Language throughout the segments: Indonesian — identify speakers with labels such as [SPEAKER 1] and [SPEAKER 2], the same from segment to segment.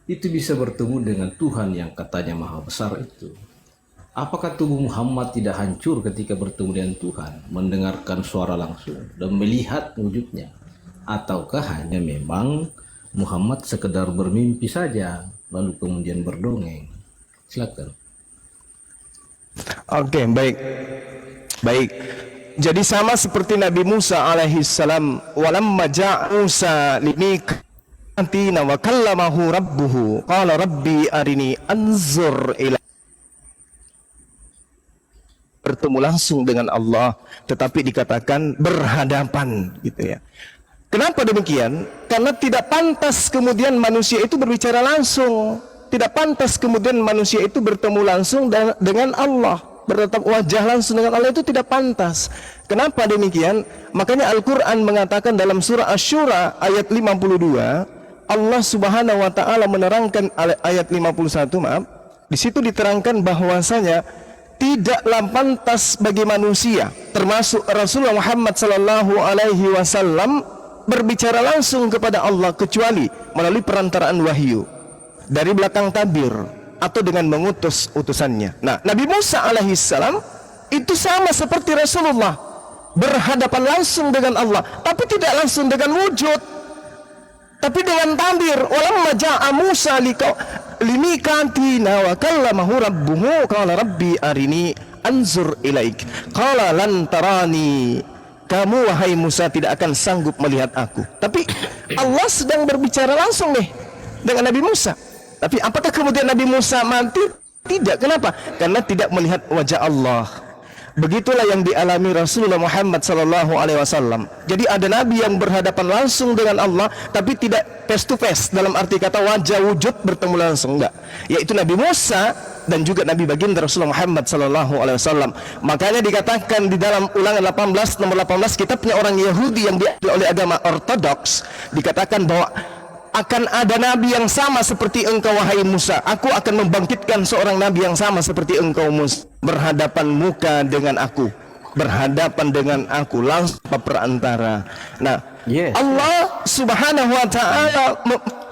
[SPEAKER 1] itu bisa bertemu dengan Tuhan yang katanya maha besar itu. Apakah tubuh Muhammad tidak hancur ketika bertemu dengan Tuhan, mendengarkan suara langsung dan melihat wujudnya? Ataukah hanya memang Muhammad sekedar bermimpi saja, lalu kemudian berdongeng? Silakan.
[SPEAKER 2] Oke, baik. Baik. Jadi sama seperti Nabi Musa alaihi salam, walamma ja'a Musa limiqatina wa kallamahu rabbuhu qala rabbi arini anzur ila, bertemu langsung dengan Allah, tetapi dikatakan berhadapan gitu ya. Kenapa demikian? Karena tidak pantas kemudian manusia itu berbicara langsung. Tidak pantas kemudian manusia itu bertemu langsung dengan Allah, bertatap wajah langsung dengan Allah, itu tidak pantas. Kenapa demikian? Makanya Al-Quran mengatakan dalam surah Asy-Syura ayat 52, Allah subhanahu wa ta'ala menerangkan ayat 51, maaf, di situ diterangkan bahwasanya tidaklah pantas bagi manusia, termasuk Rasulullah Muhammad sallallahu alaihi wasallam, berbicara langsung kepada Allah kecuali melalui perantaraan wahyu dari belakang tabir atau dengan mengutus utusannya. Nah, Nabi Musa alaihissalam itu sama seperti Rasulullah, berhadapan langsung dengan Allah, tapi tidak langsung dengan wujud, tapi dengan tabir. Walamma ja'a Musa limikatina wa kallamahu rabbuhu qala rabbi arini anzur ilaik qala lan tarani, kamu wahai Musa tidak akan sanggup melihat aku. Tapi Allah sedang berbicara langsung nih dengan Nabi Musa. Tapi apakah kemudian Nabi Musa mati? Tidak. Kenapa? Karena tidak melihat wajah Allah. Begitulah yang dialami Rasulullah Muhammad sallallahu alaihi wasallam. Jadi ada nabi yang berhadapan langsung dengan Allah tapi tidak face to face, dalam arti kata wajah wujud bertemu langsung, enggak. Yaitu Nabi Musa dan juga Nabi baginda Rasulullah Muhammad sallallahu alaihi wasallam. Makanya dikatakan di dalam Ulangan 18 nomor 18, kitabnya orang Yahudi yang diambil oleh agama Ortodoks, dikatakan bahwa akan ada nabi yang sama seperti engkau wahai Musa. Aku akan membangkitkan seorang nabi yang sama seperti engkau Musa, berhadapan muka dengan aku, berhadapan dengan aku langsung perantara. Nah, Allah subhanahu wa ta'ala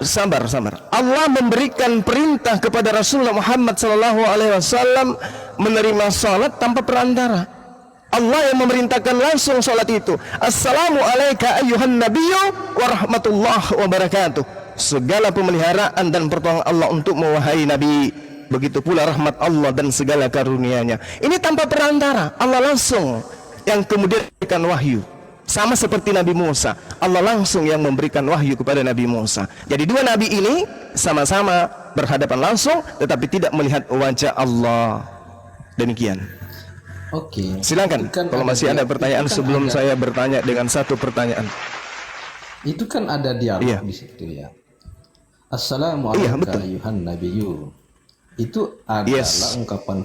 [SPEAKER 2] sabar. Allah memberikan perintah kepada Rasulullah Muhammad sallallahu alaihi wasallam menerima salat tanpa perantara. Allah yang memerintahkan langsung salat itu. Assalamu alayka ayyuhan nabiyyu wa rahmatullahi wa barakatuh. Segala pemeliharaan dan pertolongan Allah untuk wahai Nabi. Begitu pula rahmat Allah dan segala karunia-Nya. Ini tanpa perantara. Allah langsung yang kemudian memberikan wahyu. Sama seperti Nabi Musa, Allah langsung yang memberikan wahyu kepada Nabi Musa. Jadi dua nabi ini sama-sama berhadapan langsung tetapi tidak melihat wajah Allah. Demikian.
[SPEAKER 1] Oke.
[SPEAKER 2] Silakan kalau masih ada pertanyaan sebelum saya bertanya dengan satu pertanyaan.
[SPEAKER 1] Itu kan ada dialog di situ ya. Assalamualaikum ayuhan nabiyyu. Itu adalah ungkapan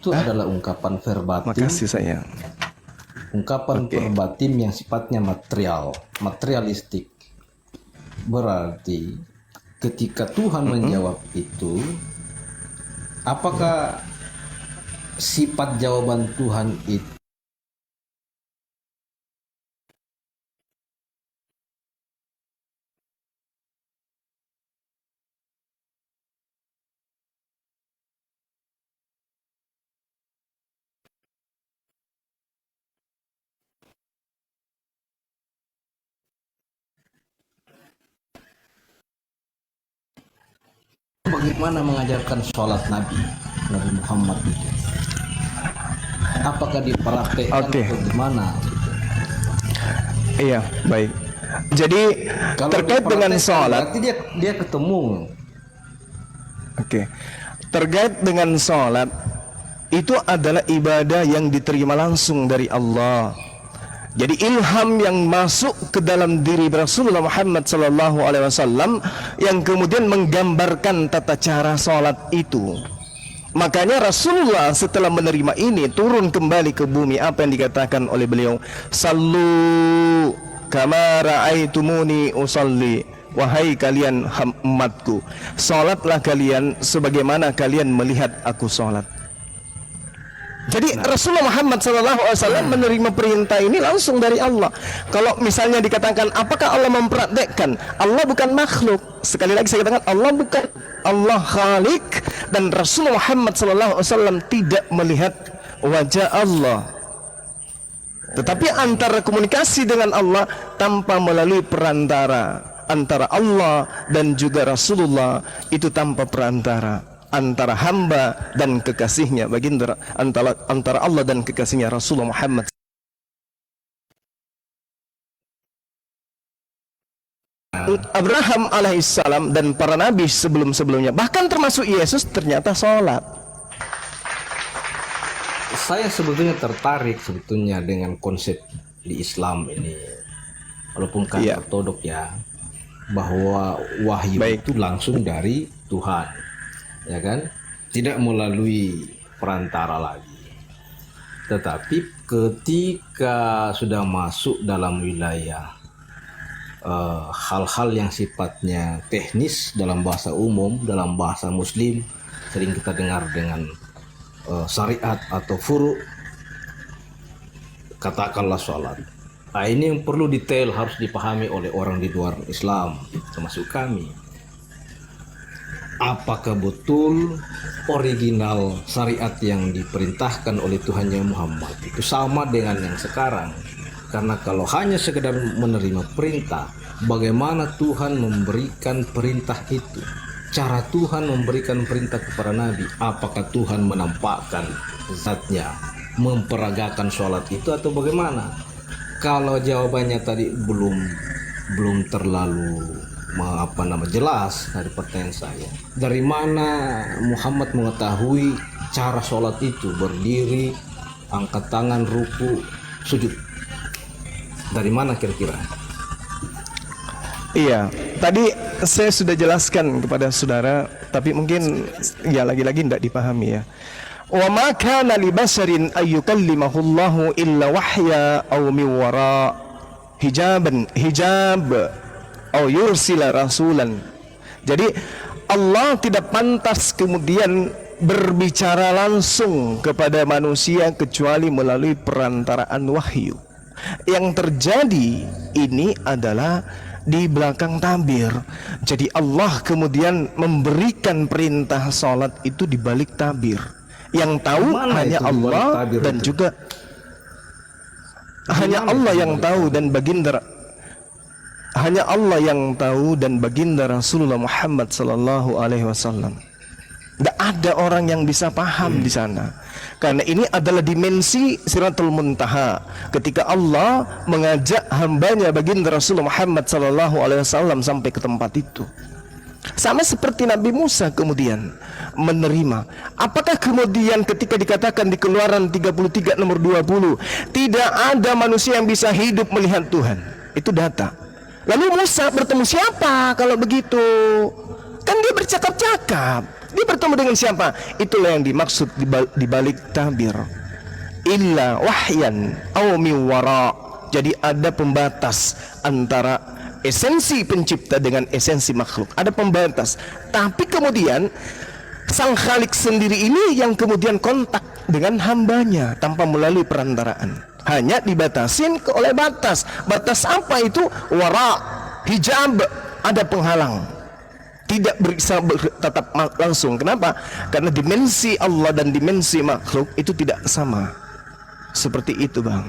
[SPEAKER 1] adalah ungkapan verbatim.
[SPEAKER 2] Makasih sayang.
[SPEAKER 1] Ungkapan verbatim yang sifatnya materialistik. Berarti ketika Tuhan menjawab itu, apakah sifat jawaban Tuhan itu bagaimana mengajarkan sholat Nabi Muhammad itu? Apakah dipraktekkan atau gimana?
[SPEAKER 2] Iya, baik. Jadi kalau terkait dengan sholat,
[SPEAKER 1] berarti dia ketemu.
[SPEAKER 2] Terkait dengan sholat, itu adalah ibadah yang diterima langsung dari Allah. Jadi ilham yang masuk ke dalam diri Rasulullah Muhammad sallallahu alaihi wasallam yang kemudian menggambarkan tata cara sholat itu. Makanya Rasulullah setelah menerima ini turun kembali ke bumi. Apa yang dikatakan oleh beliau? Sallu kama ra'aitumuni usalli. Wahai kalian umatku, salatlah kalian sebagaimana kalian melihat aku salat. Jadi Rasulullah Muhammad SAW menerima perintah ini langsung dari Allah. Kalau misalnya dikatakan apakah Allah mempraktekkan, Allah bukan makhluk. Sekali lagi saya katakan Allah bukan, Allah Khalik, dan Rasulullah Muhammad SAW tidak melihat wajah Allah. Tetapi antara komunikasi dengan Allah tanpa melalui perantara, antara Allah dan juga Rasulullah itu tanpa perantara, antara hamba dan kekasihnya, baginda antara Allah dan kekasihnya Rasulullah Muhammad. Abraham alaihissalam dan para nabi sebelum-sebelumnya, bahkan termasuk Yesus, ternyata sholat.
[SPEAKER 1] Saya sebetulnya tertarik sebetulnya dengan konsep di Islam ini, walaupun kan ortodok ya, bahwa wahyu itu langsung dari Tuhan, ya kan, tidak melalui perantara lagi. Tetapi ketika sudah masuk dalam wilayah hal-hal yang sifatnya teknis dalam bahasa umum, dalam bahasa Muslim sering kita dengar dengan syariat atau furu, katakanlah sholat. Nah, ini yang perlu detail harus dipahami oleh orang di luar Islam, termasuk kami. Apakah betul original syariat yang diperintahkan oleh Tuhan Yang Muhammad itu sama dengan yang sekarang? Karena kalau hanya sekedar menerima perintah, bagaimana Tuhan memberikan perintah itu? Cara Tuhan memberikan perintah kepada Nabi, apakah Tuhan menampakkan zatnya, memperagakan sholat itu atau bagaimana? Kalau jawabannya tadi belum terlalu jelas dari pertanyaan saya, dari mana Muhammad mengetahui cara sholat itu, berdiri, angkat tangan, ruku, sujud? Dari mana kira-kira?
[SPEAKER 2] Iya, tadi saya sudah jelaskan kepada saudara, tapi mungkin ya lagi-lagi tidak dipahami ya. Wa ma kana li basharin ayyukallimahullahu illa wahya aw min wara hijab aw yursila rasulan. Jadi Allah tidak pantas kemudian berbicara langsung kepada manusia kecuali melalui perantaraan wahyu. Yang terjadi ini adalah di belakang tabir. Jadi Allah kemudian memberikan perintah salat itu di balik tabir. Yang tahu hanya Allah dan juga hanya Allah yang tahu dan baginda Rasulullah Muhammad sallallahu alaihi wasallam. Tidak ada orang yang bisa paham di sana. Karena ini adalah dimensi Siratul Muntaha, ketika Allah mengajak hambanya baginda Rasulullah Muhammad sallallahu alaihi wasallam sampai ke tempat itu. Sama seperti Nabi Musa kemudian menerima. Apakah kemudian ketika dikatakan di Keluaran 33 nomor 20, tidak ada manusia yang bisa hidup melihat Tuhan? Itu data. Lalu Musa bertemu siapa kalau begitu? Kan dia bercakap-cakap. Dia bertemu dengan siapa? Itulah yang dimaksud di balik tabir. Illa wahyan aw min wara. Jadi ada pembatas antara esensi pencipta dengan esensi makhluk. Ada pembatas. Tapi kemudian Sang Khalik sendiri ini yang kemudian kontak dengan hambanya tanpa melalui perantaraan. Hanya dibatasin oleh batas. Batas apa itu? Wara, hijab, ada penghalang. Tidak bisa bertatap langsung. Kenapa? Karena dimensi Allah dan dimensi makhluk itu tidak sama. Seperti itu, Bang.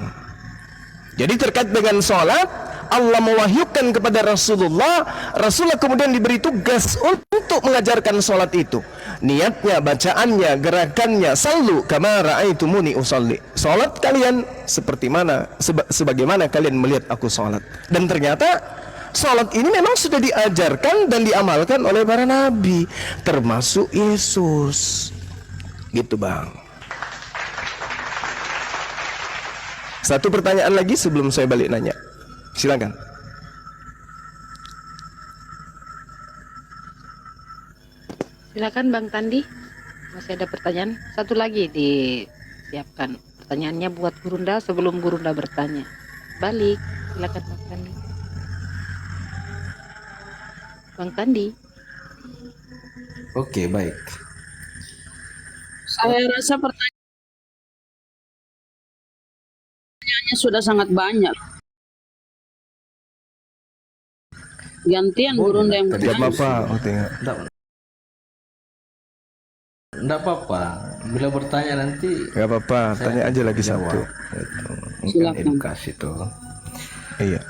[SPEAKER 2] Jadi terkait dengan sholat, Allah mewahyukan kepada Rasulullah. Rasulullah kemudian diberi tugas untuk mengajarkan sholat itu. Niatnya, bacaannya, gerakannya, sallu kama ra'aitumuni usalli. Sholat kalian seperti mana, sebagaimana kalian melihat aku sholat. Dan ternyata salat ini memang sudah diajarkan dan diamalkan oleh para nabi, termasuk Yesus. Gitu, Bang. Satu pertanyaan lagi sebelum saya balik nanya. Silakan.
[SPEAKER 3] Silakan Bang Tandi. Masih ada pertanyaan? Satu lagi disiapkan. Pertanyaannya buat Gurunda sebelum Gurunda bertanya. Balik. Silakan Bang Tandi. Bang Tandi.
[SPEAKER 1] Oke, baik.
[SPEAKER 4] Saya rasa pertanyaan sudah sangat banyak. Gantian gurunda yang
[SPEAKER 2] Tidak
[SPEAKER 4] bertanya.
[SPEAKER 2] apa-apa, oh, tengok.
[SPEAKER 1] Enggak apa-apa. Bila bertanya nanti
[SPEAKER 2] Gak apa-apa, tanya aja lagi
[SPEAKER 1] jawab.
[SPEAKER 2] satu.
[SPEAKER 1] Itu
[SPEAKER 4] Silakan.
[SPEAKER 1] edukasi tuh.
[SPEAKER 2] Iya.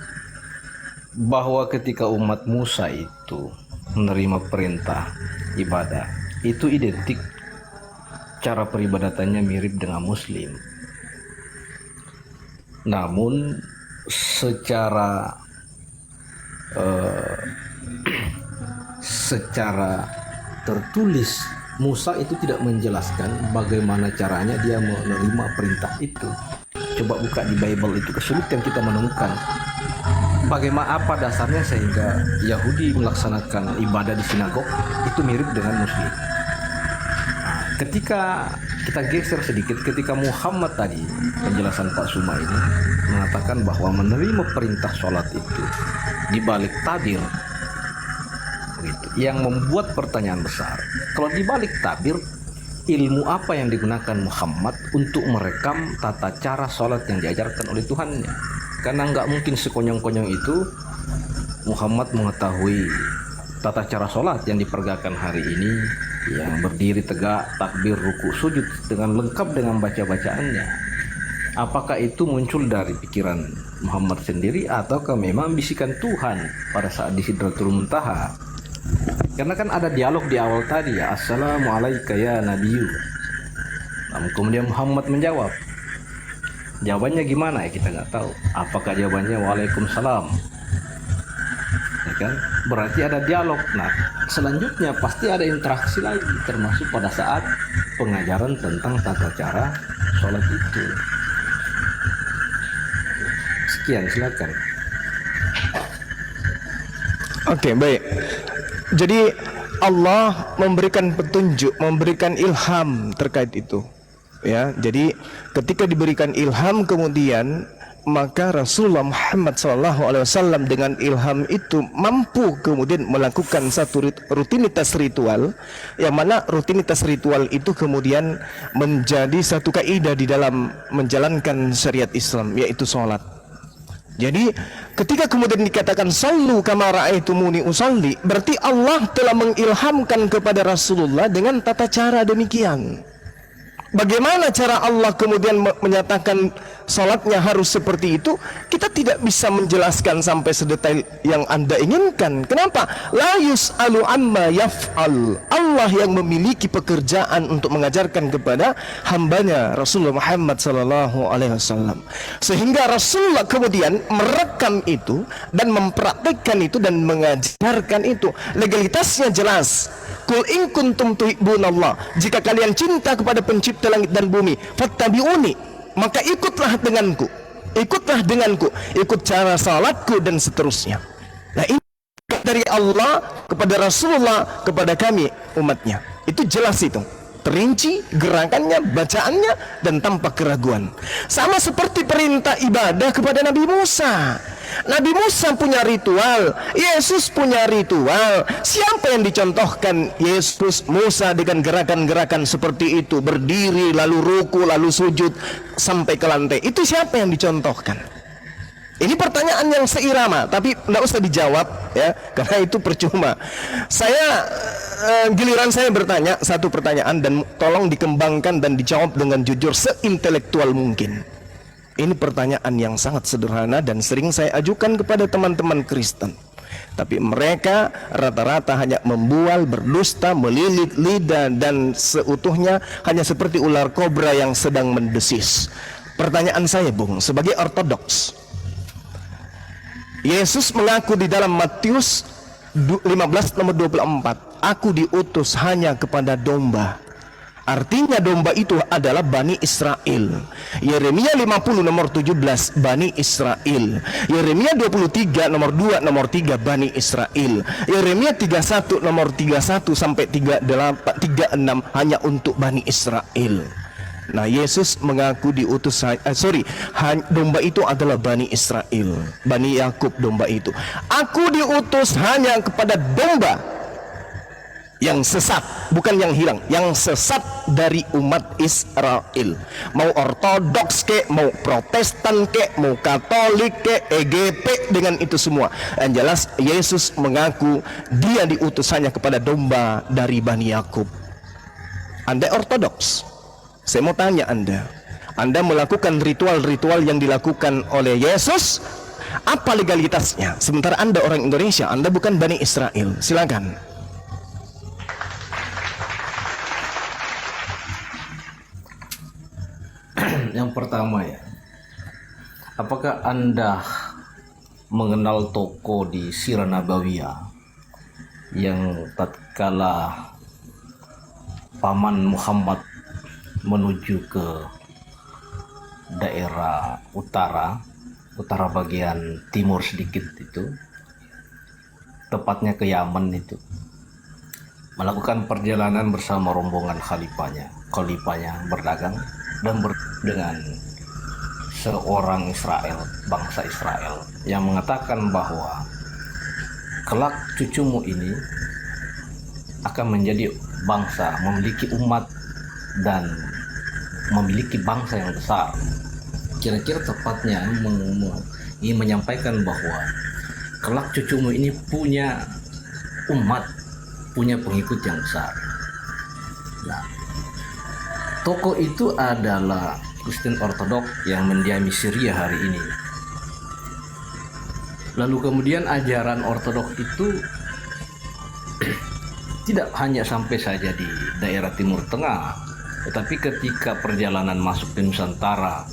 [SPEAKER 1] Bahwa ketika umat Musa itu menerima perintah ibadah, itu identik cara peribadatannya mirip dengan Muslim. Namun secara tertulis Musa itu tidak menjelaskan bagaimana caranya dia menerima perintah itu. Coba buka di Bible, itu kesulitan kita menemukan bagaimana apa dasarnya sehingga Yahudi melaksanakan ibadah di sinagog itu mirip dengan Muslim. Nah, ketika kita geser sedikit, ketika Muhammad tadi, penjelasan Pak Suma ini mengatakan bahwa menerima perintah sholat itu dibalik tabir, gitu, yang membuat pertanyaan besar. Kalau dibalik tabir, ilmu apa yang digunakan Muhammad untuk merekam tata cara sholat yang diajarkan oleh Tuhannya? Karena nggak mungkin sekonyong-konyong itu Muhammad mengetahui tata cara sholat yang diperagakan hari ini, yang berdiri tegak, takbir, ruku, sujud dengan lengkap dengan baca-bacaannya. Apakah itu muncul dari pikiran Muhammad sendiri ataukah memang bisikan Tuhan pada saat di Sidratul Muntaha? Karena kan ada dialog di awal tadi ya, Assalamualaikum ya Nabiyu. Namun kemudian Muhammad menjawab. Jawabannya gimana ya kita nggak tahu. Apakah jawabannya Waalaikumsalam? Ya kan? Berarti ada dialog. Nah, selanjutnya pasti ada interaksi lagi, termasuk pada saat pengajaran tentang tata cara sholat itu. Sekian, silakan.
[SPEAKER 2] Oke, baik. Jadi Allah memberikan petunjuk, memberikan ilham terkait itu. Ya, jadi ketika diberikan ilham kemudian maka Rasulullah Muhammad SAW dengan ilham itu mampu kemudian melakukan satu rutinitas ritual, yang mana rutinitas ritual itu kemudian menjadi satu kaidah di dalam menjalankan syariat Islam, yaitu sholat. Jadi ketika kemudian dikatakan sallu kama ra'aitumuni usalli, berarti Allah telah mengilhamkan kepada Rasulullah dengan tata cara demikian. Bagaimana cara Allah kemudian menyatakan salatnya harus seperti itu, kita tidak bisa menjelaskan sampai sedetail yang Anda inginkan. Kenapa? La yus'alu amma yaf'al. Allah yang memiliki pekerjaan untuk mengajarkan kepada hambanya Rasulullah Muhammad SAW. Sehingga Rasulullah kemudian merekam itu dan mempraktikkan itu dan mengajarkan itu. Legalitasnya jelas. Qul in kuntum tuhibbunallah, jika kalian cinta kepada pencipta langit dan bumi, fattabi'uni, maka ikutlah denganku, ikut cara salatku dan seterusnya. Nah, ini dari Allah kepada Rasulullah kepada kami umatnya. Itu jelas, itu terinci gerakannya, bacaannya, dan tanpa keraguan. Sama seperti perintah ibadah kepada Nabi Musa. Nabi Musa punya ritual, Yesus punya ritual. Siapa yang dicontohkan? Yesus, Musa dengan gerakan-gerakan seperti itu, berdiri lalu ruku lalu sujud sampai ke lantai. Itu siapa yang dicontohkan? Ini pertanyaan yang seirama, tapi tidak usah dijawab ya, karena itu percuma. Giliran saya bertanya satu pertanyaan dan tolong dikembangkan dan dijawab dengan jujur seintelektual mungkin. Ini pertanyaan yang sangat sederhana dan sering saya ajukan kepada teman-teman Kristen. Tapi mereka rata-rata hanya membual, berdusta, melilit lidah dan seutuhnya hanya seperti ular kobra yang sedang mendesis. Pertanyaan saya, Bung, sebagai ortodoks, Yesus mengaku di dalam Matius 15 nomor 24, aku diutus hanya kepada domba. Artinya domba itu adalah Bani Israel. Yeremia 50 nomor 17 Bani Israel. Yeremia 23 nomor 2 nomor 3 Bani Israel. Yeremia 31 nomor 31 sampai 36 hanya untuk Bani Israel. Nah, Yesus mengaku diutus domba itu adalah Bani Israel, Bani Yakub domba itu. Aku diutus hanya kepada domba. yang sesat, bukan yang hilang, yang sesat dari umat Israel. Mau ortodoks ke, mau protestan ke, mau katolik ke, EGP, dengan itu semua. Yang jelas Yesus mengaku dia diutusannya kepada domba dari Bani Yakub. Anda ortodoks, saya mau tanya Anda melakukan ritual-ritual yang dilakukan oleh Yesus, apa legalitasnya? Sementara Anda orang Indonesia, Anda bukan Bani Israel. Silakan.
[SPEAKER 1] Yang pertama ya, apakah Anda mengenal toko di Sirah Nabawiyah yang tatkala Paman Muhammad menuju ke daerah utara bagian timur sedikit itu, tepatnya ke Yaman itu, melakukan perjalanan bersama rombongan khalifahnya berdagang dan dengan seorang Israel, bangsa Israel, yang mengatakan bahwa kelak cucumu ini akan menjadi bangsa, memiliki umat dan memiliki bangsa yang besar. Kira-kira tepatnya ingin menyampaikan bahwa kelak cucumu ini punya umat, punya pengikut yang besar. Nah, tokoh itu adalah Kristen Ortodok yang mendiami Syria hari ini. Lalu kemudian ajaran Ortodok itu tidak hanya sampai saja di daerah Timur Tengah, tetapi ketika perjalanan masuk ke Nusantara,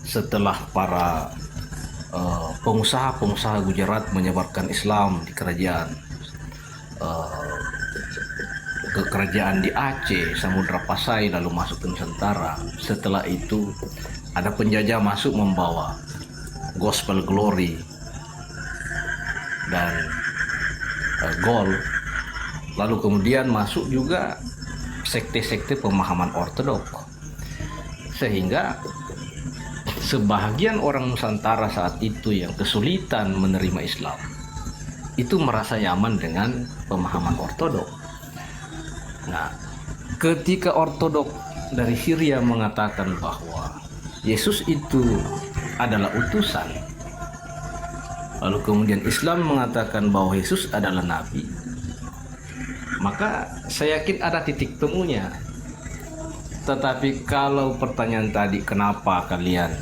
[SPEAKER 1] setelah para pengusaha Gujarat menyebarkan Islam di kerajaan di Aceh, Samudra Pasai, lalu masuk ke Nusantara. Setelah itu ada penjajah masuk membawa gospel glory dan gold. Lalu kemudian masuk juga sekte-sekte pemahaman ortodok, sehingga sebahagian orang Nusantara saat itu yang kesulitan menerima Islam itu merasa nyaman dengan pemahaman ortodok. Nah, ketika ortodok dari Syria mengatakan bahwa Yesus itu adalah utusan, lalu kemudian Islam mengatakan bahwa Yesus adalah nabi, maka saya yakin ada titik temunya. Tetapi kalau pertanyaan tadi, kenapa kalian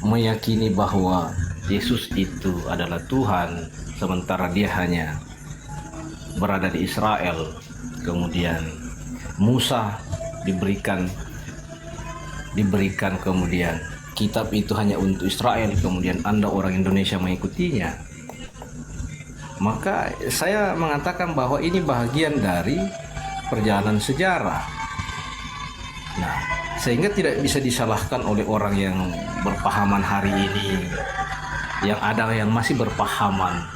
[SPEAKER 1] meyakini bahwa Yesus itu adalah Tuhan sementara dia hanya berada di Israel, kemudian Musa diberikan kemudian kitab itu hanya untuk Israel, kemudian Anda orang Indonesia mengikutinya, maka saya mengatakan bahwa ini bagian dari perjalanan sejarah. Nah, sehingga tidak bisa disalahkan oleh orang yang berpahaman hari ini, yang ada yang masih berpahaman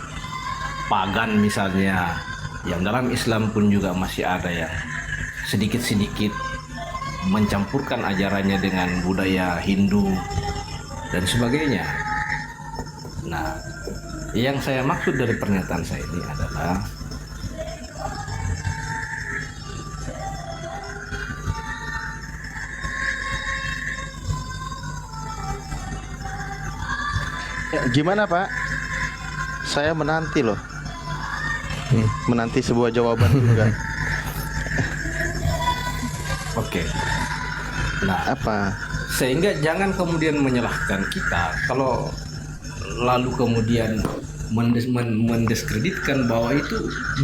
[SPEAKER 1] pagan misalnya, yang dalam Islam pun juga masih ada yang sedikit-sedikit mencampurkan ajarannya dengan budaya Hindu dan sebagainya. Nah, yang saya maksud dari pernyataan saya ini adalah
[SPEAKER 5] ya, gimana Pak? Saya menanti loh. Menanti sebuah jawaban juga.
[SPEAKER 1] oke. Nah,
[SPEAKER 5] Apa?
[SPEAKER 1] sehingga jangan kemudian menyalahkan kita kalau lalu kemudian mendiskreditkan bahwa itu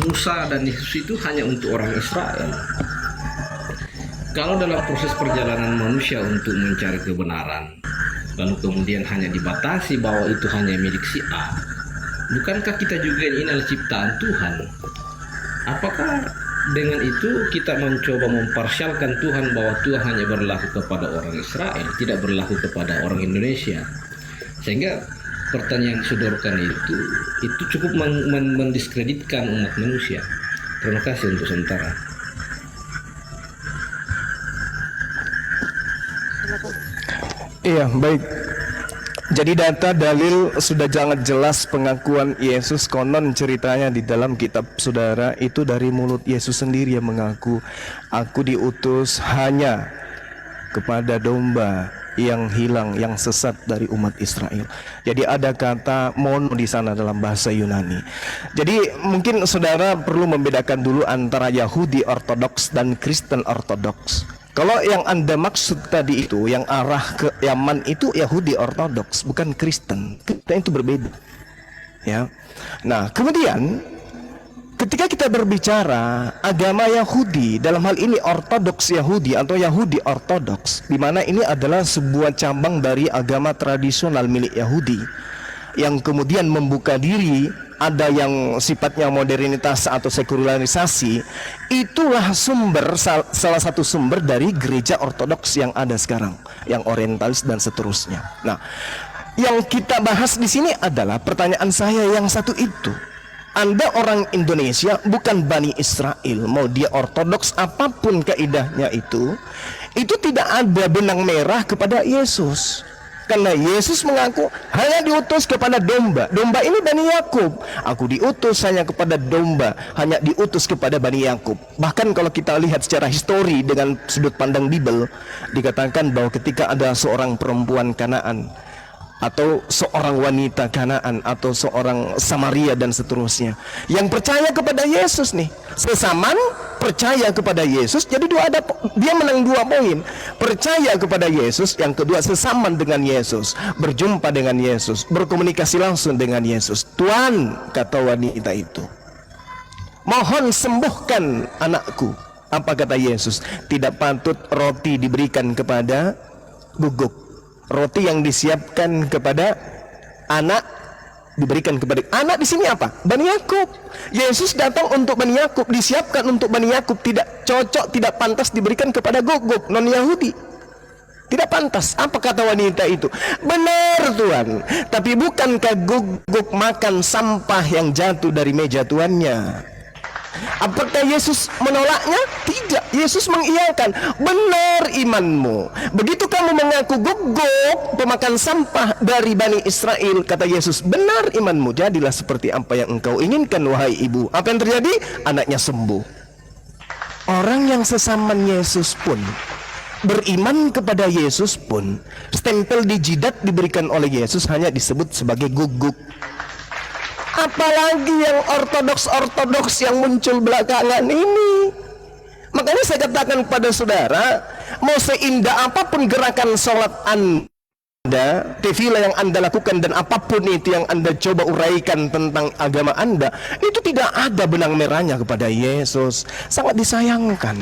[SPEAKER 1] Musa dan Yesus itu hanya untuk orang Israel. Kalau dalam proses perjalanan manusia untuk mencari kebenaran, lalu kemudian hanya dibatasi bahwa itu hanya milik si A, bukankah kita juga ini adalah ciptaan Tuhan? Apakah dengan itu kita mencoba memparsialkan Tuhan bahwa Tuhan hanya berlaku kepada orang Israel, tidak berlaku kepada orang Indonesia? Sehingga pertanyaan yang disodorkan itu cukup mendiskreditkan umat manusia. Terima kasih untuk sementara.
[SPEAKER 2] Iya, baik. Jadi data dalil sudah sangat jelas pengakuan Yesus. Konon ceritanya di dalam kitab saudara itu dari mulut Yesus sendiri yang mengaku, aku diutus hanya kepada domba yang hilang, yang sesat dari umat Israel. Jadi ada kata mono di sana dalam bahasa Yunani. Jadi mungkin saudara perlu membedakan dulu antara Yahudi Ortodoks dan Kristen Ortodoks. Kalau yang Anda maksud tadi itu, yang arah ke Yaman itu Yahudi Ortodoks, bukan Kristen. Kita itu berbeda. Ya. Nah, kemudian ketika kita berbicara agama Yahudi, dalam hal ini Ortodoks Yahudi atau Yahudi Ortodoks, di mana ini adalah sebuah cabang dari agama tradisional milik Yahudi yang kemudian membuka diri, ada yang sifatnya modernitas atau sekularisasi. Itulah sumber, salah satu sumber dari gereja Ortodoks yang ada sekarang, yang orientalis dan seterusnya. Nah, yang kita bahas di sini adalah pertanyaan saya yang satu itu. Anda orang Indonesia, bukan Bani Israel, mau dia Ortodoks apapun kaidahnya itu tidak ada benang merah kepada Yesus. Karena Yesus mengaku hanya diutus kepada domba. Domba ini Bani Yakub. Aku diutus hanya kepada domba, hanya diutus kepada Bani Yakub. Bahkan kalau kita lihat secara histori dengan sudut pandang Bible, dikatakan bahwa ketika ada seorang perempuan Kanaan atau seorang wanita Kanaan atau seorang Samaria dan seterusnya yang percaya kepada Yesus nih, sesaman percaya kepada Yesus. Jadi dia menang 2 poin. Percaya kepada Yesus, yang kedua sesaman dengan Yesus, berjumpa dengan Yesus, berkomunikasi langsung dengan Yesus. Tuan, kata wanita itu, mohon sembuhkan anakku. Apa kata Yesus? Tidak patut roti diberikan kepada guguk. Roti yang disiapkan kepada anak diberikan kepada anak. Di sini apa? Bani Yakub. Yesus datang untuk Bani Yakub, disiapkan untuk Bani Yakub. Tidak cocok, tidak pantas diberikan kepada guguk non Yahudi. Tidak pantas. Apa kata wanita itu? Benar Tuhan, tapi bukankah guguk makan sampah yang jatuh dari meja tuannya? Apakah Yesus menolaknya? Tidak. Yesus mengiyakan. Benar imanmu. Begitu kamu mengaku guguk, pemakan sampah dari Bani Israel, kata Yesus, benar imanmu, jadilah seperti apa yang engkau inginkan, wahai ibu. Apa yang terjadi? Anaknya sembuh. Orang yang sesaman Yesus pun, beriman kepada Yesus pun, stempel di jidat diberikan oleh Yesus hanya disebut sebagai guguk. Apalagi yang ortodoks yang muncul belakangan ini. Makanya saya katakan kepada saudara, mau seindah apapun gerakan sholat Anda, tefilah yang Anda lakukan, dan apapun itu yang Anda coba uraikan tentang agama Anda, itu tidak ada benang merahnya kepada Yesus. Sangat disayangkan.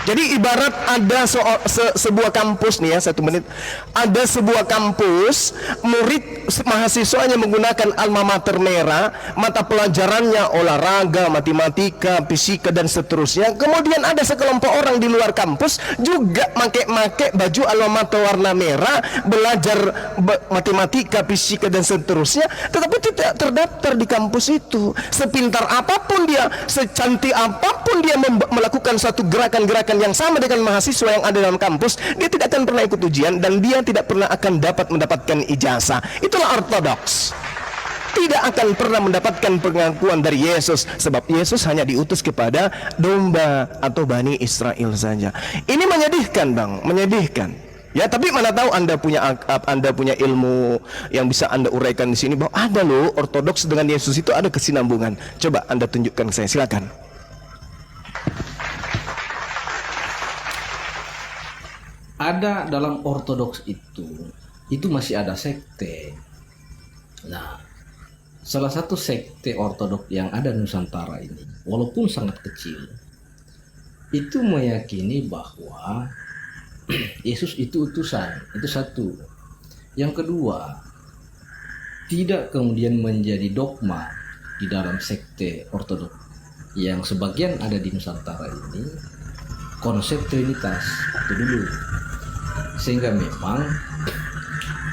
[SPEAKER 2] Jadi ibarat ada sebuah kampus nih ya, 1 menit. Ada sebuah kampus, murid mahasiswanya menggunakan alma mater merah, mata pelajarannya olahraga, matematika, fisika dan seterusnya. Kemudian ada sekelompok orang di luar kampus juga make baju alma mater warna merah, belajar matematika, fisika dan seterusnya, tetapi tidak terdaftar di kampus itu. Sepintar apapun dia, secantik apapun dia melakukan satu gerakan-gerakan yang sama dengan mahasiswa yang ada dalam kampus, dia tidak akan pernah ikut ujian dan dia tidak pernah akan dapat mendapatkan ijazah. Itulah ortodoks. Tidak akan pernah mendapatkan pengakuan dari Yesus, sebab Yesus hanya diutus kepada domba atau Bani Israel saja. Ini menyedihkan Bang, menyedihkan. Ya, tapi mana tahu Anda punya ilmu yang bisa Anda uraikan di sini bahwa ada loh ortodoks dengan Yesus itu ada kesinambungan. Coba Anda tunjukkan ke saya, silakan.
[SPEAKER 1] Ada dalam ortodoks itu masih ada sekte. Nah, salah satu sekte ortodoks yang ada di Nusantara ini, walaupun sangat kecil, itu meyakini bahwa Yesus itu utusan. Itu satu. Yang kedua, tidak kemudian menjadi dogma di dalam sekte ortodoks yang sebagian ada di Nusantara ini, konsep Trinitas itu dulu. Sehingga memang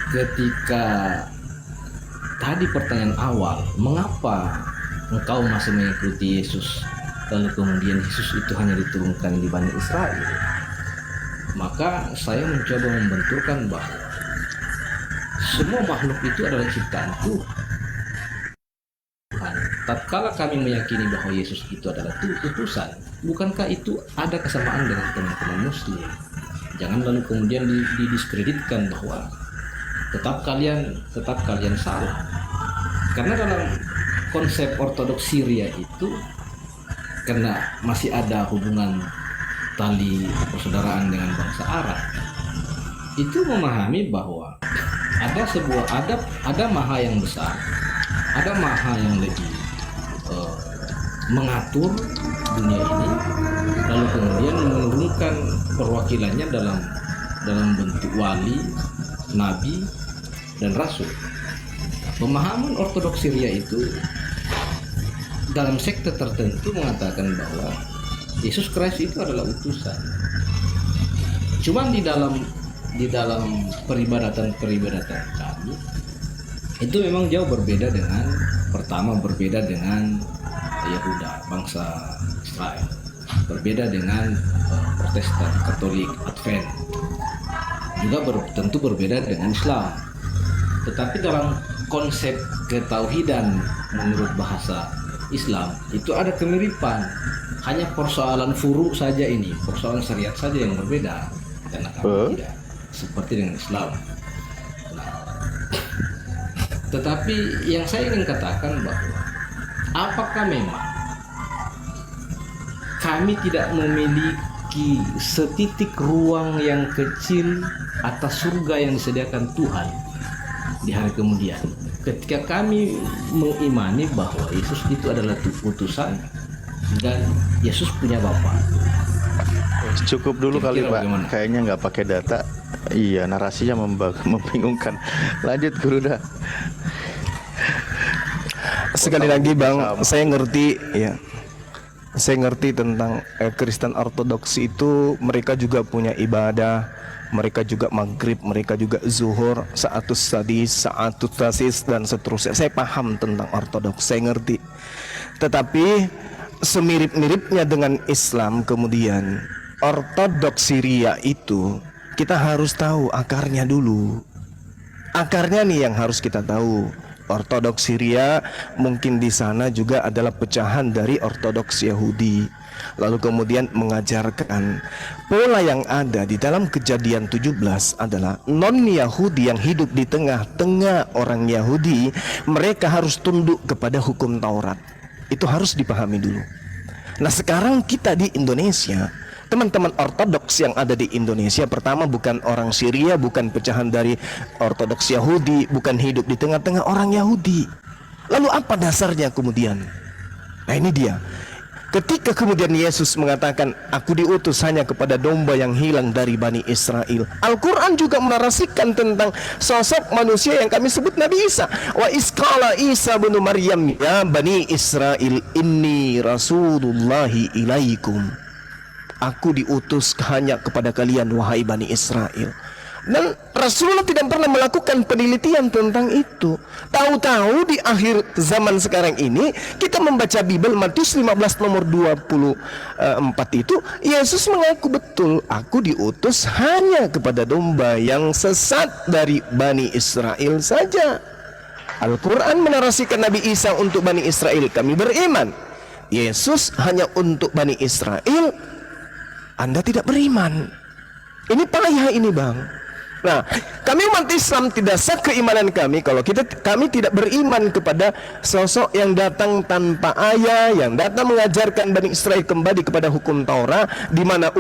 [SPEAKER 1] ketika tadi pertanyaan awal, mengapa engkau masih mengikuti Yesus, lalu kemudian Yesus itu hanya diturunkan di Bani Israel, maka saya mencoba membenturkan bahwa semua makhluk itu adalah ciptaan Tuhan. Tatkala kami meyakini bahwa Yesus itu adalah utusan, bukankah itu ada kesamaan dengan teman-teman Muslim? Jangan lalu kemudian didiskreditkan bahwa tetap kalian salah. Karena dalam konsep ortodoks Syria itu, karena masih ada hubungan tali persaudaraan dengan bangsa Arab, itu memahami bahwa ada maha yang besar, ada maha yang lebih mengatur dunia ini, lalu kemudian menurunkan perwakilannya dalam bentuk wali, nabi, dan rasul. Pemahaman ortodoks Syria itu dalam sekte tertentu mengatakan bahwa Yesus Kristus itu adalah utusan. Cuman di dalam peribadatan kami itu memang jauh berbeda dengan Yehuda, bangsa Israel, berbeda dengan Protestan, Katolik, Advent, juga tentu berbeda dengan Islam. Tetapi dalam konsep ketauhidan menurut bahasa Islam itu ada kemiripan, hanya persoalan furu saja, ini persoalan syariat saja yang berbeda, karena kami tidak seperti dengan Islam. Tetapi yang saya ingin katakan bahwa apakah memang kami tidak memiliki setitik ruang yang kecil atas surga yang disediakan Tuhan di hari kemudian, ketika kami mengimani bahwa Yesus itu adalah utusan dan Yesus punya Bapa?
[SPEAKER 5] Cukup dulu kali Pak,
[SPEAKER 1] bagaimana?
[SPEAKER 5] kayaknya nggak pakai data. Iya, narasinya membingungkan. Lanjut Guru dah.
[SPEAKER 2] Sekali lagi Bang, saya ngerti ya. Saya ngerti tentang Kristen Ortodoks itu, mereka juga punya ibadah, mereka juga maghrib, mereka juga zuhur, sa'atus sadis, sa'atus tasis, dan seterusnya. Saya paham tentang Ortodoks, saya ngerti. Tetapi semirip-miripnya dengan Islam, kemudian Ortodoks Syria itu kita harus tahu akarnya dulu. Akarnya nih yang harus kita tahu. Ortodoks Syria mungkin di sana juga adalah pecahan dari Ortodoks Yahudi. Lalu kemudian mengajarkan pola yang ada di dalam Kejadian 17 adalah non-Yahudi yang hidup di tengah-tengah orang Yahudi, mereka harus tunduk kepada hukum Taurat. Itu harus dipahami dulu. Nah sekarang kita di Indonesia, teman-teman Ortodoks yang ada di Indonesia, pertama bukan orang Syria, bukan pecahan dari Ortodoks Yahudi, bukan hidup di tengah-tengah orang Yahudi. Lalu apa dasarnya kemudian? Nah ini dia. Ketika kemudian Yesus mengatakan, aku diutus hanya kepada domba yang hilang dari Bani Israel. Al-Quran juga menarasikan tentang sosok manusia yang kami sebut Nabi Isa. Wa isqala Isa bin Maryam, ya Bani Israel, inni rasulullahi ilaikum. Aku diutus hanya kepada kalian, wahai Bani Israel. Dan Rasulullah tidak pernah melakukan penelitian tentang itu. Tahu-tahu di akhir zaman sekarang ini, kita membaca Bible Matius 15 nomor 24 itu, Yesus mengaku betul, aku diutus hanya kepada domba yang sesat dari Bani Israel saja. Al-Quran menarasikan Nabi Isa untuk Bani Israel, kami beriman. Yesus hanya untuk Bani Israel, Anda tidak beriman. Ini payah ini Bang. Nah, kami umat Islam tidak sah keimanan kami kalau kami tidak beriman kepada sosok yang datang tanpa ayah, yang datang mengajarkan Bani Israel kembali kepada hukum Taurat, di mana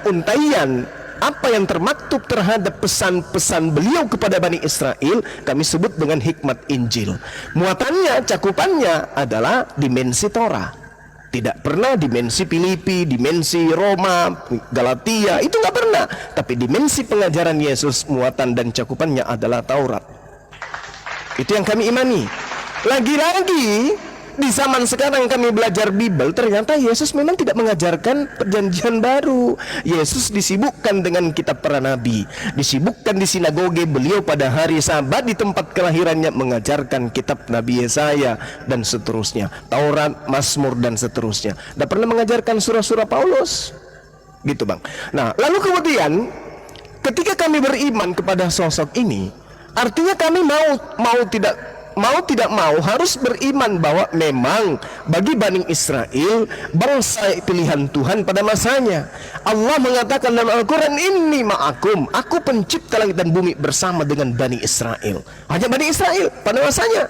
[SPEAKER 2] untaian apa yang termaktub terhadap pesan-pesan beliau kepada Bani Israel kami sebut dengan hikmat Injil. Muatannya, cakupannya adalah dimensi Torah. Tidak pernah dimensi Filipi, dimensi Roma, Galatia, itu nggak pernah. Tapi dimensi pengajaran Yesus, muatan dan cakupannya adalah Taurat. Itu yang kami imani. Lagi-lagi di zaman sekarang kami belajar Bible, ternyata Yesus memang tidak mengajarkan perjanjian baru. Yesus disibukkan dengan kitab para nabi, disibukkan di sinagoge beliau pada hari Sabat di tempat kelahirannya mengajarkan kitab Nabi Yesaya dan seterusnya, Taurat, Mazmur dan seterusnya. Tidak pernah mengajarkan surah-surah Paulus. Gitu Bang. Nah, lalu kemudian ketika kami beriman kepada sosok ini, Artinya kami mau harus beriman bahwa memang bagi Bani Israel bangsa pilihan Tuhan pada masanya. Allah mengatakan dalam Al-Quran, inni ma'akum, aku pencipta langit dan bumi bersama dengan Bani Israel. Hanya Bani Israel pada masanya.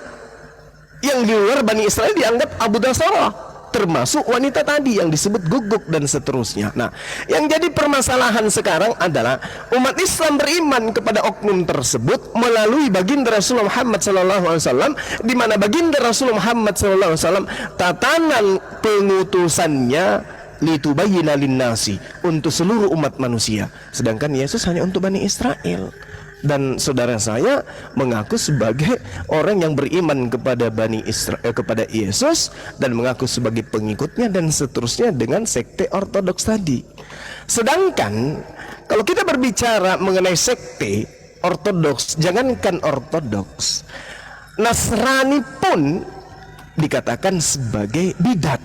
[SPEAKER 2] Yang di luar Bani Israel dianggap Abu Dasarah, termasuk wanita tadi yang disebut guguk dan seterusnya. Nah, yang jadi permasalahan sekarang adalah umat Islam beriman kepada oknum tersebut melalui baginda Rasulullah Muhammad SAW, di mana baginda Rasulullah Muhammad SAW tatanan pengutusannya litubayyina linnasi, untuk seluruh umat manusia, sedangkan Yesus hanya untuk Bani Israel. Dan saudara saya mengaku sebagai orang yang beriman kepada kepada Yesus dan mengaku sebagai pengikutnya dan seterusnya dengan sekte ortodoks tadi. Sedangkan kalau kita berbicara mengenai sekte ortodoks, jangankan ortodoks, Nasrani pun dikatakan sebagai bidat.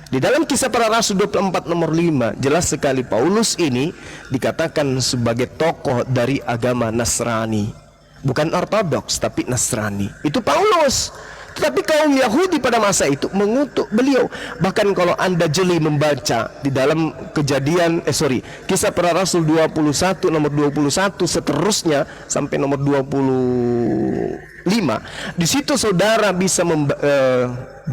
[SPEAKER 2] Di dalam Kisah Para Rasul 24 nomor 5 jelas sekali Paulus ini dikatakan sebagai tokoh dari agama Nasrani, bukan ortodoks tapi Nasrani. Itu Paulus. Tetapi kaum Yahudi pada masa itu mengutuk beliau. Bahkan kalau Anda jeli membaca di dalam Kisah Para Rasul 21 nomor 21 seterusnya sampai nomor 25, di situ saudara bisa 21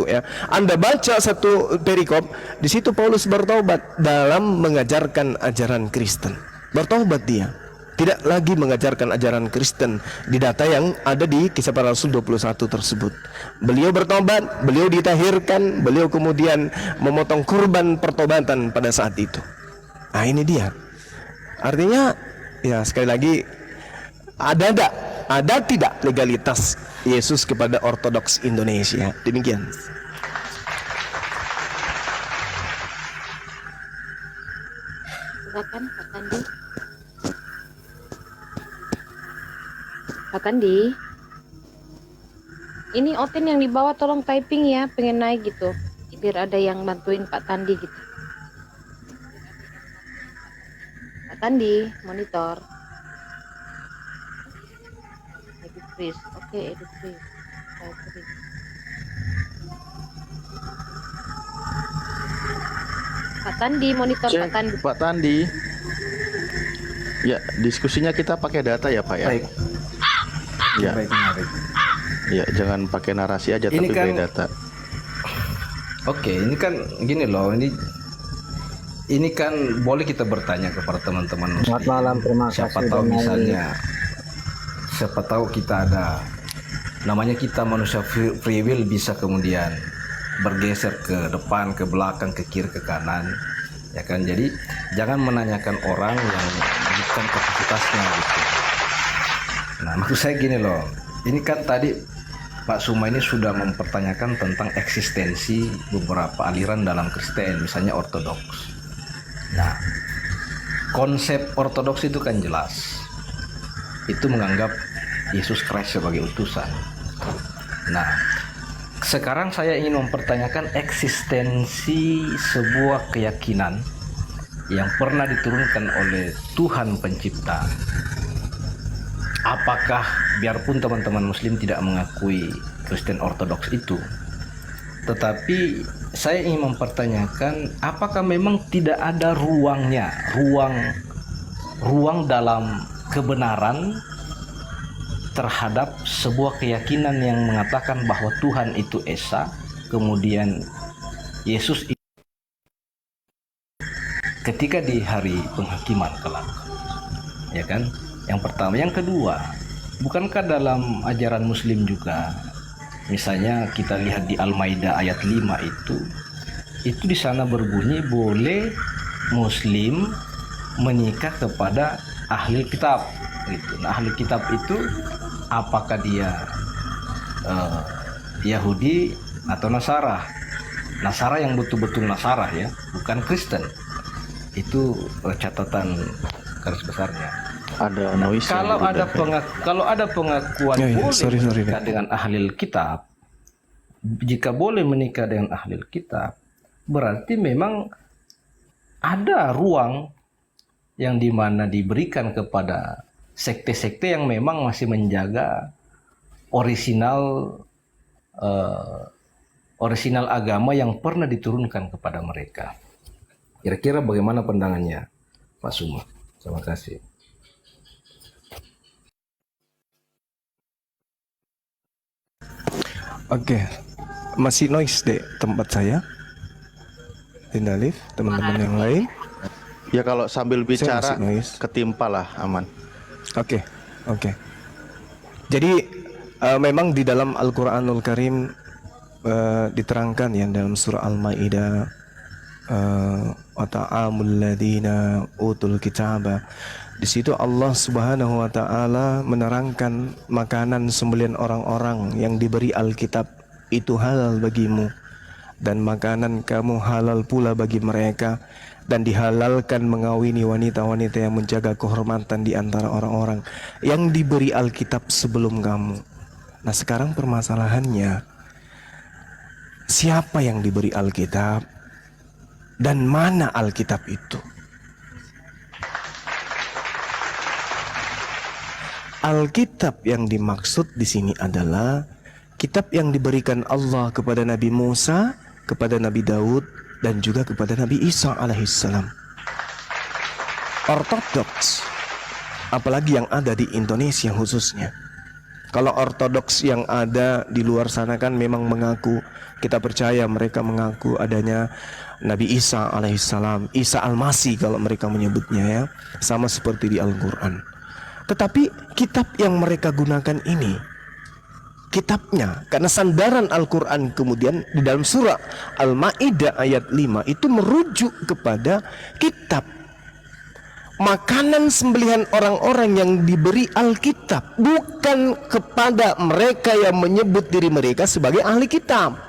[SPEAKER 2] ya. Anda baca satu perikop, di situ Paulus bertobat dalam mengajarkan ajaran Kristen. Bertobat dia, tidak lagi mengajarkan ajaran Kristen di data yang ada di Kisah Para Rasul 21 tersebut. Beliau bertobat, beliau ditahirkan, beliau kemudian memotong kurban pertobatan pada saat itu. Nah, ini dia. Artinya ya sekali lagi, ada tidak legalitas Yesus kepada ortodoks Indonesia? Demikian.
[SPEAKER 3] Silakan Pak Tandi. Pak Tandi, ini Otin yang di bawah tolong typing ya, pengen naik gitu, biar ada yang bantuin Pak Tandi gitu. Pak Tandi, monitor. Edit freeze, oke, edit freeze. Pak Tandi, monitor
[SPEAKER 5] Cek,
[SPEAKER 3] Pak Tandi.
[SPEAKER 5] Pak Tandi. Ya, diskusinya kita pakai data ya, Pak ya.
[SPEAKER 1] Baik.
[SPEAKER 5] Ya.
[SPEAKER 1] Baik, menarik.
[SPEAKER 5] Ya, jangan pakai narasi aja
[SPEAKER 1] Ini
[SPEAKER 5] tapi
[SPEAKER 1] kan-
[SPEAKER 5] pakai data.
[SPEAKER 1] Oke, ini kan gini loh, ini kan boleh kita bertanya kepada teman-teman muslim.
[SPEAKER 6] Selamat malam, terima
[SPEAKER 1] Siapa
[SPEAKER 6] kasih.
[SPEAKER 1] tahu
[SPEAKER 6] Bang
[SPEAKER 1] misalnya, siapa tahu kita ada, namanya kita manusia free will, bisa kemudian bergeser ke depan, ke belakang, ke kiri, ke kanan, ya kan. Jadi jangan menanyakan orang yang bukan kapasitasnya gitu. Nah, maksud saya gini loh, ini kan tadi Pak Suma ini sudah mempertanyakan tentang eksistensi beberapa aliran dalam Kristen, misalnya ortodoks. Nah, konsep ortodoks itu kan jelas, itu menganggap Yesus Kristus sebagai utusan. Nah, sekarang saya ingin mempertanyakan eksistensi sebuah keyakinan yang pernah diturunkan oleh Tuhan Pencipta. Apakah biarpun teman-teman muslim tidak mengakui Kristen ortodoks itu, tetapi saya ingin mempertanyakan apakah memang tidak ada ruang dalam kebenaran terhadap sebuah keyakinan yang mengatakan bahwa Tuhan itu Esa, kemudian Yesus ketika di hari penghakiman kelak, ya kan? Yang pertama. Yang kedua, bukankah dalam ajaran muslim juga, misalnya kita lihat di Al-Maidah ayat 5 itu di sana berbunyi boleh muslim menikah kepada ahli kitab gitu. Nah, ahli kitab itu apakah dia Yahudi atau Nasara? Nasara yang betul-betul Nasara ya, bukan Kristen. Itu catatan garis besarnya.
[SPEAKER 5] Ada noise.
[SPEAKER 1] Kalau ada pengakuan boleh menikah dengan ahli kitab, jika boleh menikah dengan ahli kitab, berarti memang ada ruang yang dimana diberikan kepada sekte-sekte yang memang masih menjaga orisinal orisinal agama yang pernah diturunkan kepada mereka. Kira-kira bagaimana pandangannya Pak Suma? Terima kasih.
[SPEAKER 2] Oke, masih noise deh tempat saya. Tidak live, teman-teman yang lain.
[SPEAKER 5] Ya kalau sambil bicara
[SPEAKER 2] masih noise.
[SPEAKER 5] ketimpa lah, aman.
[SPEAKER 2] Oke. Jadi memang di dalam Al-Quranul Karim diterangkan ya dalam surah Al-Maidah, wa ta'amul ladina utul kitaba. Di situ Allah Subhanahu wa taala menerangkan makanan sembelihan orang-orang yang diberi Alkitab itu halal bagimu, dan makanan kamu halal pula bagi mereka, dan dihalalkan mengawini wanita-wanita yang menjaga kehormatan di antara orang-orang yang diberi Alkitab sebelum kamu. Nah, sekarang permasalahannya, siapa yang diberi Alkitab dan mana Alkitab itu? Alkitab yang dimaksud di sini adalah kitab yang diberikan Allah kepada Nabi Musa, kepada Nabi Daud, dan juga kepada Nabi Isa alaihissalam. Ortodoks, apalagi yang ada di Indonesia khususnya. Kalau ortodoks yang ada di luar sana kan memang mengaku, kita percaya mereka mengaku adanya Nabi Isa alaihissalam, Isa Al-Masih kalau mereka menyebutnya ya, sama seperti di Al-Quran. Tetapi kitab yang mereka gunakan ini, kitabnya, karena sandaran Al-Quran kemudian di dalam surah Al-Maidah ayat 5 itu merujuk kepada kitab, makanan sembelihan orang-orang yang diberi Alkitab, bukan kepada mereka yang menyebut diri mereka sebagai ahli kitab.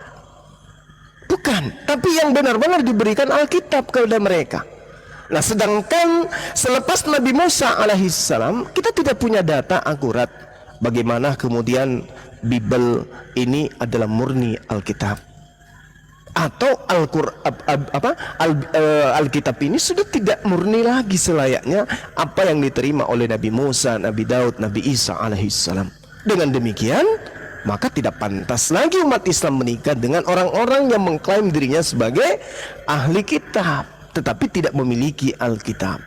[SPEAKER 2] Bukan, tapi yang benar-benar diberikan Alkitab kepada mereka. Nah, sedangkan selepas Nabi Musa alaihissalam, kita tidak punya data akurat bagaimana kemudian Bible ini adalah murni Alkitab, atau Alkitab ini sudah tidak murni lagi selayaknya apa yang diterima oleh Nabi Musa, Nabi Daud, Nabi Isa alaihissalam. Dengan demikian, maka tidak pantas lagi umat Islam menikah dengan orang-orang yang mengklaim dirinya sebagai ahli kitab tetapi tidak memiliki Alkitab.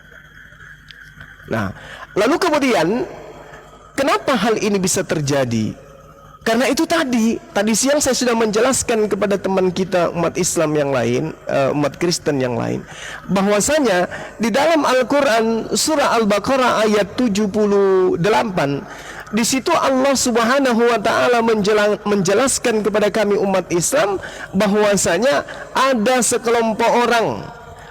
[SPEAKER 2] Nah, lalu kemudian kenapa hal ini bisa terjadi? Karena itu tadi siang saya sudah menjelaskan kepada teman kita umat Islam yang lain, umat Kristen yang lain, bahwasanya di dalam Al-Quran surah Al-Baqarah ayat 78, di situ Allah Subhanahu wa taala menjelaskan kepada kami umat Islam bahwasanya ada sekelompok orang,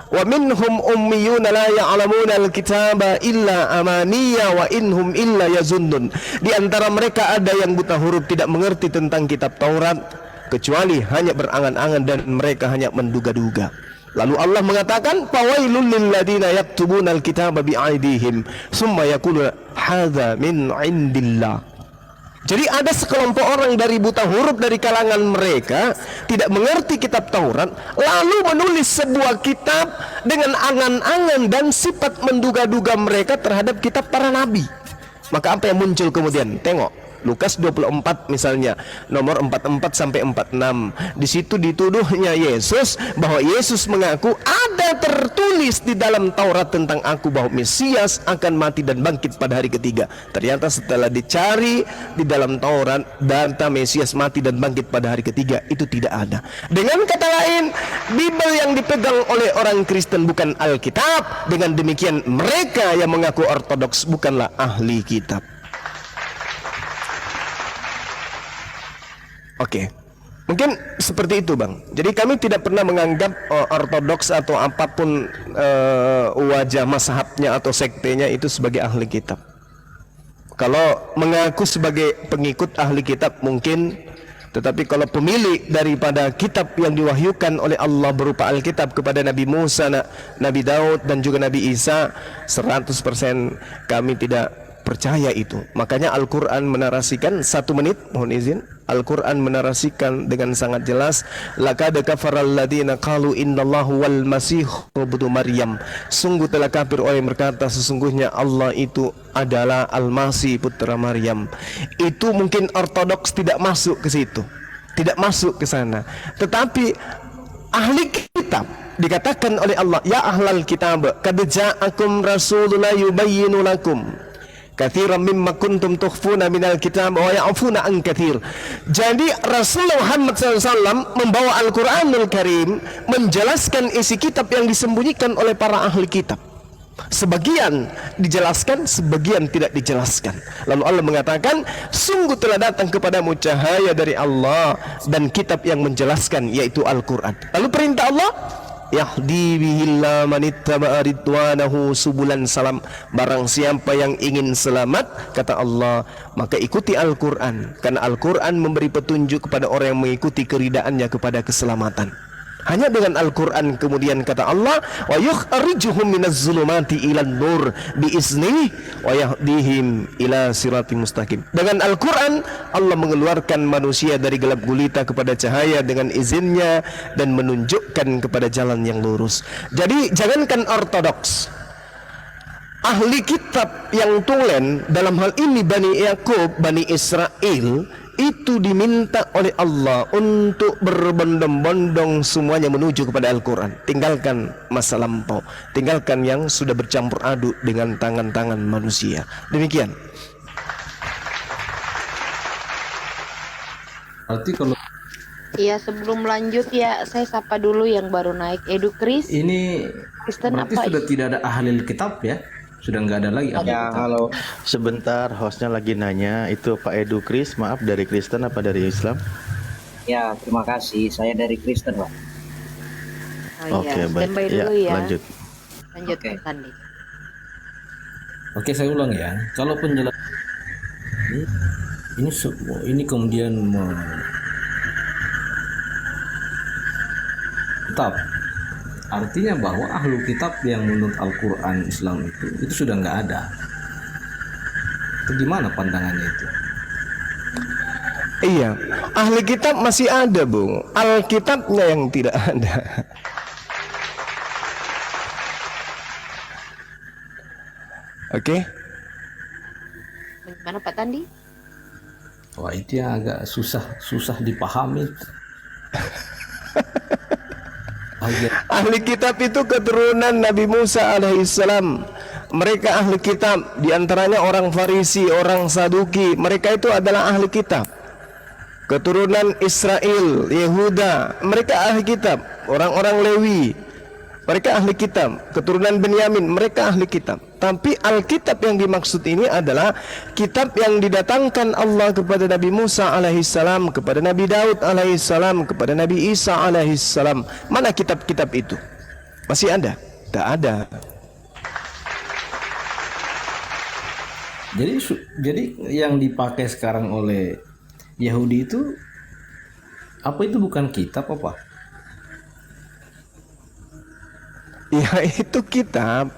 [SPEAKER 2] wa minhum ummiyuna la ya'lamuna al-kitaba illa amaniya wa inhum illa yazunnun. Di antara mereka ada yang buta huruf, tidak mengerti tentang kitab Taurat kecuali hanya berangan-angan dan mereka hanya menduga-duga. Lalu Allah mengatakan, fawailul lil ladina yaktubuna al-kitaba bi'aidihim summa yaquluna hadza min indillah. Jadi ada sekelompok orang dari buta huruf dari kalangan mereka tidak mengerti kitab Taurat, lalu menulis sebuah kitab dengan angan-angan dan sifat menduga-duga mereka terhadap kitab para nabi. Maka apa yang muncul kemudian? Tengok Lukas 24 misalnya, nomor 44 sampai 46. Di situ dituduhnya Yesus bahwa Yesus mengaku ada tertulis di dalam Taurat tentang aku bahwa Mesias akan mati dan bangkit pada hari ketiga. Ternyata setelah dicari di dalam Taurat data Mesias mati dan bangkit pada hari ketiga itu tidak ada. Dengan kata lain, Bible yang dipegang oleh orang Kristen bukan Alkitab. Dengan demikian mereka yang mengaku ortodoks bukanlah ahli kitab. Oke, mungkin seperti itu Bang. Jadi kami tidak pernah menganggap ortodoks atau apapun wajah mazhabnya atau sektenya itu sebagai ahli kitab. Kalau mengaku sebagai pengikut ahli kitab mungkin, tetapi kalau pemilik daripada kitab yang diwahyukan oleh Allah berupa Alkitab kepada Nabi Musa, Nabi Daud dan juga Nabi Isa, 100% kami tidak percaya itu. Makanya Al-Quran menarasikan 1 menit, mohon izin. Al-Quran menarasikan dengan sangat jelas, laqad kafaral ladzina qalu innallahu wal masih ibnu Maryam. Sungguh telah kafir orang yang berkata sesungguhnya Allah itu adalah Al-Masih putra Maryam. Itu mungkin ortodoks tidak masuk ke situ, tidak masuk ke sana. Tetapi ahli kitab dikatakan oleh Allah, ya ahlal kitab qad ja'akum rasuluna yubayyinu lakum katsiran mimma kuntum tukhfuna minal kitab wa ya'funa an katsir. Jadi Rasulullah Muhammad SAW membawa Al-Quranul Karim menjelaskan isi kitab yang disembunyikan oleh para ahli kitab. Sebagian dijelaskan, sebagian tidak dijelaskan. Lalu Allah mengatakan, sungguh telah datang kepadamu cahaya dari Allah dan kitab yang menjelaskan, yaitu Al-Quran. Lalu perintah Allah, yahdi bihillah manittaba'a ridwanahu subulan salam. Barang siapa yang ingin selamat, kata Allah, maka ikuti Al-Quran, karena Al-Quran memberi petunjuk kepada orang yang mengikuti keridaannya kepada keselamatan. Hanya dengan Al-Quran, kemudian kata Allah, wa yukhrijuhum minaz zulumati ilan nur biizni wa yahdihim ila siratim mustaqim. Dengan Al-Quran Allah mengeluarkan manusia dari gelap gulita kepada cahaya dengan izinnya dan menunjukkan kepada jalan yang lurus. Jadi jangankan ortodoks, ahli kitab yang tulen, dalam hal ini Bani Yakub, Bani Israel, itu diminta oleh Allah untuk berbondong-bondong semuanya menuju kepada Al-Quran. Tinggalkan masa lampau, tinggalkan yang sudah bercampur aduk dengan tangan-tangan manusia. Demikian.
[SPEAKER 1] Berarti kalau
[SPEAKER 3] Iya, sebelum lanjut ya, saya sapa dulu yang baru naik. Edu Kris,
[SPEAKER 1] ini
[SPEAKER 3] Kristen
[SPEAKER 1] berarti
[SPEAKER 3] apa?
[SPEAKER 1] sudah tidak ada ahli kitab ya? Sudah nggak ada lagi ahli
[SPEAKER 5] Ya,
[SPEAKER 1] kitab.
[SPEAKER 5] halo. Sebentar, hostnya lagi nanya, itu Pak Edu Kris, maaf dari Kristen apa dari Islam?
[SPEAKER 6] Ya, terima kasih. Saya dari Kristen, Pak.
[SPEAKER 3] Oh
[SPEAKER 5] Oke,
[SPEAKER 3] iya,
[SPEAKER 5] baik.
[SPEAKER 3] standby
[SPEAKER 5] Ya,
[SPEAKER 3] dulu ya.
[SPEAKER 5] lanjut.
[SPEAKER 3] Lanjut
[SPEAKER 6] Oke.
[SPEAKER 3] Bang Tandi.
[SPEAKER 1] Oke, saya ulang ya. Kalau penjelasan ini kemudian kitab, artinya bahwa ahlu kitab yang menurut Al-Quran Islam itu sudah nggak ada. Itu gimana pandangannya itu?
[SPEAKER 2] Iya, ahli kitab masih ada, Bung. Alkitabnya yang tidak ada. Oke.
[SPEAKER 3] Bagaimana Pak Tandi?
[SPEAKER 1] Wah, itu yang agak susah dipahami.
[SPEAKER 2] Ahli kitab itu keturunan Nabi Musa alaihissalam. Mereka ahli kitab, diantaranya orang Farisi, orang Saduki. Mereka itu adalah ahli kitab. Keturunan Israel, Yehuda, mereka ahli kitab. Orang-orang Lewi, mereka ahli kitab. Keturunan Benyamin, mereka ahli kitab. Tapi Alkitab yang dimaksud ini adalah kitab yang didatangkan Allah kepada Nabi Musa alaihissalam, kepada Nabi Daud alaihissalam, kepada Nabi Isa alaihissalam. Mana kitab-kitab itu? Masih ada? Tak ada.
[SPEAKER 1] Jadi yang dipakai sekarang oleh Yahudi itu apa, itu bukan kitab apa?
[SPEAKER 2] Ya, itu kitab.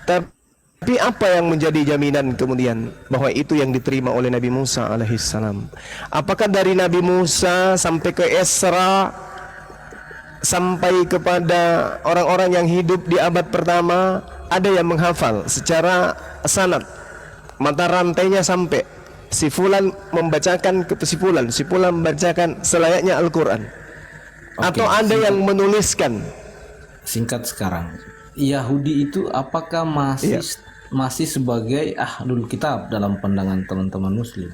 [SPEAKER 2] Tapi apa yang menjadi jaminan kemudian bahwa itu yang diterima oleh Nabi Musa alaihissalam? Apakah dari Nabi Musa sampai ke Esra, sampai kepada orang-orang yang hidup di abad pertama, ada yang menghafal secara sanad, mata rantainya sampai si fulan membacakan ke si fulan, si fulan membacakan selayaknya Al-Quran? Atau ada yang menuliskan?
[SPEAKER 1] Singkat sekarang, Yahudi itu apakah masih sebagai ahlul kitab dalam pandangan teman-teman Muslim?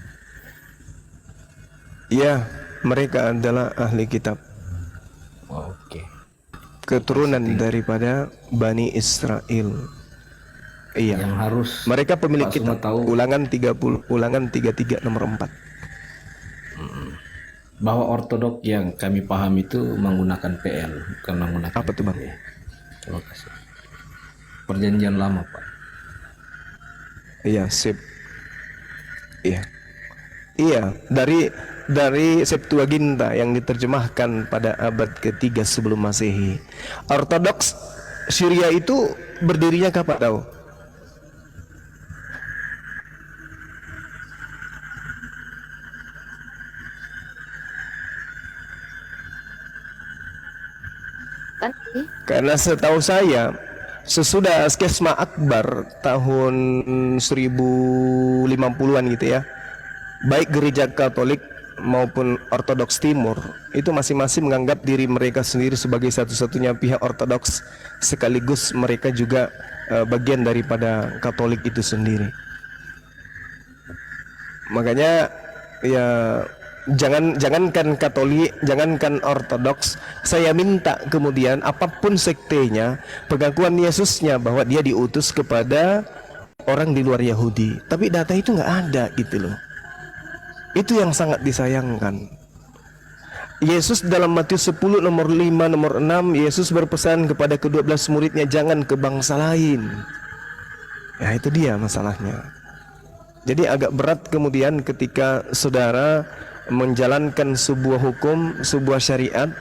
[SPEAKER 2] Ya, mereka adalah ahli kitab,
[SPEAKER 1] Oke.
[SPEAKER 2] keturunan daripada Bani Israel. Iya.
[SPEAKER 1] Yang harus
[SPEAKER 2] Mereka pemilik
[SPEAKER 1] Pak Suma
[SPEAKER 2] kitab.
[SPEAKER 1] tahu
[SPEAKER 2] Ulangan 30, Ulangan 33 nomor 4.
[SPEAKER 1] bahwa ortodok yang kami paham itu menggunakan PL, bukan menggunakan
[SPEAKER 2] Apa tuh, Bang?
[SPEAKER 1] PL. Terima kasih. Perjanjian lama, Pak.
[SPEAKER 2] Iya, sip. Iya. Iya, dari Septuaginta yang diterjemahkan pada abad ketiga sebelum Masehi. Ortodoks Syria itu berdirinya kapan tahu?
[SPEAKER 3] Tadi
[SPEAKER 2] Karena setahu saya sesudah Skesma Akbar tahun 1050-an gitu ya, baik gereja Katolik maupun Ortodoks Timur itu masing-masing menganggap diri mereka sendiri sebagai satu-satunya pihak Ortodoks, sekaligus mereka juga bagian daripada Katolik itu sendiri. Makanya ya jangankan Katolik, jangankan Ortodoks, saya minta kemudian apapun sektenya, pengakuan Yesusnya bahwa dia diutus kepada orang di luar Yahudi, tapi data itu nggak ada gitu loh. Itu yang sangat disayangkan. Yesus dalam Matius 10 nomor 5 nomor 6, Yesus berpesan kepada ke-12 muridnya, jangan ke bangsa lain. Ya itu dia masalahnya. Jadi agak berat kemudian ketika saudara menjalankan sebuah hukum, sebuah syariat,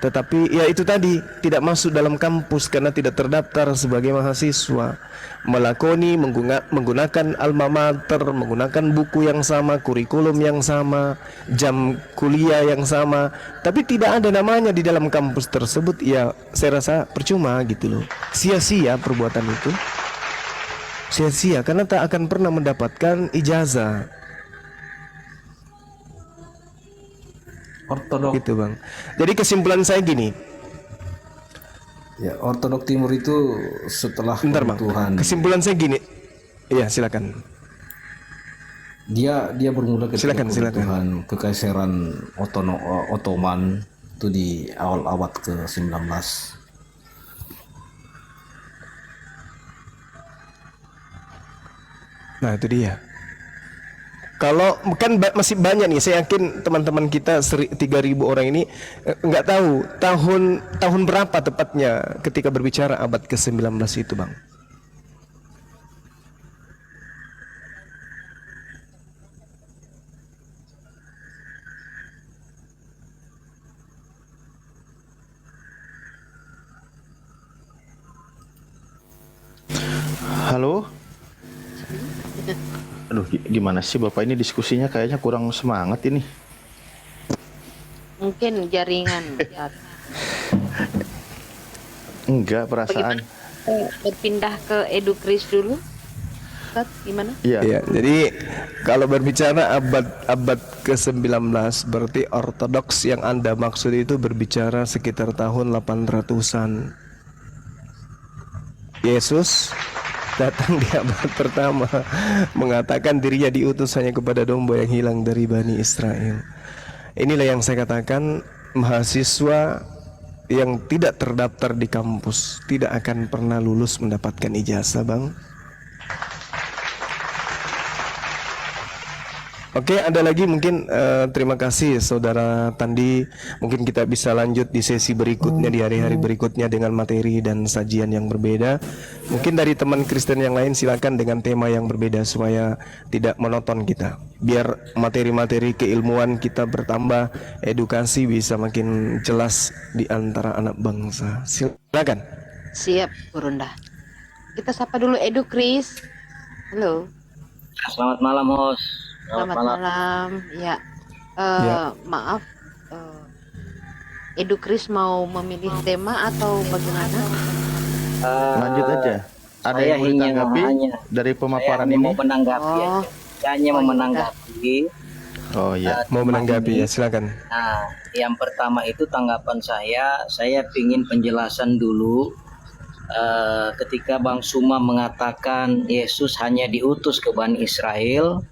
[SPEAKER 2] tetapi ya itu tadi tidak masuk dalam kampus karena tidak terdaftar sebagai mahasiswa, melakoni menggunakan alma mater, menggunakan buku yang sama, kurikulum yang sama, jam kuliah yang sama, tapi tidak ada namanya di dalam kampus tersebut. Ya saya rasa percuma gitu loh, sia-sia perbuatan itu, sia-sia karena tak akan pernah mendapatkan ijazah.
[SPEAKER 1] Ortodok
[SPEAKER 2] Gitu bang. Jadi kesimpulan saya gini.
[SPEAKER 1] ya, Ortodok Timur itu setelah
[SPEAKER 2] Bentar bang.
[SPEAKER 1] Tuhan
[SPEAKER 2] Kesimpulan saya gini. Iya silakan.
[SPEAKER 1] dia bermula ketika
[SPEAKER 2] Silakan.
[SPEAKER 1] Tuhan Kekaisaran Ottoman itu di awal abad ke-19.
[SPEAKER 2] Nah itu dia. Kalau kan masih banyak nih, saya yakin teman-teman kita 3.000 orang ini nggak tahu tahun berapa tepatnya ketika berbicara abad ke-19 itu bang.
[SPEAKER 5] Halo. Aduh, gimana sih Bapak ini diskusinya kayaknya kurang semangat ini.
[SPEAKER 3] mungkin jaringan ya.
[SPEAKER 5] Enggak, perasaan.
[SPEAKER 3] Berpindah ke Edukris dulu. Ustaz, gimana?
[SPEAKER 5] Iya.
[SPEAKER 2] Iya, jadi kalau berbicara abad ke-19 berarti Ortodoks yang Anda maksud itu berbicara sekitar tahun 800-an. Yesus datang di abad pertama mengatakan dirinya diutus hanya kepada domba yang hilang dari Bani Israel. Inilah yang saya katakan, mahasiswa yang tidak terdaftar di kampus tidak akan pernah lulus mendapatkan ijazah bang. Oke, ada lagi mungkin. Terima kasih Saudara Tandi. Mungkin kita bisa lanjut di sesi berikutnya, di hari-hari berikutnya dengan materi dan sajian yang berbeda. Mungkin dari teman Kristen yang lain silakan dengan tema yang berbeda supaya tidak monoton kita. Biar materi-materi keilmuan kita bertambah, edukasi bisa makin jelas di antara anak bangsa. Silakan.
[SPEAKER 3] Siap, Gurunda. Kita sapa dulu Edukris. Halo.
[SPEAKER 6] Selamat malam, host.
[SPEAKER 3] Selamat malam. Ya. Maaf. Edukris mau memilih tema atau bagaimana?
[SPEAKER 5] Lanjut aja. Ada
[SPEAKER 6] Saya
[SPEAKER 5] yang mau ditanggapi
[SPEAKER 6] hanya
[SPEAKER 5] dari pemaparan
[SPEAKER 6] saya
[SPEAKER 5] ini?
[SPEAKER 6] mau menanggapi
[SPEAKER 3] Oh.
[SPEAKER 6] aja. Saya hanya mau menanggapi.
[SPEAKER 5] Oh iya.
[SPEAKER 2] Mau menanggapi ya, silakan.
[SPEAKER 6] Nah, yang pertama itu tanggapan saya ingin penjelasan dulu. Ketika Bang Suma mengatakan Yesus hanya diutus ke Bani Israel,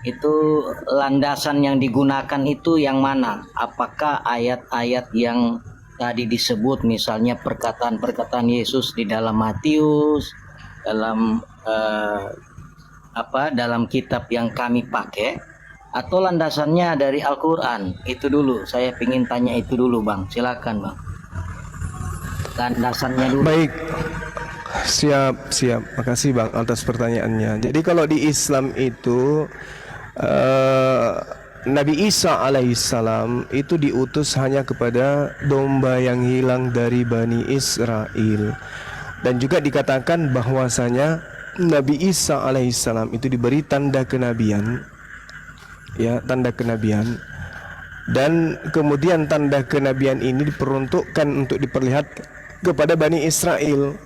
[SPEAKER 6] itu landasan yang digunakan itu yang mana? Apakah ayat-ayat yang tadi disebut, misalnya perkataan-perkataan Yesus di dalam Matius, dalam dalam kitab yang kami pakai, atau landasannya dari Al-Quran? Itu dulu, saya ingin tanya itu dulu Bang. Silakan Bang, landasannya dulu.
[SPEAKER 2] Baik. Siap. Makasih Bang atas pertanyaannya. Jadi kalau di Islam itu Nabi Isa alaihissalam itu diutus hanya kepada domba yang hilang dari Bani Israel. Dan juga dikatakan bahwasanya Nabi Isa alaihissalam itu diberi tanda kenabian. Ya, tanda kenabian. Dan kemudian tanda kenabian ini diperuntukkan untuk diperlihatkan kepada Bani Israel.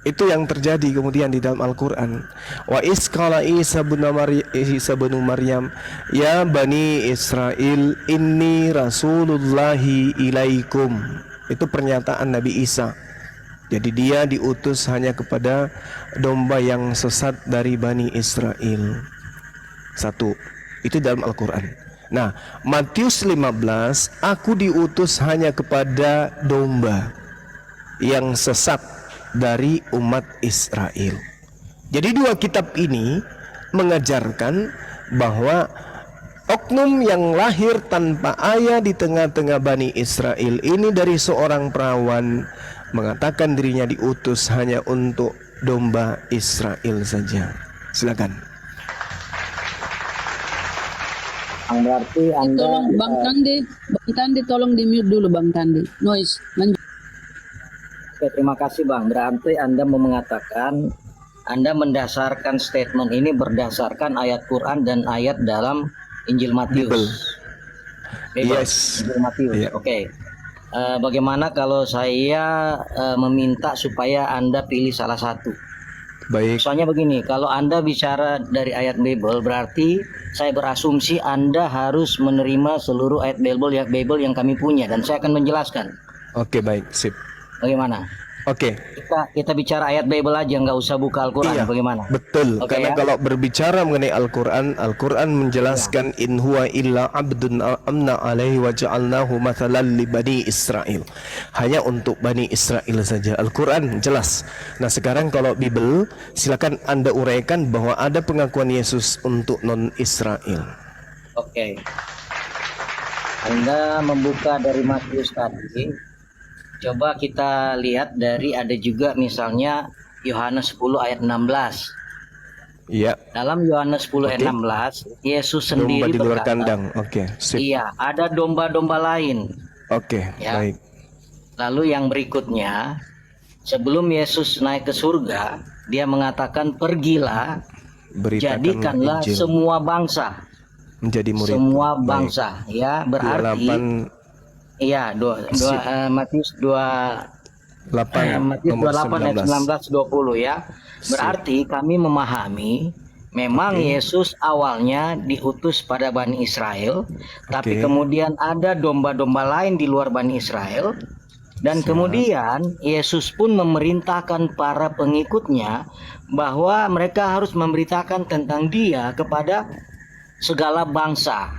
[SPEAKER 2] Itu yang terjadi kemudian di dalam Al-Quran. Wa isqala Isa bin Maryam, ya Bani Israel, inni rasulullahi ilaikum. Itu pernyataan Nabi Isa. Jadi dia diutus hanya kepada domba yang sesat dari Bani Israel. Satu, itu dalam Al-Quran. Nah, Matius 15, aku diutus hanya kepada domba yang sesat dari umat Israel. Jadi dua kitab ini mengajarkan bahwa oknum yang lahir tanpa ayah di tengah-tengah Bani Israel ini dari seorang perawan mengatakan dirinya diutus hanya untuk domba Israel saja. Silakan.
[SPEAKER 6] Berarti Anda
[SPEAKER 4] Tolong Bang Tandi tolong di mute dulu Bang Tandi. Noise. Lanjut.
[SPEAKER 6] Oke, terima kasih Bang. Berarti Anda mau mengatakan Anda mendasarkan statement ini berdasarkan ayat Quran dan ayat dalam Injil Matius.
[SPEAKER 2] Yes.
[SPEAKER 6] Injil Matius.
[SPEAKER 2] Yeah.
[SPEAKER 6] Oke. Bagaimana kalau saya meminta supaya Anda pilih salah satu?
[SPEAKER 2] Baik.
[SPEAKER 6] Soalnya begini, kalau Anda bicara dari ayat Bible, berarti saya berasumsi Anda harus menerima seluruh ayat Bible yang kami punya, dan saya akan menjelaskan.
[SPEAKER 2] Oke, baik, sip.
[SPEAKER 6] Bagaimana?
[SPEAKER 2] Oke.
[SPEAKER 6] Kita bicara ayat Bible aja, nggak usah buka Al-Quran.
[SPEAKER 2] Iya,
[SPEAKER 6] Bagaimana?
[SPEAKER 2] betul.
[SPEAKER 6] Oke,
[SPEAKER 2] Karena
[SPEAKER 6] ya?
[SPEAKER 2] kalau berbicara mengenai Al-Quran, Al-Quran menjelaskan in huwa illa abdun amna alaihi wa ja'alnahu mathalan li Bani Israel. Hanya untuk Bani Israel saja. Al-Quran jelas. Nah, sekarang kalau Bible, silakan Anda uraikan bahwa ada pengakuan Yesus untuk non-Israel.
[SPEAKER 6] Oke. Anda membuka dari Matius tadi. Coba kita lihat dari ada juga misalnya Yohanes 10 ayat 16.
[SPEAKER 2] Iya.
[SPEAKER 6] Dalam Yohanes 10 ayat 16, Yesus sendiri
[SPEAKER 2] Domba di luar
[SPEAKER 6] berkata,
[SPEAKER 2] kandang. Oke, sip.
[SPEAKER 6] iya, ada domba-domba lain.
[SPEAKER 2] Oke,
[SPEAKER 6] Ya.
[SPEAKER 2] baik.
[SPEAKER 6] Lalu yang berikutnya, sebelum Yesus naik ke surga, dia mengatakan, pergilah,
[SPEAKER 2] Beritakan
[SPEAKER 6] jadikanlah
[SPEAKER 2] Injil
[SPEAKER 6] semua bangsa.
[SPEAKER 2] menjadi murid.
[SPEAKER 6] Semua
[SPEAKER 2] Baik.
[SPEAKER 6] bangsa. Ya, berarti
[SPEAKER 2] 28
[SPEAKER 6] iya, Matius 28
[SPEAKER 2] nomor
[SPEAKER 6] ayat 19 20 ya. Berarti kami memahami memang Yesus awalnya diutus pada Bani Israel, tapi kemudian ada domba-domba lain di luar Bani Israel, dan kemudian Yesus pun memerintahkan para pengikutnya bahwa mereka harus memberitakan tentang Dia kepada segala bangsa.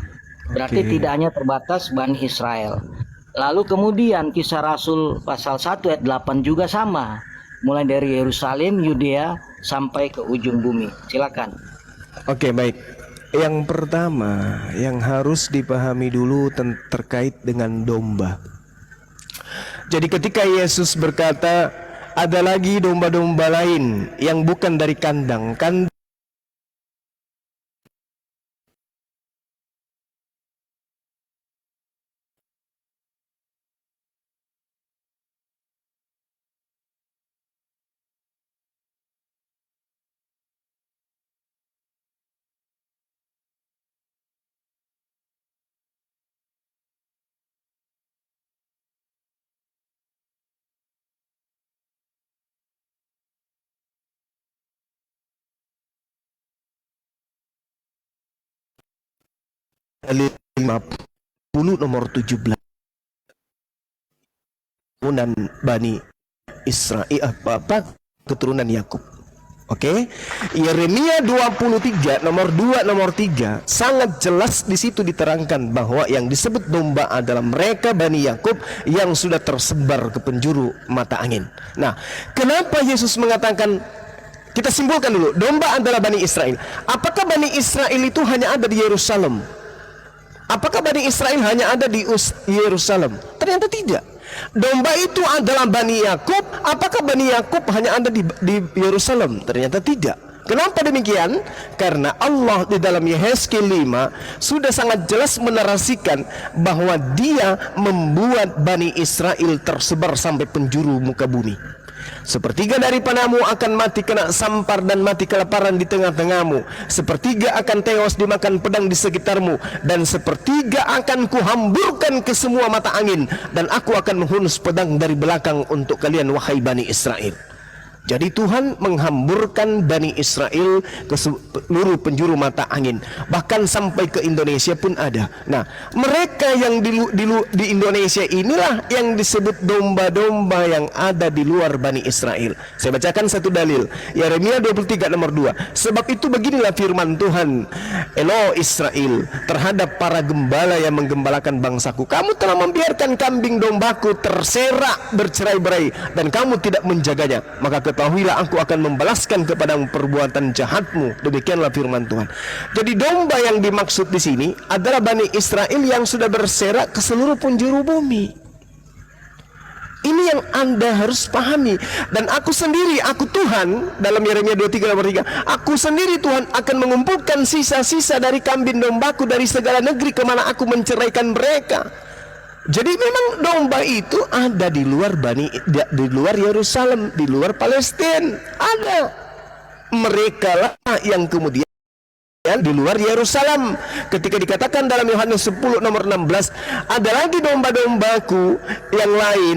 [SPEAKER 6] Berarti tidak hanya terbatas Bani Israel. Lalu kemudian Kisah Rasul pasal 1 ayat 8 juga sama. Mulai dari Yerusalem, Yudea sampai ke ujung bumi. Silakan.
[SPEAKER 2] Oke, baik. Yang pertama yang harus dipahami dulu terkait dengan domba. Jadi ketika Yesus berkata ada lagi domba-domba lain yang bukan dari kandang, dalil 50 nomor 17 keturunan Bani Israel keturunan Yakub. Oke. Yeremia 23 nomor 2 nomor 3 sangat jelas di situ diterangkan bahwa yang disebut domba adalah mereka Bani Yakub yang sudah tersebar ke penjuru mata angin. Nah, kenapa Yesus mengatakan, kita simpulkan dulu, domba adalah Bani Israel. Apakah Bani Israel itu hanya ada di Yerusalem? Apakah Bani Israel hanya ada di Yerusalem? Ternyata tidak. Domba itu adalah Bani Yakub. Apakah Bani Yakub hanya ada di Yerusalem? Ternyata tidak. Kenapa demikian? Karena Allah di dalam Yehezkiel 5 sudah sangat jelas menarasikan bahwa Dia membuat Bani Israel tersebar sampai penjuru muka bumi. Sepertiga dari panamu akan mati kena sampar dan mati kelaparan di tengah-tengahmu. Sepertiga akan tewas dimakan pedang di sekitarmu, dan sepertiga akan kuhamburkan ke semua mata angin, dan aku akan menghunus pedang dari belakang untuk kalian, wahai Bani Israel. Jadi Tuhan menghamburkan Bani Israel ke seluruh penjuru mata angin, bahkan sampai ke Indonesia pun ada. Nah, mereka yang di Indonesia inilah yang disebut domba-domba yang ada di luar Bani Israel. Saya bacakan satu dalil, Yeremia 23 nomor 2. Sebab itu beginilah firman Tuhan, Elo Israel, terhadap para gembala yang menggembalakan bangsaku, kamu telah membiarkan kambing dombaku terserak bercerai-berai, dan kamu tidak menjaganya. Maka ketahuilah aku akan membalaskan kepadamu perbuatan jahatmu. Demikianlah firman Tuhan. Jadi domba yang dimaksud di sini adalah Bani Israel yang sudah berserak ke seluruh penjuru bumi. Ini yang Anda harus pahami. Dan aku sendiri, aku Tuhan, dalam Yeremia 23 nomor 3, aku sendiri Tuhan akan mengumpulkan sisa-sisa dari kambing dombaku dari segala negeri kemana aku menceraikan mereka. Jadi memang domba itu ada di luar di luar Yerusalem, di luar Palestina ada. Mereka lah yang kemudian di luar Yerusalem. Ketika dikatakan dalam Yohanes 10 nomor 16, ada lagi domba-dombaku yang lain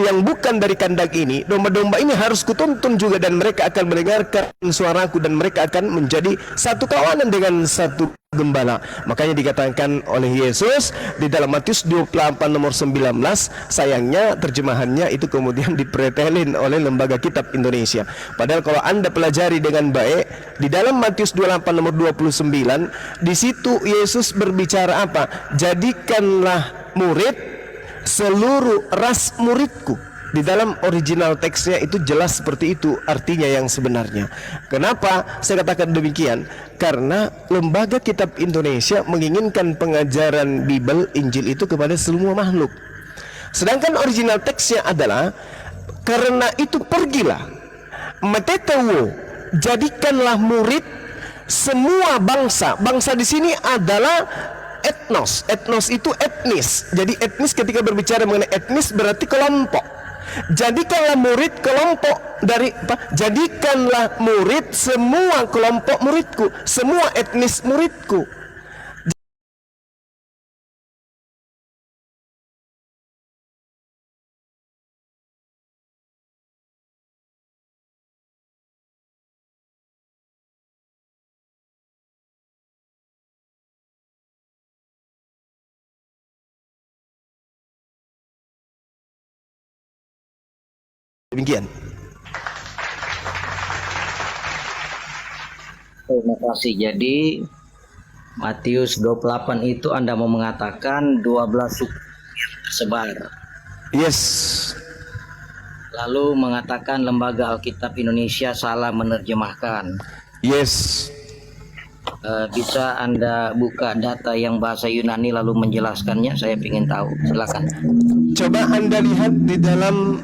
[SPEAKER 2] yang bukan dari kandang ini. Domba-domba ini harus kutuntun juga, dan mereka akan mendengarkan suaraku, dan mereka akan menjadi satu kawanan dengan satu gembala. Makanya dikatakan oleh Yesus di dalam Matius 28 nomor 19, sayangnya terjemahannya itu kemudian dipretelin oleh Lembaga Kitab Indonesia. Padahal kalau Anda pelajari dengan baik di dalam Matius 28 nomor 29, di situ Yesus berbicara apa? Jadikanlah murid seluruh ras muridku. Di dalam original teksnya itu jelas seperti itu artinya yang sebenarnya. Kenapa saya katakan demikian? Karena Lembaga Kitab Indonesia menginginkan pengajaran Bible, Injil itu kepada semua makhluk. Sedangkan original teksnya adalah, karena itu pergilah, metetewo, jadikanlah murid semua bangsa. Bangsa di sini adalah etnos. Etnos itu etnis. Jadi etnis, ketika berbicara mengenai etnis berarti kelompok. Jadikanlah murid kelompok dari jadikanlah murid semua kelompok muridku, semua etnis muridku. Demikian.
[SPEAKER 6] Terima kasih. Jadi Matius 28 itu Anda mau mengatakan 12 suku yang tersebar.
[SPEAKER 2] Yes.
[SPEAKER 6] Lalu mengatakan Lembaga Alkitab Indonesia salah menerjemahkan.
[SPEAKER 2] Yes.
[SPEAKER 6] Bisa Anda buka data yang bahasa Yunani lalu menjelaskannya? Saya ingin tahu. Silakan.
[SPEAKER 2] Coba Anda lihat di dalam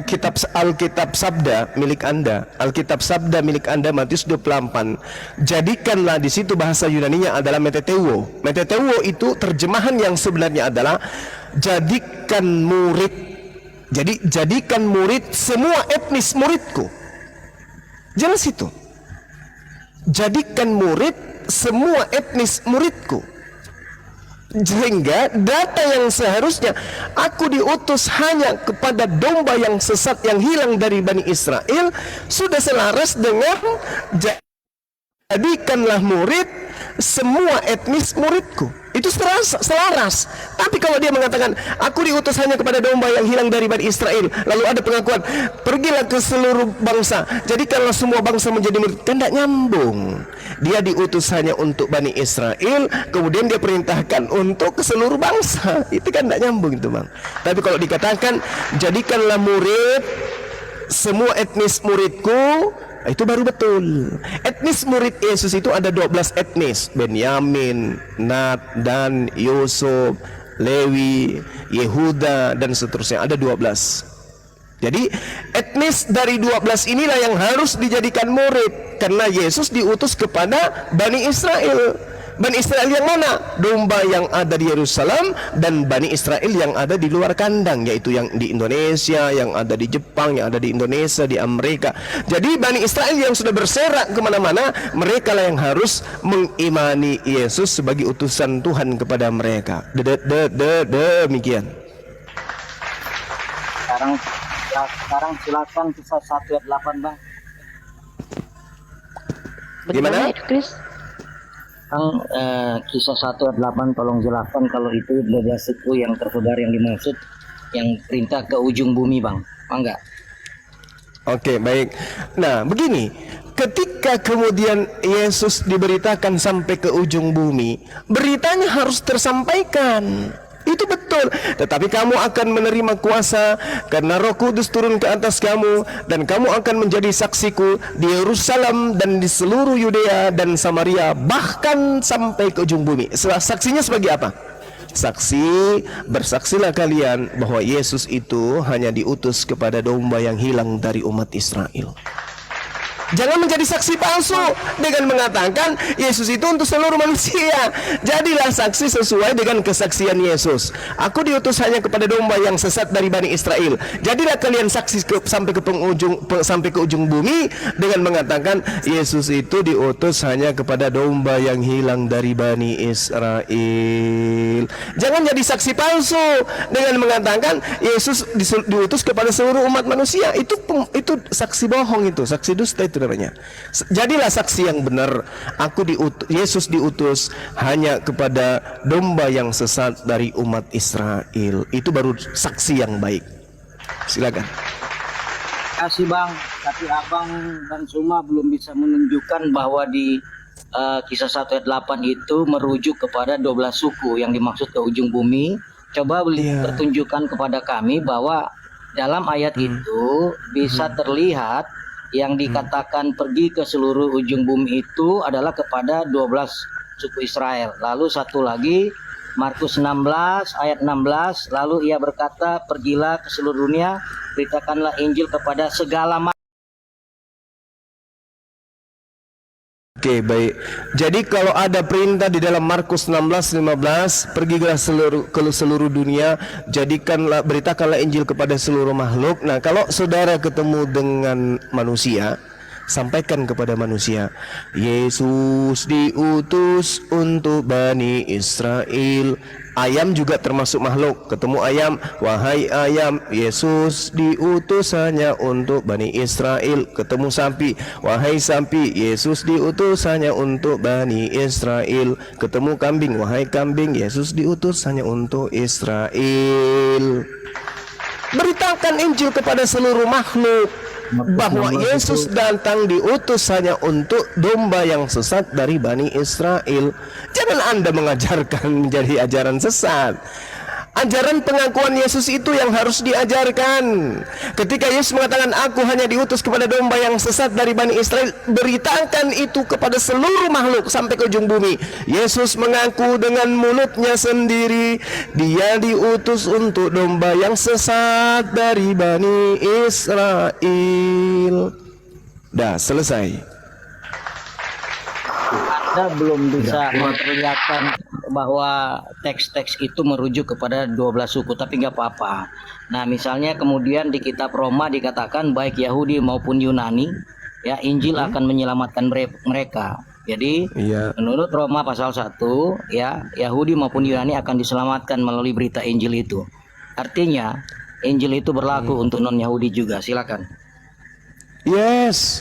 [SPEAKER 2] kitab Alkitab Sabda milik Anda, Alkitab Sabda milik Anda Matius 28. Jadikanlah, di situ bahasa Yunaninya adalah metetewo. Metetewo itu terjemahan yang sebenarnya adalah jadikan murid. Jadi jadikan murid semua etnis muridku. Jelas itu. Jadikan murid semua etnis muridku. Sehingga data yang seharusnya aku diutus hanya kepada domba yang sesat yang hilang dari Bani Israel sudah selaras dengan jadikanlah murid semua etnis muridku. Itu selaras. Tapi kalau dia mengatakan aku diutus hanya kepada domba yang hilang dari Bani Israel, lalu ada pengakuan pergilah ke seluruh bangsa, jadikanlah semua bangsa menjadi murid, kan tidak nyambung. Dia diutus hanya untuk Bani Israel, kemudian dia perintahkan untuk ke seluruh bangsa. Itu kan tidak nyambung itu, Bang. Tapi kalau dikatakan jadikanlah murid semua etnis muridku, itu baru betul. Etnis murid Yesus itu ada 12 etnis: Benyamin, Nat, Dan, Yusuf, Lewi, Yehuda, dan seterusnya. Ada 12. Jadi etnis dari 12 inilah yang harus dijadikan murid, karena Yesus diutus kepada Bani Israel. Bani Israel yang mana? Domba yang ada di Yerusalem dan Bani Israel yang ada di luar kandang, yaitu yang di Indonesia, yang ada di Jepang, yang ada di Indonesia, di Amerika. Jadi Bani Israel yang sudah berserak kemana-mana, mereka lah yang harus mengimani Yesus sebagai utusan Tuhan kepada mereka. Demikian.
[SPEAKER 6] Sekarang silakan kisah 1 ayat 8 Bang.
[SPEAKER 2] Gimana?
[SPEAKER 3] Bagaimana itu, Chris?
[SPEAKER 6] Kang, kisah 1 ayat 8 tolong jelaskan kalau itu 12 suku yang tersebar yang dimaksud yang perintah ke ujung bumi Bang. Enggak?
[SPEAKER 2] Oke, baik. Nah, begini, ketika kemudian Yesus diberitakan sampai ke ujung bumi, beritanya harus tersampaikan. Itu betul. Tetapi kamu akan menerima kuasa karena Roh Kudus turun ke atas kamu, dan kamu akan menjadi saksiku di Yerusalem dan di seluruh Yudea dan Samaria, bahkan sampai ke ujung bumi. Saksinya sebagai apa? Saksi, bersaksilah kalian bahwa Yesus itu hanya diutus kepada domba yang hilang dari umat Israel. Jangan menjadi saksi palsu dengan mengatakan Yesus itu untuk seluruh manusia. Jadilah saksi sesuai dengan kesaksian Yesus. Aku diutus hanya kepada domba yang sesat dari Bani Israel. Jadilah kalian saksi sampai ke ujung bumi dengan mengatakan Yesus itu diutus hanya kepada domba yang hilang dari Bani Israel. Jangan jadi saksi palsu dengan mengatakan Yesus diutus kepada seluruh umat manusia. Itu saksi bohong, itu saksi dusta itu namanya. Jadilah saksi yang benar. Yesus diutus hanya kepada domba yang sesat dari umat Israel. Itu baru saksi yang baik. Silakan.
[SPEAKER 6] Kasih Bang, tapi Abang dan Suma belum bisa menunjukkan bahwa di kisah 1 ayat 8 itu merujuk kepada 12 suku yang dimaksud ke ujung bumi. Coba pertunjukkan kepada kami bahwa dalam ayat itu bisa terlihat yang dikatakan pergi ke seluruh ujung bumi itu adalah kepada 12 suku Israel. Lalu satu lagi Markus 16 ayat 16, lalu ia berkata, pergilah ke seluruh dunia, beritakanlah Injil kepada segala
[SPEAKER 2] Oke, baik. Jadi kalau ada perintah di dalam Markus 16:15, pergilah ke seluruh dunia, beritakanlah Injil kepada seluruh makhluk. Nah, kalau saudara ketemu dengan manusia, sampaikan kepada manusia, Yesus diutus untuk Bani Israel. Ayam juga termasuk makhluk. Ketemu ayam, wahai ayam, Yesus diutus hanya untuk Bani Israel. Ketemu sapi, wahai sapi, Yesus diutus hanya untuk Bani Israel. Ketemu kambing, wahai kambing, Yesus diutus hanya untuk Israel. Beritakan Injil kepada seluruh makhluk bahwa Yesus datang diutus hanya untuk domba yang sesat dari Bani Israel. Jangan Anda mengajarkan menjadi ajaran sesat. Ajaran pengakuan Yesus itu yang harus diajarkan. Ketika Yesus mengatakan aku hanya diutus kepada domba yang sesat dari Bani Israel, beritakan itu kepada seluruh makhluk sampai ke ujung bumi. Yesus mengaku dengan mulutnya sendiri, dia diutus untuk domba yang sesat dari Bani Israel. Dah selesai.
[SPEAKER 6] Anda belum bisa memperlihatkan bahwa teks-teks itu merujuk kepada 12 suku, tapi nggak apa-apa. Nah, misalnya kemudian di kitab Roma dikatakan baik Yahudi maupun Yunani, ya Injil akan menyelamatkan mereka. Jadi menurut Roma pasal 1, ya Yahudi maupun Yunani akan diselamatkan melalui berita Injil itu. Artinya Injil itu berlaku untuk non-Yahudi juga. Silakan.
[SPEAKER 2] Yes.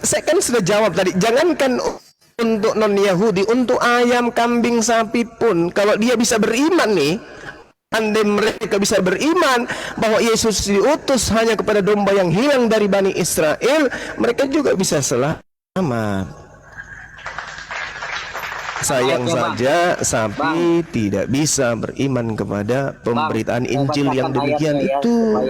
[SPEAKER 2] Saya kan sudah jawab tadi. Jangankan untuk non-Yahudi, untuk ayam, kambing, sapi pun, kalau dia bisa beriman nih, andai mereka bisa beriman bahwa Yesus diutus hanya kepada domba yang hilang dari Bani Israel, mereka juga bisa selamat. Sayang saja sapi tidak bisa beriman kepada pemberitaan Injil yang demikian itu.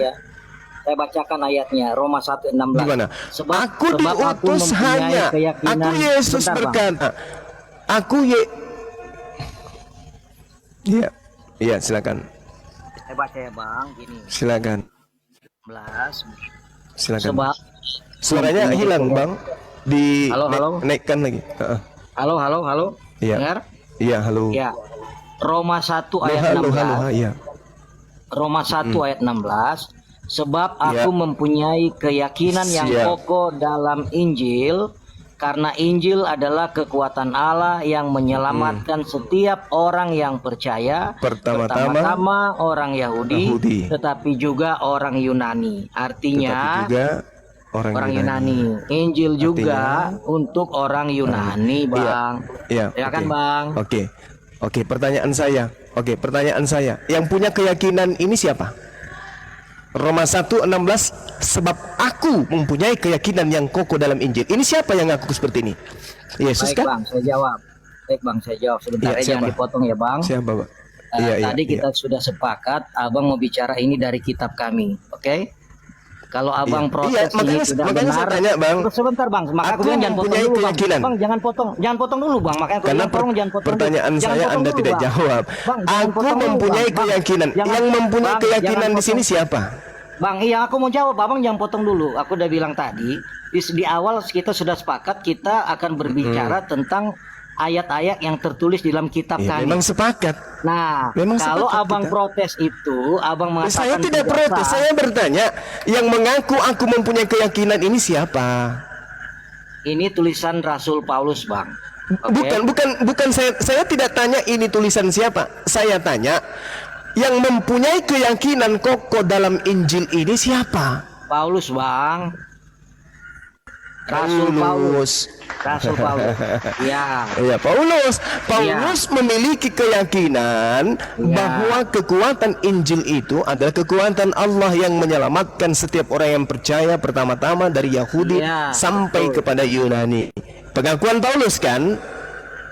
[SPEAKER 6] Saya bacakan ayatnya, Roma 1:16.
[SPEAKER 2] Gimana? Aku diutus hanya, aku Yesus berkata, ya silakan.
[SPEAKER 6] Saya baca ya Bang, gini.
[SPEAKER 2] Silakan.
[SPEAKER 6] 11.
[SPEAKER 2] Silakan.
[SPEAKER 6] Sebab
[SPEAKER 2] suaranya hilang Bang.
[SPEAKER 6] Halo.
[SPEAKER 2] Naikkan lagi.
[SPEAKER 6] Halo.
[SPEAKER 2] Iya.
[SPEAKER 6] Dengar?
[SPEAKER 2] Iya, halo.
[SPEAKER 6] Ya. Roma 1 ayat
[SPEAKER 2] Halo,
[SPEAKER 6] 16.
[SPEAKER 2] halo, iya.
[SPEAKER 6] Roma 1 ayat 16. Sebab
[SPEAKER 2] Ya.
[SPEAKER 6] aku mempunyai keyakinan yang
[SPEAKER 2] Siap.
[SPEAKER 6] kokoh dalam Injil, karena Injil adalah kekuatan Allah yang menyelamatkan setiap orang yang percaya,
[SPEAKER 2] Pertama-tama
[SPEAKER 6] orang Yahudi,
[SPEAKER 2] Yahudi.
[SPEAKER 6] tetapi juga orang Yunani.
[SPEAKER 2] Tetapi
[SPEAKER 6] Artinya
[SPEAKER 2] juga orang
[SPEAKER 6] Yunani. Injil juga untuk orang Yunani, Bang.
[SPEAKER 2] Iya,
[SPEAKER 6] Ya kan,
[SPEAKER 2] oke.
[SPEAKER 6] Bang?
[SPEAKER 2] Oke, pertanyaan saya. Yang punya keyakinan ini siapa? Roma 1:16, sebab aku mempunyai keyakinan yang kokoh dalam Injil. Ini siapa yang ngaku seperti ini? Yesus
[SPEAKER 6] Baik,
[SPEAKER 2] kan?
[SPEAKER 6] Bang, saya jawab. Baik, Bang, saya jawab. Sebentar
[SPEAKER 2] Iya,
[SPEAKER 6] ya, jangan
[SPEAKER 2] siapa?
[SPEAKER 6] dipotong ya, Bang.
[SPEAKER 2] Siapa, Pak?
[SPEAKER 6] Tadi kita sudah sepakat, Abang mau bicara ini dari kitab kami, oke? Kalau Abang
[SPEAKER 2] Iya.
[SPEAKER 6] protes
[SPEAKER 2] Iya,
[SPEAKER 6] ini
[SPEAKER 2] makanya
[SPEAKER 6] tidak
[SPEAKER 2] saya
[SPEAKER 6] benar,
[SPEAKER 2] tanya, Bang.
[SPEAKER 6] Sebentar, Bang. Maka aku
[SPEAKER 2] Aku
[SPEAKER 6] bilang jangan potong
[SPEAKER 2] mempunyai
[SPEAKER 6] dulu, Bang.
[SPEAKER 2] keyakinan.
[SPEAKER 6] Bang, jangan potong dulu, Bang. Makanya aku
[SPEAKER 2] Karena
[SPEAKER 6] bilang tolong jangan potong.
[SPEAKER 2] pertanyaan
[SPEAKER 6] dulu. Jangan
[SPEAKER 2] saya
[SPEAKER 6] potong
[SPEAKER 2] Anda
[SPEAKER 6] dulu,
[SPEAKER 2] tidak
[SPEAKER 6] Bang.
[SPEAKER 2] jawab.
[SPEAKER 6] Bang, jangan
[SPEAKER 2] Aku
[SPEAKER 6] potong dulu,
[SPEAKER 2] mempunyai
[SPEAKER 6] Bang.
[SPEAKER 2] keyakinan.
[SPEAKER 6] Jangan-
[SPEAKER 2] Yang mempunyai
[SPEAKER 6] Bang,
[SPEAKER 2] keyakinan
[SPEAKER 6] jangan
[SPEAKER 2] di sini
[SPEAKER 6] potong.
[SPEAKER 2] siapa?
[SPEAKER 6] Bang, iya aku mau jawab, Abang jangan potong dulu. Aku udah bilang tadi, di awal kita sudah sepakat kita akan berbicara tentang ayat-ayat yang tertulis dalam kitab
[SPEAKER 2] Ya,
[SPEAKER 6] kami.
[SPEAKER 2] memang sepakat.
[SPEAKER 6] Nah,
[SPEAKER 2] Memang
[SPEAKER 6] kalau
[SPEAKER 2] sepakat
[SPEAKER 6] Abang
[SPEAKER 2] kita.
[SPEAKER 6] protes itu, Abang mengatakan
[SPEAKER 2] Saya tidak protes,
[SPEAKER 6] sah.
[SPEAKER 2] saya bertanya, yang mengaku aku mempunyai keyakinan ini siapa?
[SPEAKER 6] Ini tulisan Rasul Paulus, Bang. Oke?
[SPEAKER 2] Bukan saya tidak tanya ini tulisan siapa. Saya tanya yang mempunyai keyakinan kokoh dalam Injil ini siapa?
[SPEAKER 6] Paulus, Bang. Rasul Paulus. Rasul Paulus. Ya.
[SPEAKER 2] Iya, Paulus memiliki keyakinan bahwa kekuatan Injil itu adalah kekuatan Allah yang menyelamatkan setiap orang yang percaya, pertama-tama dari Yahudi
[SPEAKER 6] Ya,
[SPEAKER 2] sampai kepada Yunani. Pengakuan Paulus kan?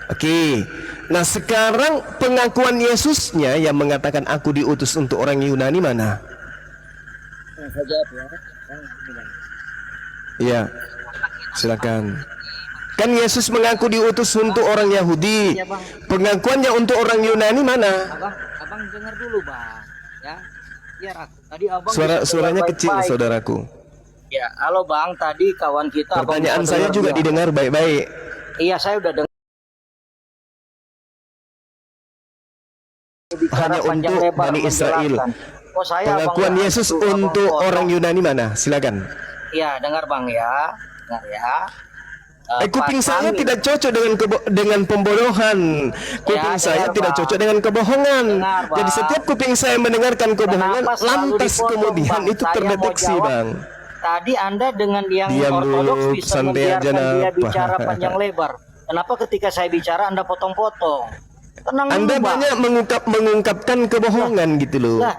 [SPEAKER 2] Oke. Nah, sekarang pengakuan Yesusnya yang mengatakan aku diutus untuk orang Yunani mana? Iya. Silakan. Kan Yesus mengaku diutus untuk orang Yahudi.
[SPEAKER 6] Iya, Bang.
[SPEAKER 2] Pengakuannya untuk orang Yunani mana?
[SPEAKER 6] Abang dengar dulu, Bang. Ya. Biar aku. Tadi Abang
[SPEAKER 2] Suaranya
[SPEAKER 6] bisa
[SPEAKER 2] kecil,
[SPEAKER 6] baik-baik.
[SPEAKER 2] saudaraku.
[SPEAKER 6] Ya, halo Bang. Tadi kawan kita Abang
[SPEAKER 2] Pertanyaan
[SPEAKER 6] bisa
[SPEAKER 2] saya
[SPEAKER 6] dengar
[SPEAKER 2] juga
[SPEAKER 6] dia.
[SPEAKER 2] didengar baik-baik.
[SPEAKER 6] Iya, saya udah dengar. Bicara
[SPEAKER 2] Hanya
[SPEAKER 6] panjang
[SPEAKER 2] untuk
[SPEAKER 6] lebar
[SPEAKER 2] Bani Israel.
[SPEAKER 6] menjelaskan. Oh, saya
[SPEAKER 2] Pengakuan
[SPEAKER 6] Abang
[SPEAKER 2] Yesus
[SPEAKER 6] Abang
[SPEAKER 2] untuk
[SPEAKER 6] potong.
[SPEAKER 2] orang Yunani mana? Silakan.
[SPEAKER 6] Iya, dengar Bang ya. Dengar ya.
[SPEAKER 2] Kuping
[SPEAKER 6] Pas
[SPEAKER 2] saya
[SPEAKER 6] kami-
[SPEAKER 2] tidak cocok dengan pembodohan. Kuping
[SPEAKER 6] Ya,
[SPEAKER 2] saya
[SPEAKER 6] dengar,
[SPEAKER 2] tidak
[SPEAKER 6] Bang.
[SPEAKER 2] cocok dengan kebohongan.
[SPEAKER 6] Dengar, Bang.
[SPEAKER 2] Jadi setiap kuping saya mendengarkan kebohongan,
[SPEAKER 6] Kenapa selalu
[SPEAKER 2] lantas
[SPEAKER 6] dipotong,
[SPEAKER 2] kemudian
[SPEAKER 6] Bang?
[SPEAKER 2] itu
[SPEAKER 6] Saya mau
[SPEAKER 2] terdeteksi,
[SPEAKER 6] jawab.
[SPEAKER 2] Bang.
[SPEAKER 6] Tadi Anda dengan yang
[SPEAKER 2] Diam
[SPEAKER 6] ortodoks
[SPEAKER 2] dulu,
[SPEAKER 6] bisa
[SPEAKER 2] santai aja,
[SPEAKER 6] membiarkan dia
[SPEAKER 2] Napa.
[SPEAKER 6] bicara panjang lebar. Kenapa ketika saya bicara Anda potong-potong? Tenang
[SPEAKER 2] Anda
[SPEAKER 6] dulu, Bang.
[SPEAKER 2] banyak mengungkapkan kebohongan gitu loh.
[SPEAKER 6] Lah,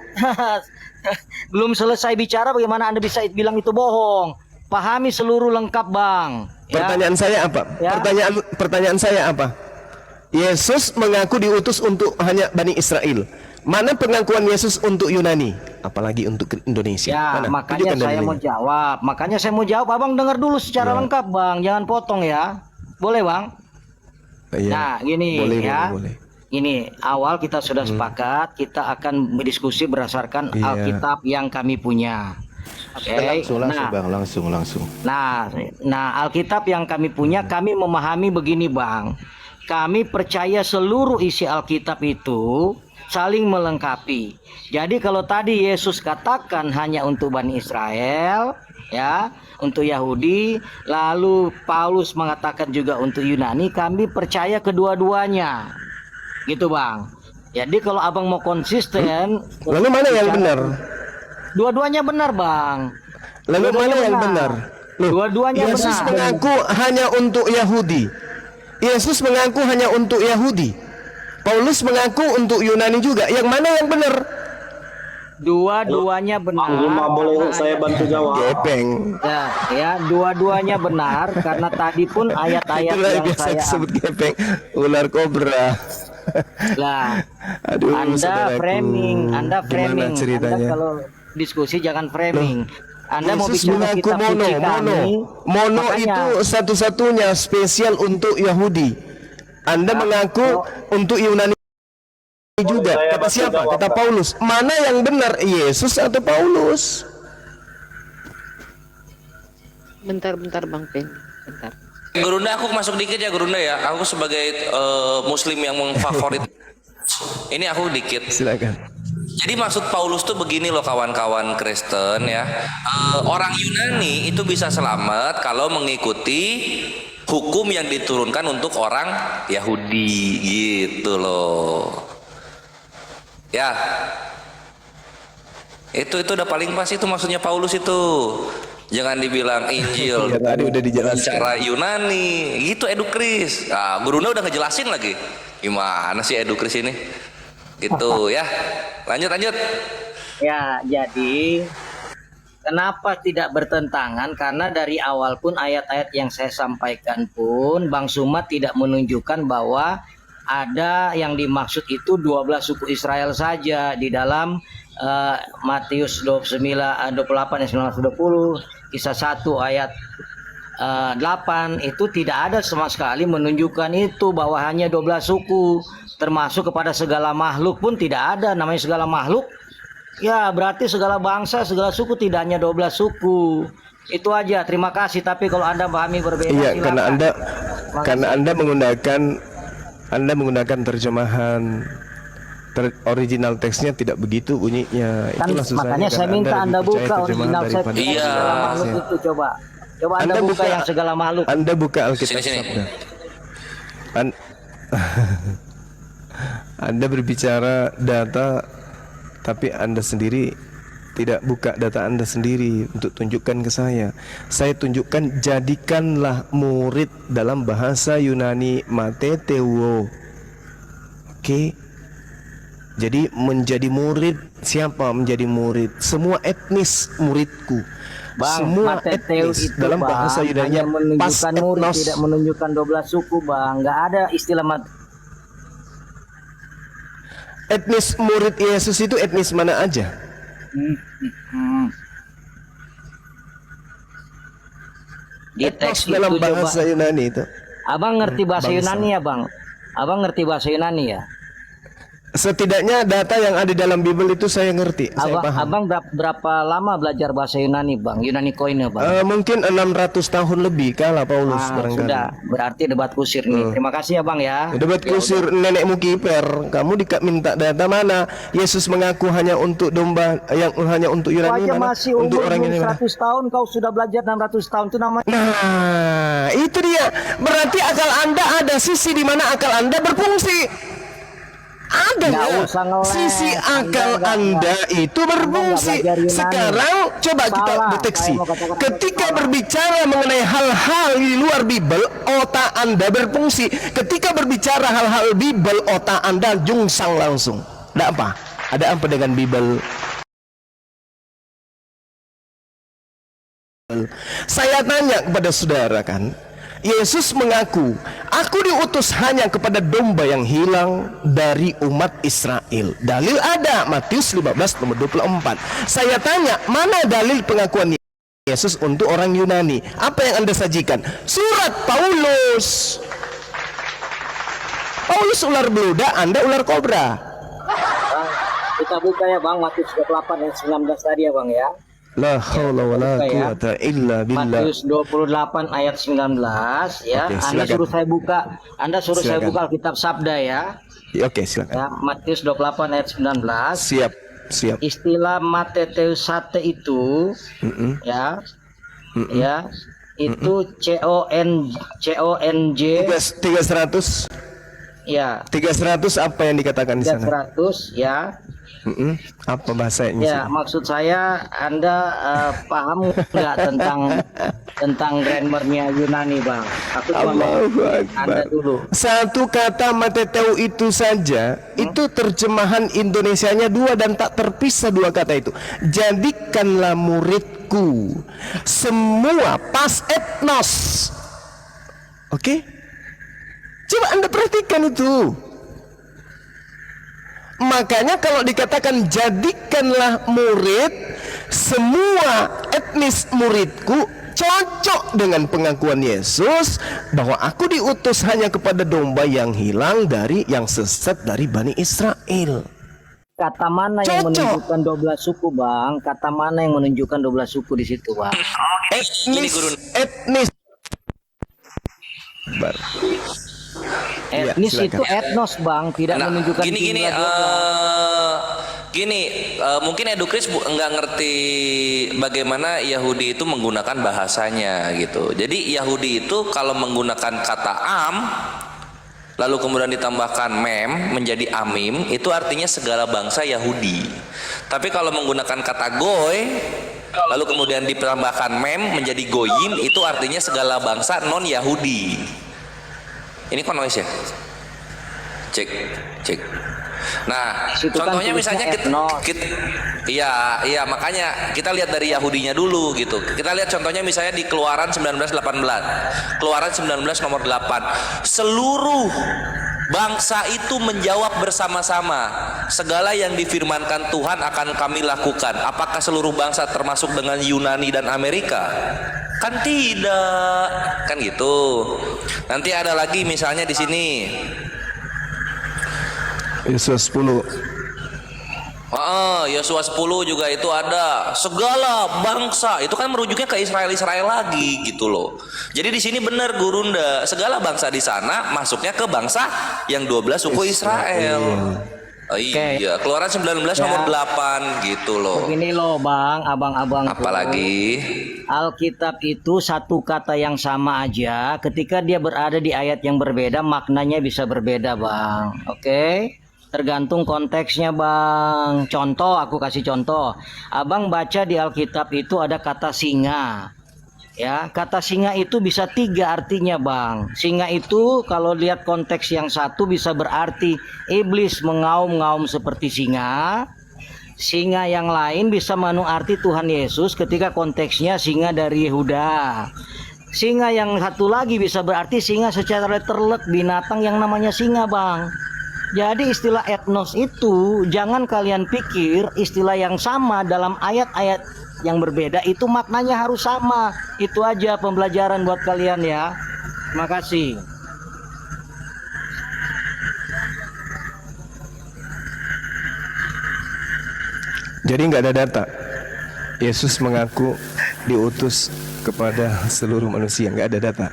[SPEAKER 6] belum selesai bicara bagaimana Anda bisa bilang itu bohong? Pahami seluruh lengkap, Bang. Ya.
[SPEAKER 2] Pertanyaan saya apa?
[SPEAKER 6] Ya.
[SPEAKER 2] Pertanyaan saya apa? Yesus mengaku diutus untuk hanya Bani Israel. Mana pengakuan Yesus untuk Yunani? Apalagi untuk Indonesia.
[SPEAKER 6] Ya,
[SPEAKER 2] Mana?
[SPEAKER 6] makanya
[SPEAKER 2] Tunjukkan
[SPEAKER 6] saya mau
[SPEAKER 2] dalilnya.
[SPEAKER 6] jawab. Makanya saya mau jawab. Abang dengar dulu secara lengkap, Bang. Jangan potong ya. Boleh, Bang?
[SPEAKER 2] Iya.
[SPEAKER 6] Nah, gini
[SPEAKER 2] Boleh,
[SPEAKER 6] ya.
[SPEAKER 2] boleh.
[SPEAKER 6] Ini awal kita sudah sepakat, kita akan berdiskusi berdasarkan
[SPEAKER 2] Iya.
[SPEAKER 6] Alkitab yang kami punya. Oke.
[SPEAKER 5] Langsung
[SPEAKER 6] Nah,
[SPEAKER 5] Bang, langsung.
[SPEAKER 6] Nah, Alkitab yang kami punya, kami memahami begini, Bang. Kami percaya seluruh isi Alkitab itu saling melengkapi. Jadi kalau tadi Yesus katakan hanya untuk Bani Israel, ya, untuk Yahudi, lalu Paulus mengatakan juga untuk Yunani, kami percaya kedua-duanya. Gitu, Bang. Jadi kalau Abang mau konsisten,
[SPEAKER 2] Lalu mana yang benar?
[SPEAKER 6] dua-duanya benar, Bang.
[SPEAKER 2] Lalu
[SPEAKER 6] Dua-duanya
[SPEAKER 2] mana yang benar? Loh,
[SPEAKER 6] Dua-duanya
[SPEAKER 2] Yesus
[SPEAKER 6] benar.
[SPEAKER 2] mengaku hanya untuk Yahudi. Yesus mengaku hanya untuk Yahudi. Paulus mengaku untuk Yunani juga. Yang mana yang benar?
[SPEAKER 6] Dua-duanya benar.
[SPEAKER 7] boleh saya bantu jawab?
[SPEAKER 2] Gepeng.
[SPEAKER 6] Ya, dua-duanya benar karena tadi pun ayat-ayat
[SPEAKER 2] Itulah
[SPEAKER 6] yang
[SPEAKER 2] biasa
[SPEAKER 6] saya
[SPEAKER 2] disebut gepeng. Ular kobra.
[SPEAKER 6] lah.
[SPEAKER 2] Aduh,
[SPEAKER 6] Anda
[SPEAKER 2] saudaraku.
[SPEAKER 6] framing.
[SPEAKER 2] Gimana ceritanya?
[SPEAKER 6] Anda kalau diskusi jangan framing. Anda mau
[SPEAKER 2] Yesus
[SPEAKER 6] bicara
[SPEAKER 2] mengaku
[SPEAKER 6] kitab suci kami.
[SPEAKER 2] Mono
[SPEAKER 6] makanya-
[SPEAKER 2] itu satu-satunya spesial untuk Yahudi. Anda mengaku untuk Yunani juga.
[SPEAKER 7] saya
[SPEAKER 2] Kata
[SPEAKER 7] bantu
[SPEAKER 2] siapa?
[SPEAKER 7] jawab,
[SPEAKER 2] Kata
[SPEAKER 7] Pak.
[SPEAKER 2] Paulus. Mana yang benar, Yesus atau Paulus?
[SPEAKER 3] Bentar Bang Pen. Bentar.
[SPEAKER 8] Gurunda, aku masuk dikit ya Gurunda ya. Aku sebagai muslim yang memfavorit. Ini aku dikit.
[SPEAKER 2] Silakan.
[SPEAKER 8] Jadi maksud Paulus tuh begini loh kawan-kawan Kristen ya. Orang Yunani itu bisa selamat kalau mengikuti hukum yang diturunkan untuk orang Yahudi gitu loh. Ya. Itu udah paling pas itu maksudnya Paulus itu. Jangan dibilang Injil
[SPEAKER 2] Ya, tadi udah dijelaskan.
[SPEAKER 8] cara Yunani gitu Edukris. Nah, gurunya udah ngejelasin lagi. Gimana sih Edukris ini? Gitu ya. Lanjut.
[SPEAKER 6] Ya, jadi kenapa tidak bertentangan? Karena dari awal pun ayat-ayat yang saya sampaikan pun Bang Suma tidak menunjukkan bahwa ada yang dimaksud itu 12 suku Israel saja di dalam Matius 28 ayat 19-20, Kisah 1 ayat 8 itu tidak ada sama sekali menunjukkan itu bahwa hanya 12 suku, termasuk kepada segala makhluk pun tidak ada namanya segala makhluk. Ya, berarti segala bangsa, segala suku, tidak hanya 12 suku. Itu aja. Terima kasih. Tapi kalau Anda pahami berbeda,
[SPEAKER 2] Iya,
[SPEAKER 6] silakan.
[SPEAKER 2] karena Anda menggunakan terjemahan original teksnya tidak begitu bunyinya.
[SPEAKER 6] Kan
[SPEAKER 2] Itulah susahnya.
[SPEAKER 6] makanya saya
[SPEAKER 2] karena
[SPEAKER 6] minta Anda
[SPEAKER 2] lebih percaya
[SPEAKER 6] buka
[SPEAKER 2] terjemahan
[SPEAKER 6] original
[SPEAKER 2] daripada
[SPEAKER 8] Iya.
[SPEAKER 6] segala makhluk itu coba. Coba Anda buka yang segala makhluk.
[SPEAKER 2] Anda buka Alkitab
[SPEAKER 8] Sini.
[SPEAKER 2] Sabda. Anda berbicara data, tapi Anda sendiri tidak buka data Anda sendiri untuk tunjukkan ke saya. Saya tunjukkan, jadikanlah murid dalam bahasa Yunani mateteuo. Oke. Jadi menjadi murid, siapa menjadi murid? Semua etnis muridku.
[SPEAKER 6] Bang,
[SPEAKER 2] Semua
[SPEAKER 6] Mateteu
[SPEAKER 2] etnis
[SPEAKER 6] itu
[SPEAKER 2] dalam
[SPEAKER 6] Bang,
[SPEAKER 2] bahasa
[SPEAKER 6] hanya
[SPEAKER 2] Yunani pas
[SPEAKER 6] menunjukkan murid,
[SPEAKER 2] etnos.
[SPEAKER 6] tidak menunjukkan 12 suku Bang. Nggak ada istilah
[SPEAKER 2] Etnis murid Yesus itu etnis mana aja?
[SPEAKER 6] Di
[SPEAKER 2] Etnos
[SPEAKER 6] teks itu
[SPEAKER 2] dalam
[SPEAKER 6] coba.
[SPEAKER 2] bahasa Yunani itu.
[SPEAKER 6] Abang ngerti bahasa
[SPEAKER 2] bangsa.
[SPEAKER 6] Yunani ya Bang? Abang ngerti bahasa Yunani ya?
[SPEAKER 2] Setidaknya data yang ada dalam Bible itu saya ngerti, saya paham.
[SPEAKER 6] Abang berapa lama belajar bahasa Yunani Bang? Yunani koinnya Bang?
[SPEAKER 2] Mungkin 600 tahun lebih kala Paulus barangkali.
[SPEAKER 6] Sudah, berarti debat kusir nih. Terima kasih ya Bang ya.
[SPEAKER 2] Debat kusir nenekmu kiper. Kamu minta data mana? Yesus mengaku hanya untuk domba, yang hanya untuk
[SPEAKER 6] Kau
[SPEAKER 2] Yunani
[SPEAKER 6] aja
[SPEAKER 2] mana?
[SPEAKER 6] masih
[SPEAKER 2] Untuk
[SPEAKER 6] umur
[SPEAKER 2] orang
[SPEAKER 6] belum
[SPEAKER 2] ini mana?
[SPEAKER 6] 100 tahun, kau sudah belajar 600 tahun, itu namanya.
[SPEAKER 2] Nah, itu dia. Berarti akal Anda ada sisi di mana akal Anda berfungsi. Ada
[SPEAKER 6] Nggak
[SPEAKER 2] ya?
[SPEAKER 6] usah ngeles.
[SPEAKER 2] Sisi akal Anda itu berfungsi.
[SPEAKER 6] belajar Yunani.
[SPEAKER 2] Sekarang coba kita
[SPEAKER 6] Salah.
[SPEAKER 2] deteksi.
[SPEAKER 6] Saya mau katakan
[SPEAKER 2] Ketika
[SPEAKER 6] salah.
[SPEAKER 2] berbicara mengenai hal-hal di luar Bible, otak Anda berfungsi. Ketika berbicara hal-hal Bible, otak Anda jungsang langsung. Ada apa? Ada apa dengan Bible? Saya tanya kepada saudara kan, Yesus mengaku, aku diutus hanya kepada domba yang hilang dari umat Israel. Dalil ada, Matius 15 nomor 24. Saya tanya, mana dalil pengakuan Yesus untuk orang Yunani? Apa yang Anda sajikan? Surat Paulus. Paulus ular beluda, Anda ular kobra.
[SPEAKER 6] Bang, kita buka ya Bang, Matius 28 ayat 19 tadi ya Bang ya.
[SPEAKER 2] La haula wala
[SPEAKER 6] Buka ya.
[SPEAKER 2] quwata illa billah.
[SPEAKER 6] Matius 28 ayat 19 ya.
[SPEAKER 2] Oke,
[SPEAKER 6] Anda
[SPEAKER 2] silakan.
[SPEAKER 6] suruh saya buka. Anda suruh saya
[SPEAKER 2] Silakan.
[SPEAKER 6] buka Alkitab Sabda ya.
[SPEAKER 2] Oke, silakan.
[SPEAKER 6] Ya, Matius 28 ayat 19.
[SPEAKER 2] Siap, siap.
[SPEAKER 6] Istilah mateteusate itu ya. Ya. Itu CONJ
[SPEAKER 2] 300
[SPEAKER 6] ya.
[SPEAKER 2] 300 apa yang dikatakan di sana?
[SPEAKER 6] 300 ya.
[SPEAKER 2] Apa bahasanya?
[SPEAKER 6] Ya, maksud saya Anda paham nggak tentang grammarnya Yunani, Bang? Aku cuma mau
[SPEAKER 2] Allahu
[SPEAKER 6] Anda
[SPEAKER 2] Akbar.
[SPEAKER 6] dulu.
[SPEAKER 2] Satu kata mateteu itu saja, itu terjemahan Indonesianya dua dan tak terpisah dua kata itu. Jadikanlah muridku semua pas etnos. Oke? Coba Anda perhatikan itu. Makanya kalau dikatakan jadikanlah murid semua etnis muridku, cocok dengan pengakuan Yesus bahwa aku diutus hanya kepada domba yang hilang dari yang sesat dari Bani Israel.
[SPEAKER 6] Kata mana yang
[SPEAKER 2] Cocok.
[SPEAKER 6] menunjukkan 12 suku, Bang? Kata mana yang menunjukkan 12 suku di situ, Bang?
[SPEAKER 2] Etnis Akbar. Iya,
[SPEAKER 6] Etnis
[SPEAKER 2] silakan.
[SPEAKER 6] itu etnos bang, tidak
[SPEAKER 8] Nah,
[SPEAKER 6] menunjukkan
[SPEAKER 8] gini
[SPEAKER 6] jumlah doang.
[SPEAKER 8] gini mungkin Edukris nggak ngerti bagaimana Yahudi itu menggunakan bahasanya gitu. Jadi Yahudi itu kalau menggunakan kata am lalu kemudian ditambahkan mem menjadi amim, itu artinya segala bangsa Yahudi. Tapi kalau menggunakan kata goy lalu kemudian ditambahkan mem menjadi goyim, itu artinya segala bangsa non Yahudi. Ini kan noise ya? Cek. Nah,
[SPEAKER 6] Situ kan
[SPEAKER 8] contohnya misalnya
[SPEAKER 6] tulisnya
[SPEAKER 8] iya makanya kita lihat dari Yahudinya dulu gitu. Kita lihat contohnya misalnya di Keluaran 19:18. Keluaran 19 nomor 8. Seluruh bangsa itu menjawab bersama-sama, segala yang difirmankan Tuhan akan kami lakukan. Apakah seluruh bangsa termasuk dengan Yunani dan Amerika? Kan tidak, kan gitu. Nanti ada lagi misalnya di sini.
[SPEAKER 2] Yesus 10.
[SPEAKER 8] Yosua 10 juga itu ada segala bangsa, itu kan merujuknya ke Israel lagi gitu loh. Jadi di sini benar Gurunda, segala bangsa di sana masuknya ke bangsa yang 12 suku Israel. Iya, Keluaran 19 nomor 8 gitu loh.
[SPEAKER 6] Begini loh bang, abang-abang.
[SPEAKER 8] Apalagi
[SPEAKER 6] Alkitab itu satu kata yang sama aja, ketika dia berada di ayat yang berbeda, maknanya bisa berbeda bang. Oke? Tergantung konteksnya bang. Contoh, aku kasih contoh. Abang baca di Alkitab itu ada kata singa. Ya, kata singa itu bisa 3 artinya bang. Singa itu kalau lihat konteks yang satu bisa berarti iblis mengaum-ngaum seperti singa. Singa yang lain bisa mengandung arti Tuhan Yesus ketika konteksnya singa dari Yehuda. Singa yang satu lagi bisa berarti singa secara letterlek, binatang yang namanya singa bang. Jadi istilah etnos itu jangan kalian pikir istilah yang sama dalam ayat-ayat yang berbeda itu maknanya harus sama. Itu aja pembelajaran buat kalian ya. Terima kasih.
[SPEAKER 2] Jadi nggak ada data. Yesus mengaku diutus kepada seluruh manusia, nggak ada data.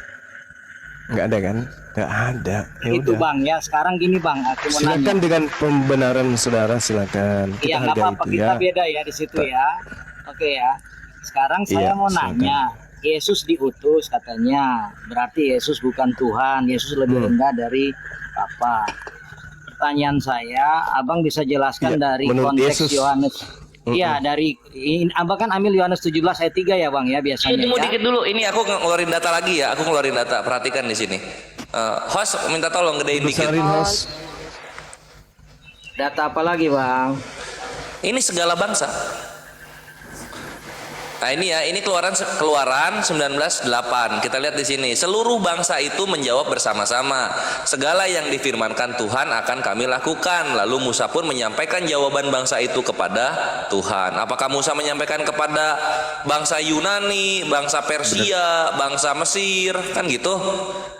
[SPEAKER 2] Nggak ada kan? Nggak ada. Ya
[SPEAKER 6] Itu
[SPEAKER 2] udah.
[SPEAKER 6] bang ya. Sekarang gini bang, aku mau nanya.
[SPEAKER 2] Silakan dengan pembenaran saudara, silakan. Kita
[SPEAKER 6] Iya nggak
[SPEAKER 2] hargai
[SPEAKER 6] apa-apa,
[SPEAKER 2] itu
[SPEAKER 6] kita
[SPEAKER 2] ya.
[SPEAKER 6] beda ya di situ ya. Oke ya. Sekarang saya
[SPEAKER 2] Iya,
[SPEAKER 6] mau
[SPEAKER 2] silakan.
[SPEAKER 6] nanya. Yesus diutus katanya, berarti Yesus bukan Tuhan. Yesus lebih rendah dari Bapa. Pertanyaan saya, abang bisa jelaskan
[SPEAKER 2] Iya,
[SPEAKER 6] dari
[SPEAKER 2] menurut
[SPEAKER 6] konteks
[SPEAKER 2] Yesus.
[SPEAKER 6] Yohanes. Iya, abang kan ambil Yohanes 17 ayat 3 ya bang ya biasanya.
[SPEAKER 8] tunggu
[SPEAKER 6] Ya?
[SPEAKER 8] dikit dulu, ini aku ngeluarin data lagi ya. Aku ngeluarin data, perhatikan di sini. Host minta tolong gedein dikit.
[SPEAKER 2] Besarin host.
[SPEAKER 6] Data apa lagi bang?
[SPEAKER 8] Ini segala bangsa. Nah ini ya, ini Keluaran 19:8. Kita lihat di sini. Seluruh bangsa itu menjawab bersama-sama, segala yang difirmankan Tuhan akan kami lakukan. Lalu Musa pun menyampaikan jawaban bangsa itu kepada Tuhan. Apakah Musa menyampaikan kepada bangsa Yunani, bangsa Persia, bangsa Mesir, kan gitu?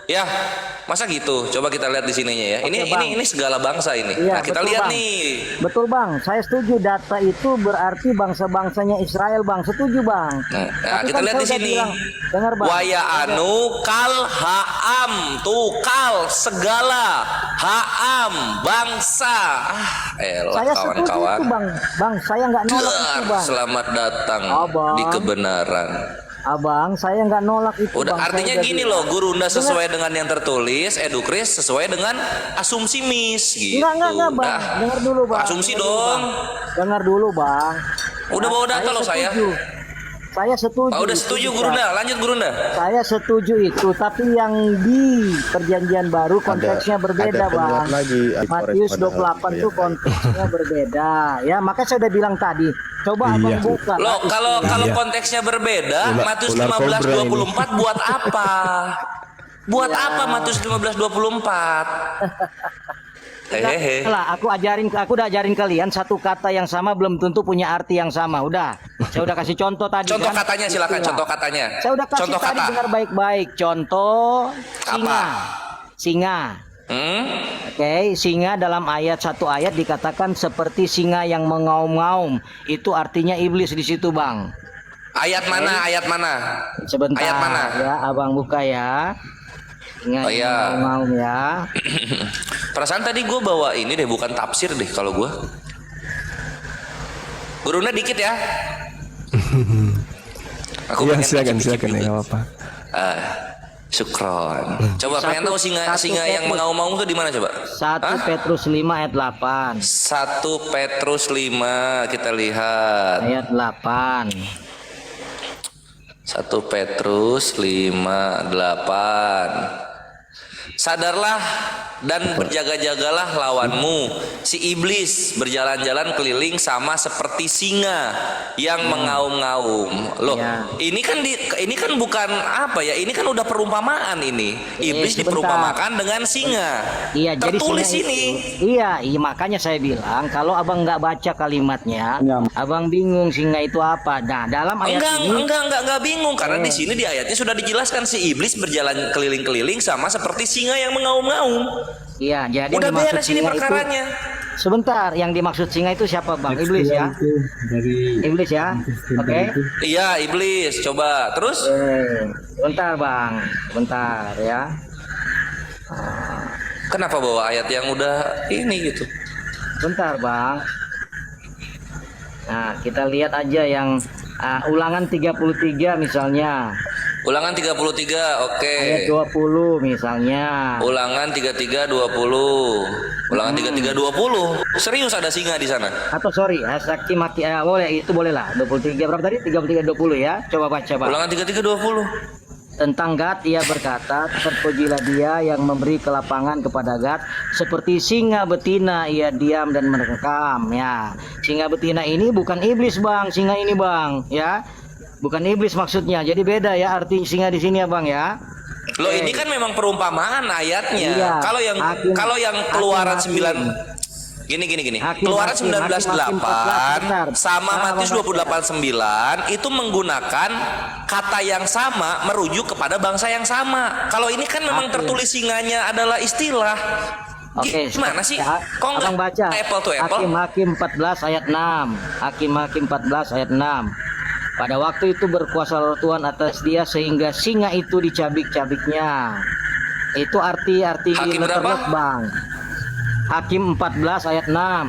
[SPEAKER 8] Ya, masa gitu? Coba kita lihat di sininya ya.
[SPEAKER 6] Oke, Bang.
[SPEAKER 8] Ini segala bangsa ini.
[SPEAKER 6] Iya,
[SPEAKER 8] Nah, kita
[SPEAKER 6] betul,
[SPEAKER 8] lihat
[SPEAKER 6] Bang.
[SPEAKER 8] nih.
[SPEAKER 6] Betul bang, saya setuju data itu berarti bangsa-bangsanya Israel bang, setuju bang.
[SPEAKER 8] Nah,
[SPEAKER 6] Tapi
[SPEAKER 8] kita
[SPEAKER 6] kan
[SPEAKER 8] lihat
[SPEAKER 6] saya
[SPEAKER 8] di
[SPEAKER 6] udah
[SPEAKER 8] sini.
[SPEAKER 6] bilang, dengar bang.
[SPEAKER 8] Waya anu kal haam, tuh kal segala haam bangsa. Elah
[SPEAKER 6] Saya setuju
[SPEAKER 8] kawan-kawan.
[SPEAKER 6] itu bang, bang saya nggak nolak itu
[SPEAKER 8] Dar,
[SPEAKER 6] bang.
[SPEAKER 8] selamat datang
[SPEAKER 6] Abang.
[SPEAKER 8] di kebenaran.
[SPEAKER 6] Abang, saya nggak nolak itu
[SPEAKER 8] Udah
[SPEAKER 6] bang.
[SPEAKER 8] artinya
[SPEAKER 6] Saya udah
[SPEAKER 8] gini
[SPEAKER 6] bilang.
[SPEAKER 8] loh, Gurunda sesuai dengan yang tertulis, Edukris sesuai dengan asumsi mis gitu.
[SPEAKER 6] Enggak bang,
[SPEAKER 8] Dah.
[SPEAKER 6] dengar dulu bang.
[SPEAKER 8] Asumsi
[SPEAKER 6] Dengar dulu,
[SPEAKER 8] dong.
[SPEAKER 6] Bang. Dengar dulu bang.
[SPEAKER 8] Udah bawa data loh saya.
[SPEAKER 6] setuju. Saya setuju.
[SPEAKER 8] Ah, udah
[SPEAKER 6] itu
[SPEAKER 8] setuju
[SPEAKER 6] bisa.
[SPEAKER 8] Gurunda, lanjut Gurunda.
[SPEAKER 6] Saya setuju itu, tapi yang di perjanjian baru konteksnya berbeda
[SPEAKER 5] ada penguat
[SPEAKER 6] bang.
[SPEAKER 5] lagi,
[SPEAKER 6] Matius
[SPEAKER 5] padahal.
[SPEAKER 6] 28 itu
[SPEAKER 5] Iya.
[SPEAKER 6] konteksnya berbeda. Ya, maka saya udah bilang tadi. Coba abang
[SPEAKER 2] Iya.
[SPEAKER 6] buka.
[SPEAKER 8] Loh, kalau
[SPEAKER 2] Iya.
[SPEAKER 8] konteksnya berbeda, Matius
[SPEAKER 2] ular kobra
[SPEAKER 8] 15:24 buat apa? Buat apa Matius 15:24? Hehehe.
[SPEAKER 6] Lah, aku udah ajarin kalian satu kata yang sama belum tentu punya arti yang sama. Udah, saya udah kasih contoh tadi.
[SPEAKER 8] Contoh
[SPEAKER 6] kan?
[SPEAKER 8] katanya silakan,
[SPEAKER 6] Istilah.
[SPEAKER 8] contoh katanya.
[SPEAKER 6] Saya udah kasih
[SPEAKER 8] Contoh
[SPEAKER 6] tadi,
[SPEAKER 8] kata.
[SPEAKER 6] dengar baik-baik. Contoh singa. Singa. Oke, singa dalam satu ayat dikatakan seperti singa yang mengaum-ngaum. Itu artinya iblis di situ, Bang.
[SPEAKER 8] Ayat mana? Ayat mana?
[SPEAKER 6] Sebentar
[SPEAKER 8] Ayat mana?
[SPEAKER 6] ya, Abang buka ya. Singa
[SPEAKER 8] Oh, iya.
[SPEAKER 6] yang mau ya.
[SPEAKER 8] Perasaan tadi gue bawa ini deh, bukan tafsir deh kalau gue. Gurunda dikit ya. Aku
[SPEAKER 2] Iya,
[SPEAKER 8] pengen
[SPEAKER 2] silakan
[SPEAKER 8] cicip-cicip
[SPEAKER 2] silakan ya,
[SPEAKER 8] juga.
[SPEAKER 2] nggak apa-apa.
[SPEAKER 8] Syukron. Coba pengen tahu singa
[SPEAKER 6] satu
[SPEAKER 8] yang
[SPEAKER 6] Petrus.
[SPEAKER 8] mengaum-ngaum tuh di mana coba?
[SPEAKER 6] 1
[SPEAKER 8] Hah?
[SPEAKER 6] Petrus 5 ayat 8.
[SPEAKER 8] 1 Petrus 5 kita lihat.
[SPEAKER 6] Ayat 8.
[SPEAKER 8] 1 Petrus 5:8. Sadarlah dan berjaga-jagalah lawanmu, si iblis berjalan-jalan keliling sama seperti singa yang mengaum-ngaum. Loh,
[SPEAKER 6] Ya.
[SPEAKER 8] ini kan bukan apa ya? Ini kan udah perumpamaan ini. Iblis
[SPEAKER 6] sebentar.
[SPEAKER 8] diperumpamakan dengan singa.
[SPEAKER 6] Iya, jadi
[SPEAKER 8] Tertulis
[SPEAKER 6] singa
[SPEAKER 8] ini.
[SPEAKER 6] itu- Iya, makanya saya bilang kalau abang nggak baca kalimatnya, abang bingung singa itu apa. Nah, dalam ayat ini
[SPEAKER 8] Enggak bingung karena di sini di ayatnya sudah dijelaskan si iblis berjalan keliling-keliling sama seperti singa yang mengaum-ngaum.
[SPEAKER 6] iya, jadi
[SPEAKER 8] Udah
[SPEAKER 6] dimaksud
[SPEAKER 8] beres ini
[SPEAKER 6] singa itu-
[SPEAKER 8] sebentar,
[SPEAKER 6] Sebentar, yang dimaksud singa itu siapa bang? Iblis ya? Iblis ya? Oke.
[SPEAKER 8] Iya, iblis. Coba terus.
[SPEAKER 6] Sebentar bang, sebentar ya.
[SPEAKER 8] Kenapa bawa ayat yang udah ini gitu?
[SPEAKER 6] Sebentar bang. Nah, kita lihat aja yang ulangan 33 misalnya.
[SPEAKER 8] Ulangan 33, oke.
[SPEAKER 6] Ayat 20 misalnya.
[SPEAKER 8] Ulangan 33 20. Ulangan 33 20. Serius ada singa di sana?
[SPEAKER 6] Atau sorry, sakti mati boleh, itu boleh lah. 23 berapa tadi? 33 20 ya. Coba baca bang.
[SPEAKER 8] Ulangan 33 20.
[SPEAKER 6] Tentang Gad ia berkata, terpujilah dia yang memberi kelapangan kepada Gad, seperti singa betina ia diam dan merekam ya. Singa betina ini bukan iblis bang, singa ini bang ya. Bukan iblis maksudnya. Jadi beda ya arti singa di sini ya bang ya.
[SPEAKER 8] Loh, ini kan memang perumpamaan ayatnya.
[SPEAKER 6] Iya.
[SPEAKER 8] Kalau yang keluaran
[SPEAKER 6] Hakim.
[SPEAKER 8] 9 gini.
[SPEAKER 6] Hakim,
[SPEAKER 8] Keluaran
[SPEAKER 6] hakim,
[SPEAKER 8] 19:8
[SPEAKER 6] benar.
[SPEAKER 8] sama Matius 28:9 itu menggunakan kata yang sama merujuk kepada bangsa yang sama. Kalau ini kan memang
[SPEAKER 6] Hakim.
[SPEAKER 8] tertulis singanya adalah istilah.
[SPEAKER 6] Oke,
[SPEAKER 8] Gimana sih?
[SPEAKER 6] ya,
[SPEAKER 8] Kok nggak
[SPEAKER 6] abang baca
[SPEAKER 8] apple to apple?
[SPEAKER 6] Hakim 14 ayat 6. Hakim 14 ayat 6. Pada waktu itu berkuasa roh Tuhan atas dia sehingga singa itu dicabik-cabiknya. Itu arti
[SPEAKER 8] Hakim berapa?
[SPEAKER 6] letterlock, bang. Hakim 14 ayat 6.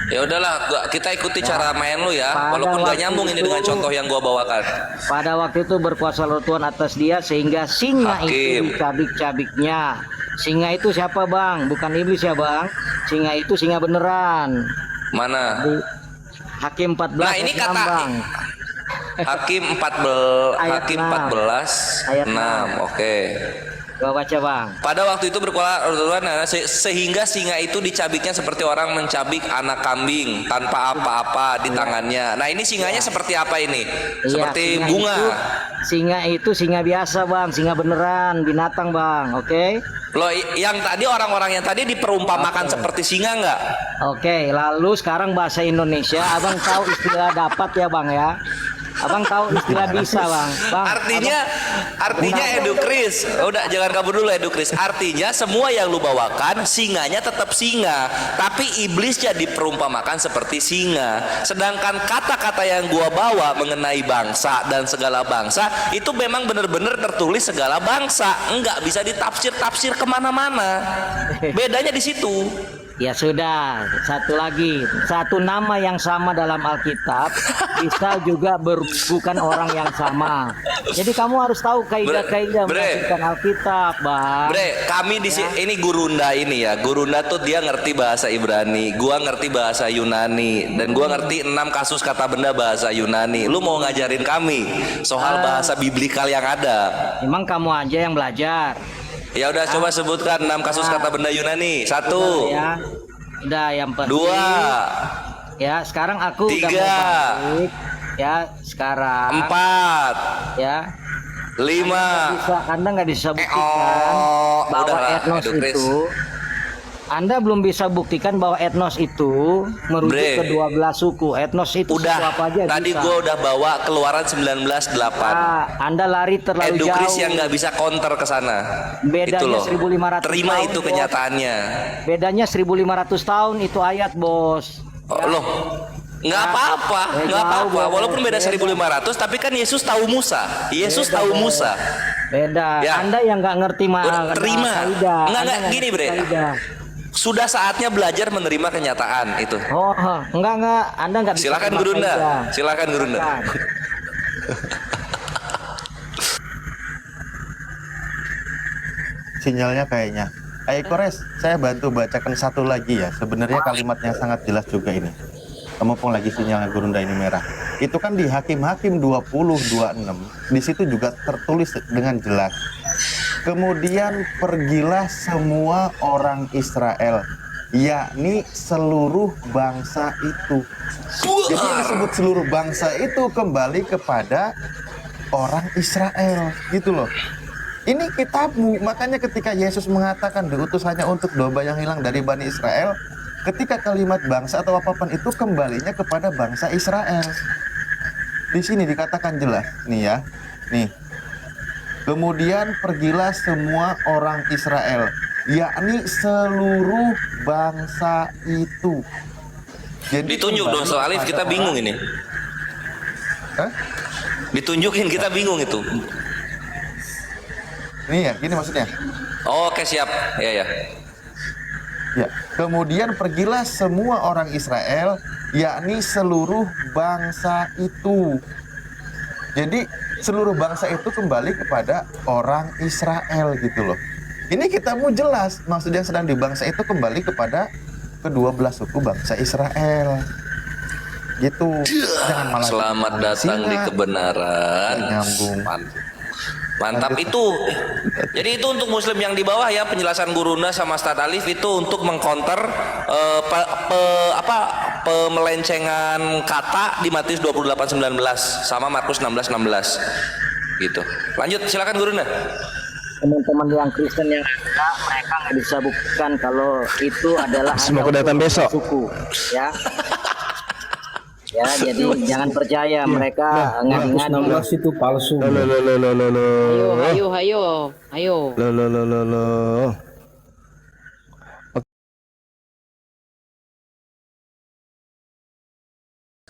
[SPEAKER 8] Ya udahlah, kita ikuti cara main lu ya.
[SPEAKER 6] Pada
[SPEAKER 8] Walaupun nggak
[SPEAKER 6] waktu
[SPEAKER 8] nyambung ini
[SPEAKER 6] itu-
[SPEAKER 8] dengan contoh yang gua bawakan.
[SPEAKER 6] Pada waktu itu berkuasa roh Tuhan atas dia sehingga singa
[SPEAKER 8] Hakim.
[SPEAKER 6] itu dicabik-cabiknya. Singa itu siapa bang? Bukan iblis ya bang. Singa itu singa beneran.
[SPEAKER 8] Mana?
[SPEAKER 6] Hakim 14
[SPEAKER 8] Nah, ini
[SPEAKER 6] ayat 6,
[SPEAKER 8] kata
[SPEAKER 6] bang.
[SPEAKER 8] Hakim 14
[SPEAKER 6] Ayat
[SPEAKER 8] Hakim
[SPEAKER 6] 6.
[SPEAKER 8] 14
[SPEAKER 6] Ayat
[SPEAKER 8] 6. Oke.
[SPEAKER 6] Gua baca bang.
[SPEAKER 8] Pada waktu itu berkuasa Tuhan sehingga singa itu dicabiknya seperti orang mencabik anak kambing tanpa apa-apa di tangannya. Nah, ini singanya seperti apa ini?
[SPEAKER 6] Iya,
[SPEAKER 8] Seperti
[SPEAKER 6] singa
[SPEAKER 8] bunga.
[SPEAKER 6] Singa itu singa biasa bang, singa beneran, binatang bang, oke?
[SPEAKER 8] Loh, yang tadi orang-orang yang tadi diperumpamakan seperti singa nggak?
[SPEAKER 6] Oke, lalu sekarang bahasa Indonesia, abang tahu istilah dapat ya bang ya? Abang tahu istilah bisa bang? Bang,
[SPEAKER 8] Artinya Edukris, udah jangan kabur dulu Edukris. Artinya semua yang lu bawakan singanya tetap singa, tapi iblisnya diperumpamakan seperti singa. Sedangkan kata-kata yang gua bawa mengenai bangsa dan segala bangsa itu memang benar-benar tertulis segala bangsa, enggak bisa ditafsir-tafsir kemana-mana. Bedanya di situ.
[SPEAKER 6] ya sudah, satu lagi, satu nama yang sama dalam Alkitab bisa juga bukan orang yang sama. Jadi kamu harus tahu kaidah-kaidah
[SPEAKER 8] Bre.
[SPEAKER 6] menafsirkan Alkitab, bang.
[SPEAKER 8] Bre, kami di sini ini Gurunda ini ya. Gurunda tuh dia ngerti bahasa Ibrani, gua ngerti bahasa Yunani, dan gua ngerti 6 kasus kata benda bahasa Yunani. Lu mau ngajarin kami soal bahasa biblikal yang ada?
[SPEAKER 6] Emang kamu aja yang belajar.
[SPEAKER 8] Ya udah, coba sebutkan 6 kasus kata benda Yunani. 1,
[SPEAKER 6] Ya, udah yang penting.
[SPEAKER 8] 2,
[SPEAKER 6] Ya, sekarang aku udah
[SPEAKER 8] 3,
[SPEAKER 6] mau balik. Ya, sekarang.
[SPEAKER 8] 4,
[SPEAKER 6] Ya.
[SPEAKER 8] 5.
[SPEAKER 6] Anda nggak bisa buktikan bahwa
[SPEAKER 8] udahlah,
[SPEAKER 6] etnos
[SPEAKER 8] Edukris.
[SPEAKER 6] itu. Anda belum bisa buktikan bahwa etnos itu merujuk
[SPEAKER 8] Bre.
[SPEAKER 6] ke 12 suku. Etnos itu suku
[SPEAKER 8] Udah,
[SPEAKER 6] apa aja
[SPEAKER 8] tadi
[SPEAKER 6] bisa.
[SPEAKER 8] gua udah bawa Keluaran 19:8.
[SPEAKER 6] Anda lari terlalu
[SPEAKER 8] Edukris
[SPEAKER 6] jauh.
[SPEAKER 8] yang nggak bisa counter ke sana.
[SPEAKER 6] Bedanya
[SPEAKER 8] Itu loh.
[SPEAKER 6] 1500
[SPEAKER 8] Terima
[SPEAKER 6] tahun,
[SPEAKER 8] itu
[SPEAKER 6] Bos.
[SPEAKER 8] kenyataannya.
[SPEAKER 6] Bedanya 1500 tahun itu ayat, bos.
[SPEAKER 8] Oh, loh, nggak apa-apa, nggak
[SPEAKER 6] jauh,
[SPEAKER 8] apa-apa.
[SPEAKER 6] Bos.
[SPEAKER 8] Walaupun beda
[SPEAKER 6] Beda.
[SPEAKER 8] 1500, tapi kan Yesus tahu Musa. Yesus
[SPEAKER 6] Beda,
[SPEAKER 8] tahu
[SPEAKER 6] Bos.
[SPEAKER 8] Musa.
[SPEAKER 6] Beda.
[SPEAKER 8] Ya.
[SPEAKER 6] Anda yang nggak ngerti
[SPEAKER 8] Udah, terima.
[SPEAKER 6] kaidah.
[SPEAKER 8] Enggak,
[SPEAKER 6] Anda nggak
[SPEAKER 8] gini,
[SPEAKER 6] ngerti
[SPEAKER 8] Bre.
[SPEAKER 6] kaidah.
[SPEAKER 8] Sudah saatnya belajar menerima kenyataan itu.
[SPEAKER 6] Oh, enggak. Anda nggak bisa.
[SPEAKER 8] Silakan
[SPEAKER 6] terima
[SPEAKER 8] Gurunda.
[SPEAKER 6] kaidah.
[SPEAKER 8] Silakan Gurunda.
[SPEAKER 6] Silakan.
[SPEAKER 5] Sinyalnya kayaknya. Ayo Kores, saya bantu bacakan satu lagi ya. Sebenarnya kalimatnya sangat jelas juga ini. Mumpung lagi sinyalnya Gurunda ini merah. Itu kan di Hakim-Hakim 20:26. Di situ juga tertulis dengan jelas. Kemudian pergilah semua orang Israel, yakni seluruh bangsa itu. Jadi yang disebut seluruh bangsa itu kembali kepada orang Israel, gitu loh. Ini kitabmu, makanya ketika Yesus mengatakan diutus hanya untuk domba yang hilang dari Bani Israel, ketika kalimat bangsa atau apapun itu kembalinya kepada bangsa Israel. Di sini dikatakan jelas, nih ya, nih. Kemudian pergilah semua orang Israel, yakni seluruh bangsa itu. Jadi
[SPEAKER 8] Ditunjuk dong soal Alif, kita bingung ini.
[SPEAKER 5] Hah?
[SPEAKER 8] Ditunjukin, kita bingung itu.
[SPEAKER 5] Nih ya, gini maksudnya.
[SPEAKER 8] Oke, siap. Ya.
[SPEAKER 5] Ya, kemudian pergilah semua orang Israel, yakni seluruh bangsa itu. Jadi seluruh bangsa itu kembali kepada orang Israel gitu loh. Ini kitabmu jelas, maksud yang sedang di bangsa itu kembali kepada ke-12 suku bangsa Israel. Gitu. Jangan malah
[SPEAKER 8] Selamat datang di kebenaran.
[SPEAKER 5] Nyambung.
[SPEAKER 8] Mantap itu. Jadi itu untuk muslim yang di bawah ya, penjelasan Gurunda sama Ustaz Alif itu untuk mengcounter pemelencengan kata di Matius 28:19 sama Markus 16:16 gitu. Lanjut, silakan Gurunda.
[SPEAKER 6] Teman-teman yang Kristen yang ada, mereka nggak bisa buktikan kalau itu adalah
[SPEAKER 2] Semoga
[SPEAKER 6] hanya
[SPEAKER 2] datang
[SPEAKER 6] untuk
[SPEAKER 2] besok.
[SPEAKER 6] suku, ya. Ya, jadi jangan percaya mereka ngadi-ngadi.
[SPEAKER 7] itu palsu.
[SPEAKER 3] Ayo.
[SPEAKER 2] Lo.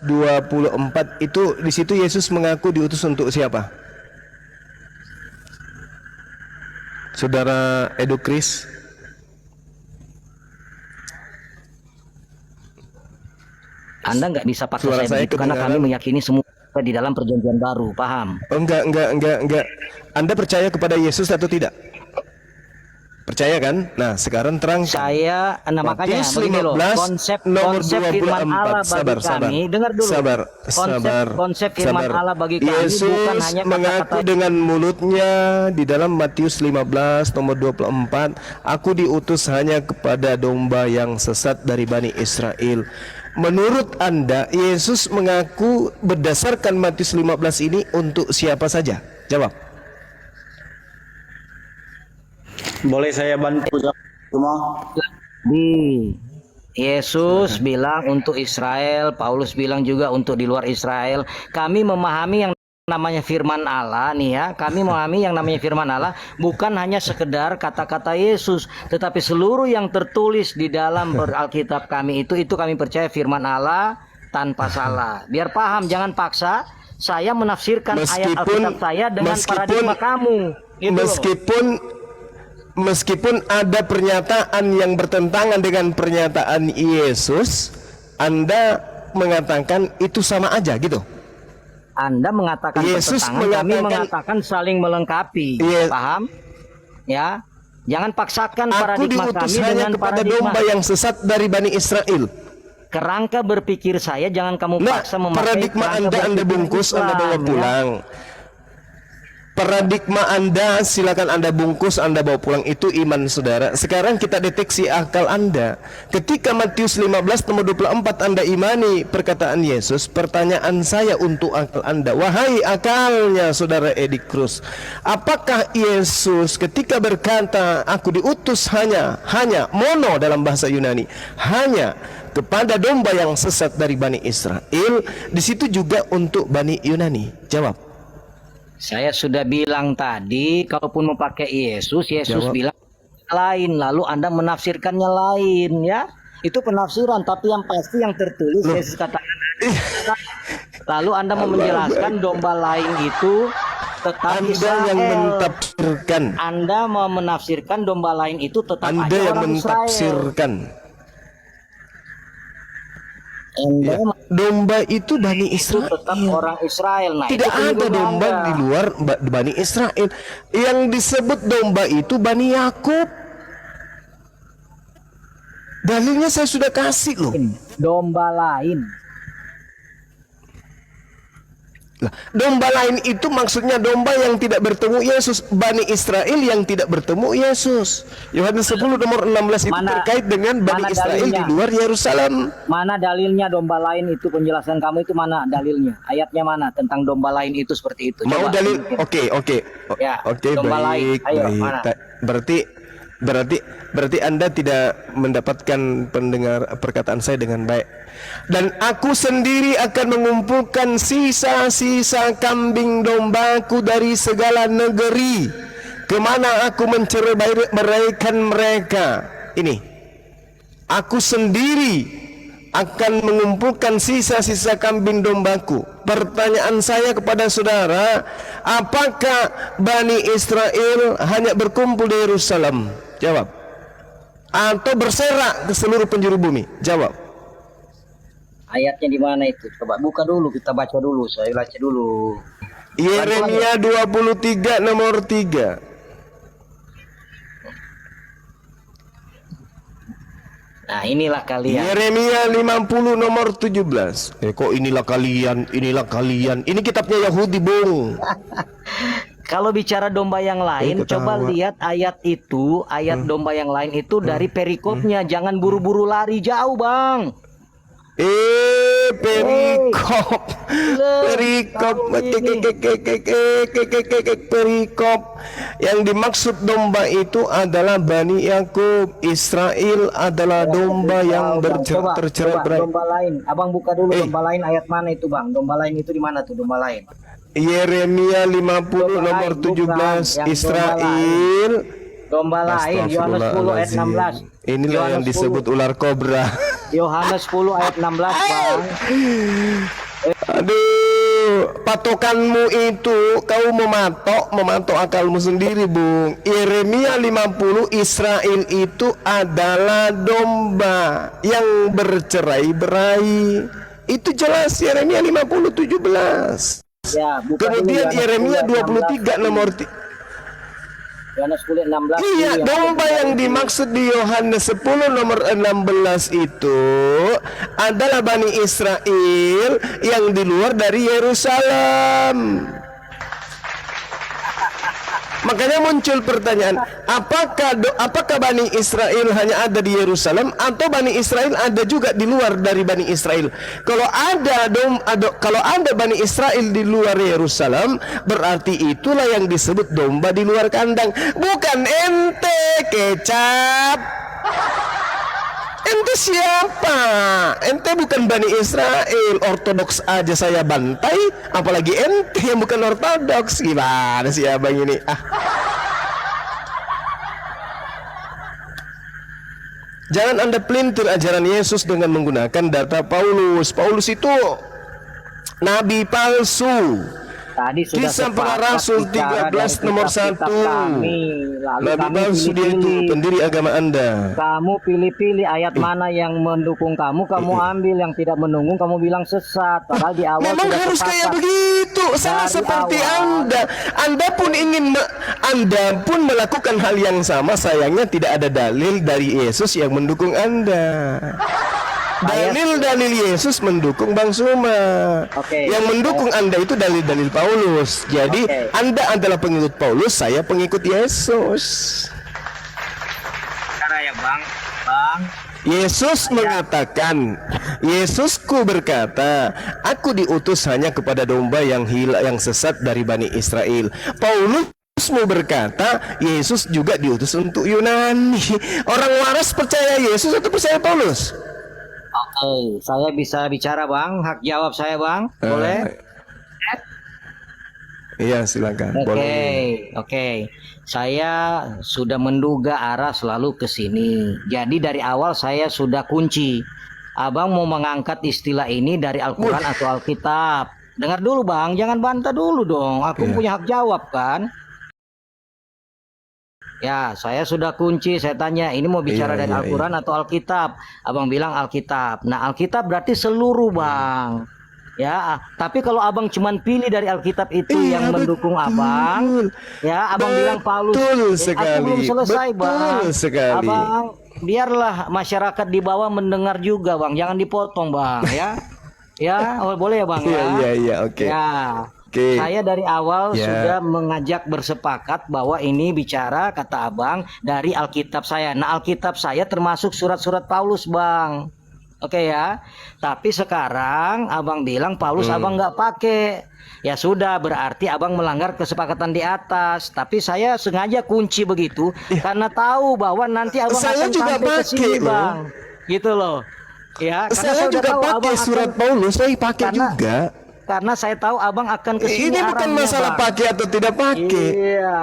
[SPEAKER 2] 24 itu di situ Yesus mengaku diutus untuk siapa? Saudara Edu Kris.
[SPEAKER 6] Anda nggak bisa paksa
[SPEAKER 2] Suara
[SPEAKER 6] saya
[SPEAKER 2] saya
[SPEAKER 6] begitu karena
[SPEAKER 2] kedengaran.
[SPEAKER 6] kami meyakini semua di dalam perjanjian baru, paham?
[SPEAKER 2] Oh, enggak. Anda percaya kepada Yesus atau tidak? Percaya kan? Nah, sekarang terang.
[SPEAKER 6] Saya, makanya
[SPEAKER 2] Matius
[SPEAKER 6] begini loh,
[SPEAKER 2] 15
[SPEAKER 6] konsep
[SPEAKER 2] nomor
[SPEAKER 6] firman
[SPEAKER 2] 24.
[SPEAKER 6] Allah bagi
[SPEAKER 2] Sabar.
[SPEAKER 6] kami, dengar dulu. Konsep firman Allah bagi kami
[SPEAKER 2] Yesus
[SPEAKER 6] bukan hanya
[SPEAKER 2] mengaku
[SPEAKER 6] kata-kata.
[SPEAKER 2] dengan mulutnya di dalam Matius 15 nomor 24, aku diutus hanya kepada domba yang sesat dari Bani Israel. Menurut Anda, Yesus mengaku berdasarkan Matius 15 ini untuk siapa saja? Jawab.
[SPEAKER 7] Boleh saya bantu semua?
[SPEAKER 6] Yesus bilang untuk Israel, Paulus bilang juga untuk di luar Israel. Kami memahami yang namanya firman Allah nih ya. Kami memahami yang namanya firman Allah bukan hanya sekedar kata-kata Yesus, tetapi seluruh yang tertulis di dalam Alkitab kami itu kami percaya firman Allah tanpa salah. Biar paham, jangan paksa saya menafsirkan ayat Alkitab saya dengan paradigma kamu. Gitu loh.
[SPEAKER 2] Meskipun ada pernyataan yang bertentangan dengan pernyataan Yesus, Anda mengatakan itu sama aja gitu.
[SPEAKER 6] Anda mengatakan
[SPEAKER 2] Yesus
[SPEAKER 6] bertentangan, kami mengatakan saling melengkapi. Paham? Ya. Jangan paksakan
[SPEAKER 2] Aku
[SPEAKER 6] paradigma
[SPEAKER 2] diutus
[SPEAKER 6] kami
[SPEAKER 2] hanya
[SPEAKER 6] dengan
[SPEAKER 2] kepada
[SPEAKER 6] paradigma.
[SPEAKER 2] domba yang sesat dari Bani Israel.
[SPEAKER 6] Kerangka berpikir saya jangan kamu
[SPEAKER 2] Nah,
[SPEAKER 6] paksa memakai
[SPEAKER 2] paradigma Anda bungkus, Anda bawa
[SPEAKER 6] Islam,
[SPEAKER 2] pulang. Paradigma Anda silakan Anda bungkus, Anda bawa pulang, itu iman saudara. Sekarang kita deteksi akal Anda. Ketika Matius 15 nomor 24 Anda imani perkataan Yesus, pertanyaan saya untuk akal Anda, wahai akalnya saudara Edi Cruz, apakah Yesus ketika berkata aku diutus hanya mono dalam bahasa Yunani, hanya kepada domba yang sesat dari Bani Israel, di situ juga untuk Bani Yunani? Jawab.
[SPEAKER 6] Saya sudah bilang tadi, kalaupun memakai Yesus bilang lain, lalu Anda menafsirkannya lain, ya. Itu penafsiran, tapi yang pasti yang tertulis Yesus katakan. Lalu Anda mau menjelaskan domba lain itu tetap
[SPEAKER 2] Anda
[SPEAKER 6] Israel.
[SPEAKER 2] yang mentafsirkan.
[SPEAKER 6] Anda mau menafsirkan domba lain itu tetap
[SPEAKER 2] Anda
[SPEAKER 6] aja
[SPEAKER 2] yang
[SPEAKER 6] orang Israel.
[SPEAKER 2] mentafsirkan.
[SPEAKER 6] Anda
[SPEAKER 2] Ya. Domba itu Bani
[SPEAKER 6] itu
[SPEAKER 2] Israel.
[SPEAKER 6] tetap orang Israel. Nah,
[SPEAKER 2] Tidak
[SPEAKER 6] itu
[SPEAKER 2] ada
[SPEAKER 6] kelirunya
[SPEAKER 2] domba
[SPEAKER 6] Anda.
[SPEAKER 2] di luar Bani Israel. Yang disebut domba itu Bani Yakub. Dalilnya saya sudah kasih loh.
[SPEAKER 6] Domba lain.
[SPEAKER 2] Lah, domba lain itu maksudnya domba yang tidak bertemu Yesus. Bani Israel yang tidak bertemu Yesus. Yohanes 10 nomor 16 itu
[SPEAKER 6] Mana-
[SPEAKER 2] terkait dengan Bani
[SPEAKER 6] mana
[SPEAKER 2] Israel di
[SPEAKER 6] dalilnya?
[SPEAKER 2] luar Yerusalem.
[SPEAKER 6] Mana dalilnya domba lain itu, penjelasan kamu itu mana dalilnya? Ayatnya mana tentang domba lain itu seperti itu?
[SPEAKER 2] Mau
[SPEAKER 6] Coba
[SPEAKER 2] dalil?
[SPEAKER 6] tunjukin.
[SPEAKER 2] Oke.
[SPEAKER 6] Ya,
[SPEAKER 2] Oke,
[SPEAKER 6] domba lain.
[SPEAKER 2] baik,
[SPEAKER 6] Ayo,
[SPEAKER 2] baik.
[SPEAKER 6] mana?
[SPEAKER 2] Berarti Anda tidak mendapatkan pendengar perkataan saya dengan baik. Dan aku sendiri akan mengumpulkan sisa-sisa kambing dombaku dari segala negeri, kemana aku menceraikan mereka. Ini, aku sendiri akan mengumpulkan sisa-sisa kambing dombaku. Pertanyaan saya kepada saudara, apakah Bani Israel hanya berkumpul di Yerusalem? Jawab. Atau berserak ke seluruh penjuru bumi? Jawab.
[SPEAKER 6] Ayatnya di mana itu? Coba buka dulu, kita baca dulu. Saya baca dulu.
[SPEAKER 2] Yeremia 23 nomor 3.
[SPEAKER 6] Nah, inilah kalian.
[SPEAKER 2] Yeremia 50 nomor 17. Kok inilah kalian, inilah kalian. Ini kitabnya Yahudi, Bung.
[SPEAKER 6] Kalau bicara domba yang lain,
[SPEAKER 2] ketawa.
[SPEAKER 6] coba lihat ayat itu, ayat domba yang lain itu dari perikopnya. Jangan buru-buru lari jauh, Bang.
[SPEAKER 2] Perikop, perikop. Yang dimaksud domba itu adalah Bani Yakub. Israel adalah domba yang tercerai-berai.
[SPEAKER 6] Domba lain. Abang buka dulu domba lain ayat mana itu, Bang? Domba lain itu di mana tuh domba lain?
[SPEAKER 2] Yeremia 50
[SPEAKER 6] Domba
[SPEAKER 2] nomor
[SPEAKER 6] lain, bukan.
[SPEAKER 2] 17.
[SPEAKER 6] Yang
[SPEAKER 2] Israel.
[SPEAKER 6] Domba lain, Yohanes 10 ayat 16.
[SPEAKER 2] Inilah yang
[SPEAKER 6] Yohanes
[SPEAKER 2] disebut
[SPEAKER 6] 10.
[SPEAKER 2] ular kobra.
[SPEAKER 6] Yohanes 10 ayat 16, Bang.
[SPEAKER 2] Aduh, patokanmu itu kau mematok akalmu sendiri, Bung. Yeremia 50, Israel itu adalah domba yang bercerai-berai. Itu jelas Yeremia 50 17.
[SPEAKER 6] Ya, buka dulu
[SPEAKER 2] Kemudian
[SPEAKER 6] Yohanes
[SPEAKER 2] Yeremia
[SPEAKER 6] 10 ayat
[SPEAKER 2] 23 nomor
[SPEAKER 6] Yohanes 10 ayat 16.
[SPEAKER 2] Iya,
[SPEAKER 6] Ini
[SPEAKER 2] domba yang
[SPEAKER 6] itu.
[SPEAKER 2] dimaksud di Yohanes 10 nomor 16 itu adalah Bani Israel yang di luar dari Yerusalem. Makanya muncul pertanyaan, apakah Bani Israel hanya ada di Yerusalem atau Bani Israel ada juga di luar dari Bani Israel? Kalau ada Bani Israel di luar Yerusalem, berarti itulah yang disebut domba di luar kandang. Bukan ente, kecap. Ente siapa? Ente bukan Bani Israel. Ortodoks aja saya bantai, apalagi ente yang bukan ortodoks. Gimana sih abang ini? Jangan Anda pelintir ajaran Yesus dengan menggunakan data Paulus. Paulus itu nabi palsu.
[SPEAKER 6] Tadi sudah
[SPEAKER 2] Kisah para
[SPEAKER 6] sepakat
[SPEAKER 2] Rasul
[SPEAKER 6] bicara
[SPEAKER 2] 13
[SPEAKER 6] dari
[SPEAKER 2] nomor
[SPEAKER 6] kitab-kitab
[SPEAKER 2] 1.
[SPEAKER 6] kami. Lalu
[SPEAKER 2] Nabi
[SPEAKER 6] kami
[SPEAKER 2] palsu dia itu
[SPEAKER 6] pilih-pilih.
[SPEAKER 2] pendiri agama Anda.
[SPEAKER 6] Kamu pilih-pilih ayat mana yang mendukung kamu ambil, yang tidak mendukung kamu bilang sesat. Padahal di awal
[SPEAKER 2] Memang
[SPEAKER 6] sudah
[SPEAKER 2] harus
[SPEAKER 6] sepakat.
[SPEAKER 2] kayak begitu, sama
[SPEAKER 6] Dari
[SPEAKER 2] seperti
[SPEAKER 6] awal.
[SPEAKER 2] Anda. Anda pun melakukan hal yang sama. Sayangnya tidak ada dalil dari Yesus yang mendukung Anda. Dalil-dalil Yesus mendukung Bang Suma.
[SPEAKER 6] Oke.
[SPEAKER 2] Yang mendukung Anda itu dalil-dalil Paulus. Jadi
[SPEAKER 6] Oke.
[SPEAKER 2] Anda adalah pengikut Paulus, saya pengikut Yesus.
[SPEAKER 6] Cara ya, Bang.
[SPEAKER 2] Yesus mengatakan, Yesusku berkata, aku diutus hanya kepada domba yang yang sesat dari Bani Israel. Paulus mau berkata, Yesus juga diutus untuk Yunani. Orang waras percaya Yesus atau percaya Paulus?
[SPEAKER 6] Oke, saya bisa bicara, Bang. Hak jawab saya, Bang. Boleh?
[SPEAKER 2] Iya, silakan.
[SPEAKER 6] Oke. Saya sudah menduga arah selalu ke sini. Jadi dari awal saya sudah kunci. Abang mau mengangkat istilah ini dari Al-Quran atau Alkitab. Dengar dulu bang, jangan bantah dulu dong. Aku
[SPEAKER 2] Iya.
[SPEAKER 6] punya hak jawab kan. Ya, saya sudah kunci. Saya tanya, ini mau bicara
[SPEAKER 2] Iya,
[SPEAKER 6] dari
[SPEAKER 2] iya,
[SPEAKER 6] Al-Quran atau Alkitab? Abang bilang Alkitab. Nah, Alkitab berarti seluruh bang. Ya, tapi kalau abang cuman pilih dari Alkitab itu
[SPEAKER 2] Iya,
[SPEAKER 6] yang mendukung
[SPEAKER 2] betul.
[SPEAKER 6] abang, ya, abang bilang Paulus.
[SPEAKER 2] Betul
[SPEAKER 6] Aku
[SPEAKER 2] sekali.
[SPEAKER 6] belum selesai bang.
[SPEAKER 2] Betul sekali.
[SPEAKER 6] Abang, biarlah masyarakat di bawah mendengar juga bang. Jangan dipotong bang, ya. Ya, oh, boleh ya bang
[SPEAKER 2] Iya,
[SPEAKER 6] ya.
[SPEAKER 2] iya, iya, oke.
[SPEAKER 6] Ya.
[SPEAKER 2] Oke.
[SPEAKER 6] Saya dari awal
[SPEAKER 2] Ya.
[SPEAKER 6] sudah mengajak bersepakat bahwa ini bicara kata abang dari Alkitab saya. Nah, Alkitab saya termasuk surat-surat Paulus bang. Oke ya. Tapi sekarang abang bilang Paulus abang nggak pakai. Ya sudah, berarti abang melanggar kesepakatan di atas. Tapi saya sengaja kunci begitu karena tahu bahwa nanti abang
[SPEAKER 2] Saya
[SPEAKER 6] akan
[SPEAKER 2] juga
[SPEAKER 6] sampai ke sini
[SPEAKER 2] pakai, loh.
[SPEAKER 6] bang. Gitu loh. Ya, karena
[SPEAKER 2] Saya
[SPEAKER 6] udah
[SPEAKER 2] juga
[SPEAKER 6] tahu
[SPEAKER 2] pakai
[SPEAKER 6] abang
[SPEAKER 2] surat
[SPEAKER 6] akan-
[SPEAKER 2] Paulus, saya pakai
[SPEAKER 6] Karena-
[SPEAKER 2] juga.
[SPEAKER 6] karena saya tahu abang akan ke sini.
[SPEAKER 2] Ini bukan
[SPEAKER 6] arahnya,
[SPEAKER 2] masalah
[SPEAKER 6] Bang.
[SPEAKER 2] pakai atau tidak pakai.
[SPEAKER 6] Iya.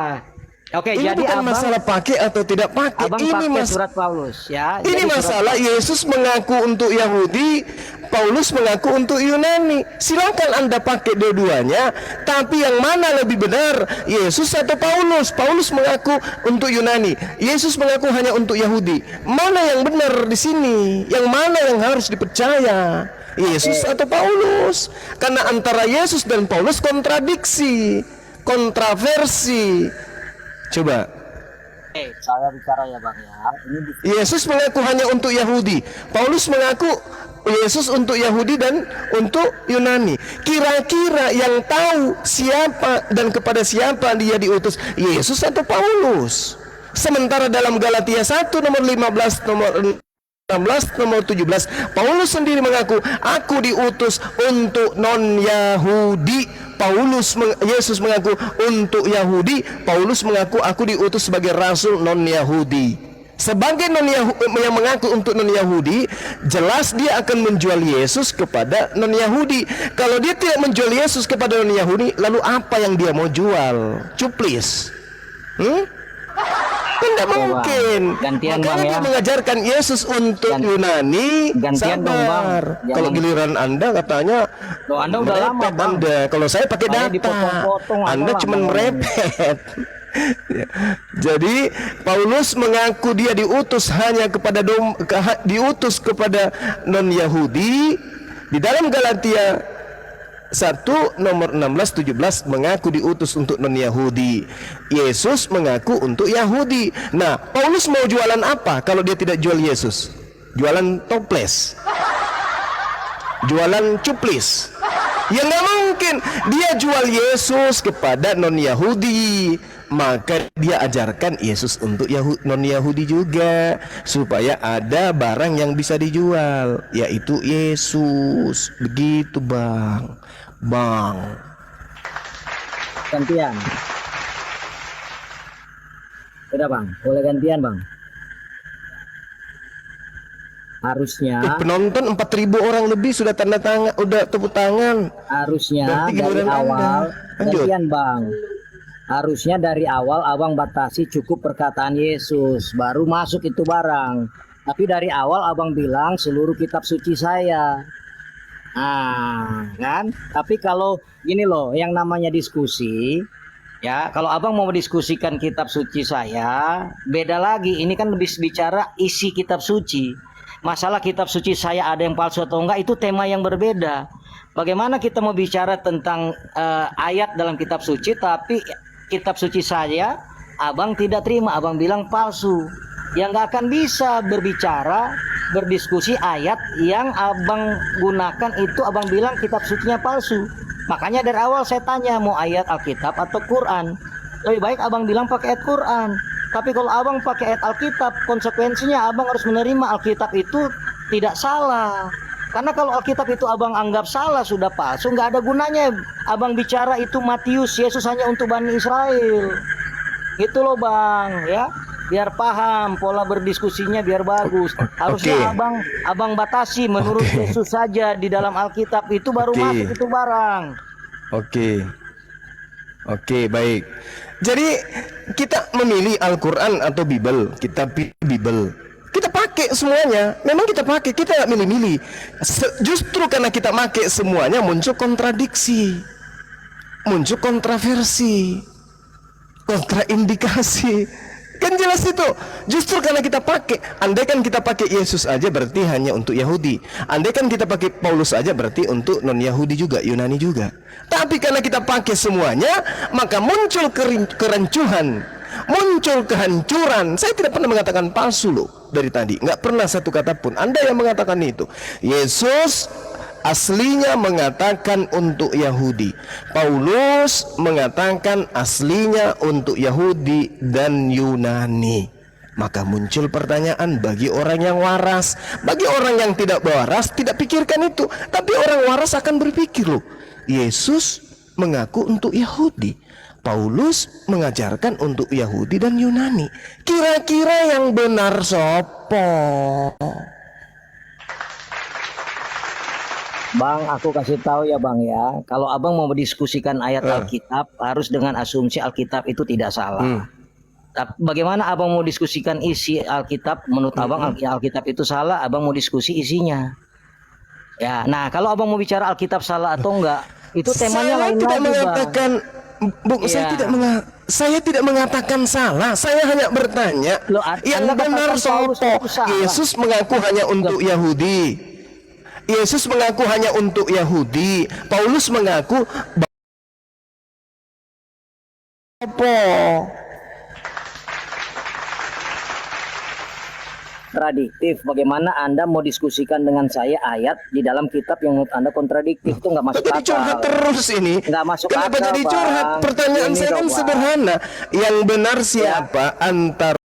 [SPEAKER 6] Oke,
[SPEAKER 2] Ini
[SPEAKER 6] jadi
[SPEAKER 2] bukan
[SPEAKER 6] abang
[SPEAKER 2] masalah pakai atau tidak pakai.
[SPEAKER 6] abang
[SPEAKER 2] Ini
[SPEAKER 6] pakai
[SPEAKER 2] mas
[SPEAKER 6] surat Paulus ya.
[SPEAKER 2] Ini
[SPEAKER 6] Jadi surat-
[SPEAKER 2] masalah Yesus mengaku untuk Yahudi, Paulus mengaku untuk Yunani. Silakan Anda pakai dua-duanya, tapi yang mana lebih benar? Yesus atau Paulus? Paulus mengaku untuk Yunani, Yesus mengaku hanya untuk Yahudi. Mana yang benar di sini? Yang mana yang harus dipercaya? Yesus atau Paulus? Karena antara Yesus dan Paulus kontradiksi, kontroversi. Coba.
[SPEAKER 6] saya bicara ya bang ya. Ini
[SPEAKER 2] Yesus mengaku hanya untuk Yahudi, Paulus mengaku Yesus untuk Yahudi dan untuk Yunani. Kira-kira yang tahu siapa dan kepada siapa dia diutus, Yesus atau Paulus? Sementara dalam Galatia 1 nomor 15 nomor 16 nomor 17 Paulus sendiri mengaku aku diutus untuk non-Yahudi. Yesus mengaku untuk Yahudi, Paulus mengaku aku diutus sebagai rasul non-Yahudi. Sebagai yang mengaku untuk non-Yahudi, jelas dia akan menjual Yesus kepada non-Yahudi. Kalau dia tidak menjual Yesus kepada non-Yahudi, lalu apa yang dia mau jual? Cuplis? Tidak mungkin.
[SPEAKER 6] Gantian,
[SPEAKER 2] Makanya
[SPEAKER 6] Bang,
[SPEAKER 2] dia
[SPEAKER 6] ya.
[SPEAKER 2] mengajarkan Yesus untuk Yunani.
[SPEAKER 6] Gantian dong, Bang.
[SPEAKER 2] Sabar.
[SPEAKER 6] Jangan-
[SPEAKER 2] Kalau giliran Anda katanya
[SPEAKER 6] Loh, Anda udah lama,
[SPEAKER 2] merepet
[SPEAKER 6] Bang.
[SPEAKER 2] Anda. Kalau saya pakai
[SPEAKER 6] Saya
[SPEAKER 2] data,
[SPEAKER 6] dipotong-potong,
[SPEAKER 2] Anda
[SPEAKER 6] apa
[SPEAKER 2] cuma
[SPEAKER 6] lama
[SPEAKER 2] merepet. Ya. Jadi Paulus mengaku dia diutus hanya kepada diutus kepada non Yahudi. Di dalam Galatia 1 nomor 16-17 mengaku diutus untuk non Yahudi. Yesus mengaku untuk Yahudi. Nah, Paulus mau jualan apa kalau dia tidak jual Yesus? Jualan toples, jualan cuplis. Ya nggak mungkin. Dia jual Yesus kepada non Yahudi, maka dia ajarkan Yesus untuk non Yahudi juga, supaya ada barang yang bisa dijual, yaitu Yesus. Begitu bang.
[SPEAKER 6] gantian. Udah bang, boleh gantian bang. Harusnya
[SPEAKER 2] Penonton 4.000 orang lebih sudah tanda tangan, udah tepuk tangan.
[SPEAKER 6] harusnya
[SPEAKER 2] Berarti
[SPEAKER 6] dari
[SPEAKER 2] giliran Anda.
[SPEAKER 6] awal
[SPEAKER 2] Lanjut.
[SPEAKER 6] gantian bang. Harusnya dari awal abang batasi cukup perkataan Yesus, baru masuk itu barang. Tapi dari awal abang bilang seluruh kitab suci saya. Nah, kan? Tapi kalau gini loh, yang namanya diskusi, ya, kalau abang mau diskusikan kitab suci saya, beda lagi. Ini kan lebih bicara isi kitab suci. Masalah kitab suci saya ada yang palsu atau enggak, itu tema yang berbeda. Bagaimana kita mau bicara tentang ayat dalam kitab suci, tapi kitab suci saya abang tidak terima, abang bilang palsu. Yang nggak akan bisa berdiskusi ayat yang abang gunakan itu abang bilang kitab sucinya palsu. Makanya dari awal saya tanya mau ayat Alkitab atau Quran. Lebih baik abang bilang pakai ayat Quran. Tapi kalau abang pakai ayat Alkitab, konsekuensinya abang harus menerima Alkitab itu tidak salah. Karena kalau Alkitab itu abang anggap salah, sudah palsu, nggak ada gunanya abang bicara itu Matius, Yesus hanya untuk Bani Israel. Gitu loh bang, ya. Biar paham pola berdiskusinya biar bagus. Harusnya
[SPEAKER 2] Oke.
[SPEAKER 6] abang batasi menurut
[SPEAKER 2] Oke.
[SPEAKER 6] Yesus saja di dalam Alkitab itu baru
[SPEAKER 2] Oke.
[SPEAKER 6] masuk itu barang.
[SPEAKER 2] Oke, baik. Jadi kita memilih Al-Quran atau Bible, kita pilih Bible. Kita pakai pakai semuanya. Memang kita pakai, kita nggak milih-milih. Justru karena kita pakai semuanya muncul kontradiksi, muncul kontroversi, kontraindikasi. Kan jelas itu. Justru karena kita pakai, andaikan kita pakai Yesus aja berarti hanya untuk Yahudi. Andaikan kita pakai Paulus aja berarti untuk non-Yahudi juga, Yunani juga. Tapi karena kita pakai semuanya, maka muncul kerancuhan, muncul kehancuran. Saya tidak pernah mengatakan palsu loh dari tadi, nggak pernah satu kata pun. Anda yang mengatakan itu. Yesus aslinya mengatakan untuk Yahudi, Paulus mengatakan aslinya untuk Yahudi dan Yunani. Maka muncul pertanyaan bagi orang yang waras. Bagi orang yang tidak waras tidak pikirkan itu, tapi orang waras akan berpikir loh, Yesus mengaku untuk Yahudi, Paulus mengajarkan untuk Yahudi dan Yunani. Kira-kira yang benar sopo?
[SPEAKER 6] Bang, aku kasih tahu ya Bang ya, kalau Abang mau mendiskusikan ayat Alkitab harus dengan asumsi Alkitab itu tidak salah. Tapi bagaimana Abang mau diskusikan isi Alkitab? Menurut Abang Alkitab itu salah, Abang mau diskusi isinya. Ya, nah kalau Abang mau bicara Alkitab salah atau enggak, itu temanya lain
[SPEAKER 2] tidak
[SPEAKER 6] lagi,
[SPEAKER 2] mengatakan, Bung, saya tidak mengatakan salah. Saya hanya bertanya,
[SPEAKER 6] Loh,
[SPEAKER 2] yang
[SPEAKER 6] Anda
[SPEAKER 2] benar
[SPEAKER 6] katakan Paulus
[SPEAKER 2] sopo?
[SPEAKER 6] itu salah.
[SPEAKER 2] Yesus mengaku hanya untuk Yahudi. Yesus mengaku hanya untuk Yahudi. Paulus mengaku apa?
[SPEAKER 6] kontradiktif. Bagaimana Anda mau diskusikan dengan saya ayat di dalam kitab yang menurut Anda kontradiktif? Itu nggak masuk
[SPEAKER 2] Jadi curhat
[SPEAKER 6] akal.
[SPEAKER 2] terus ini.
[SPEAKER 6] Nggak masuk
[SPEAKER 2] Kenapa
[SPEAKER 6] akal,
[SPEAKER 2] jadi curhat?
[SPEAKER 6] Bang.
[SPEAKER 2] Pertanyaan
[SPEAKER 6] Ini
[SPEAKER 2] saya
[SPEAKER 6] dong,
[SPEAKER 2] kan
[SPEAKER 6] Bang.
[SPEAKER 2] sederhana. Yang benar siapa antara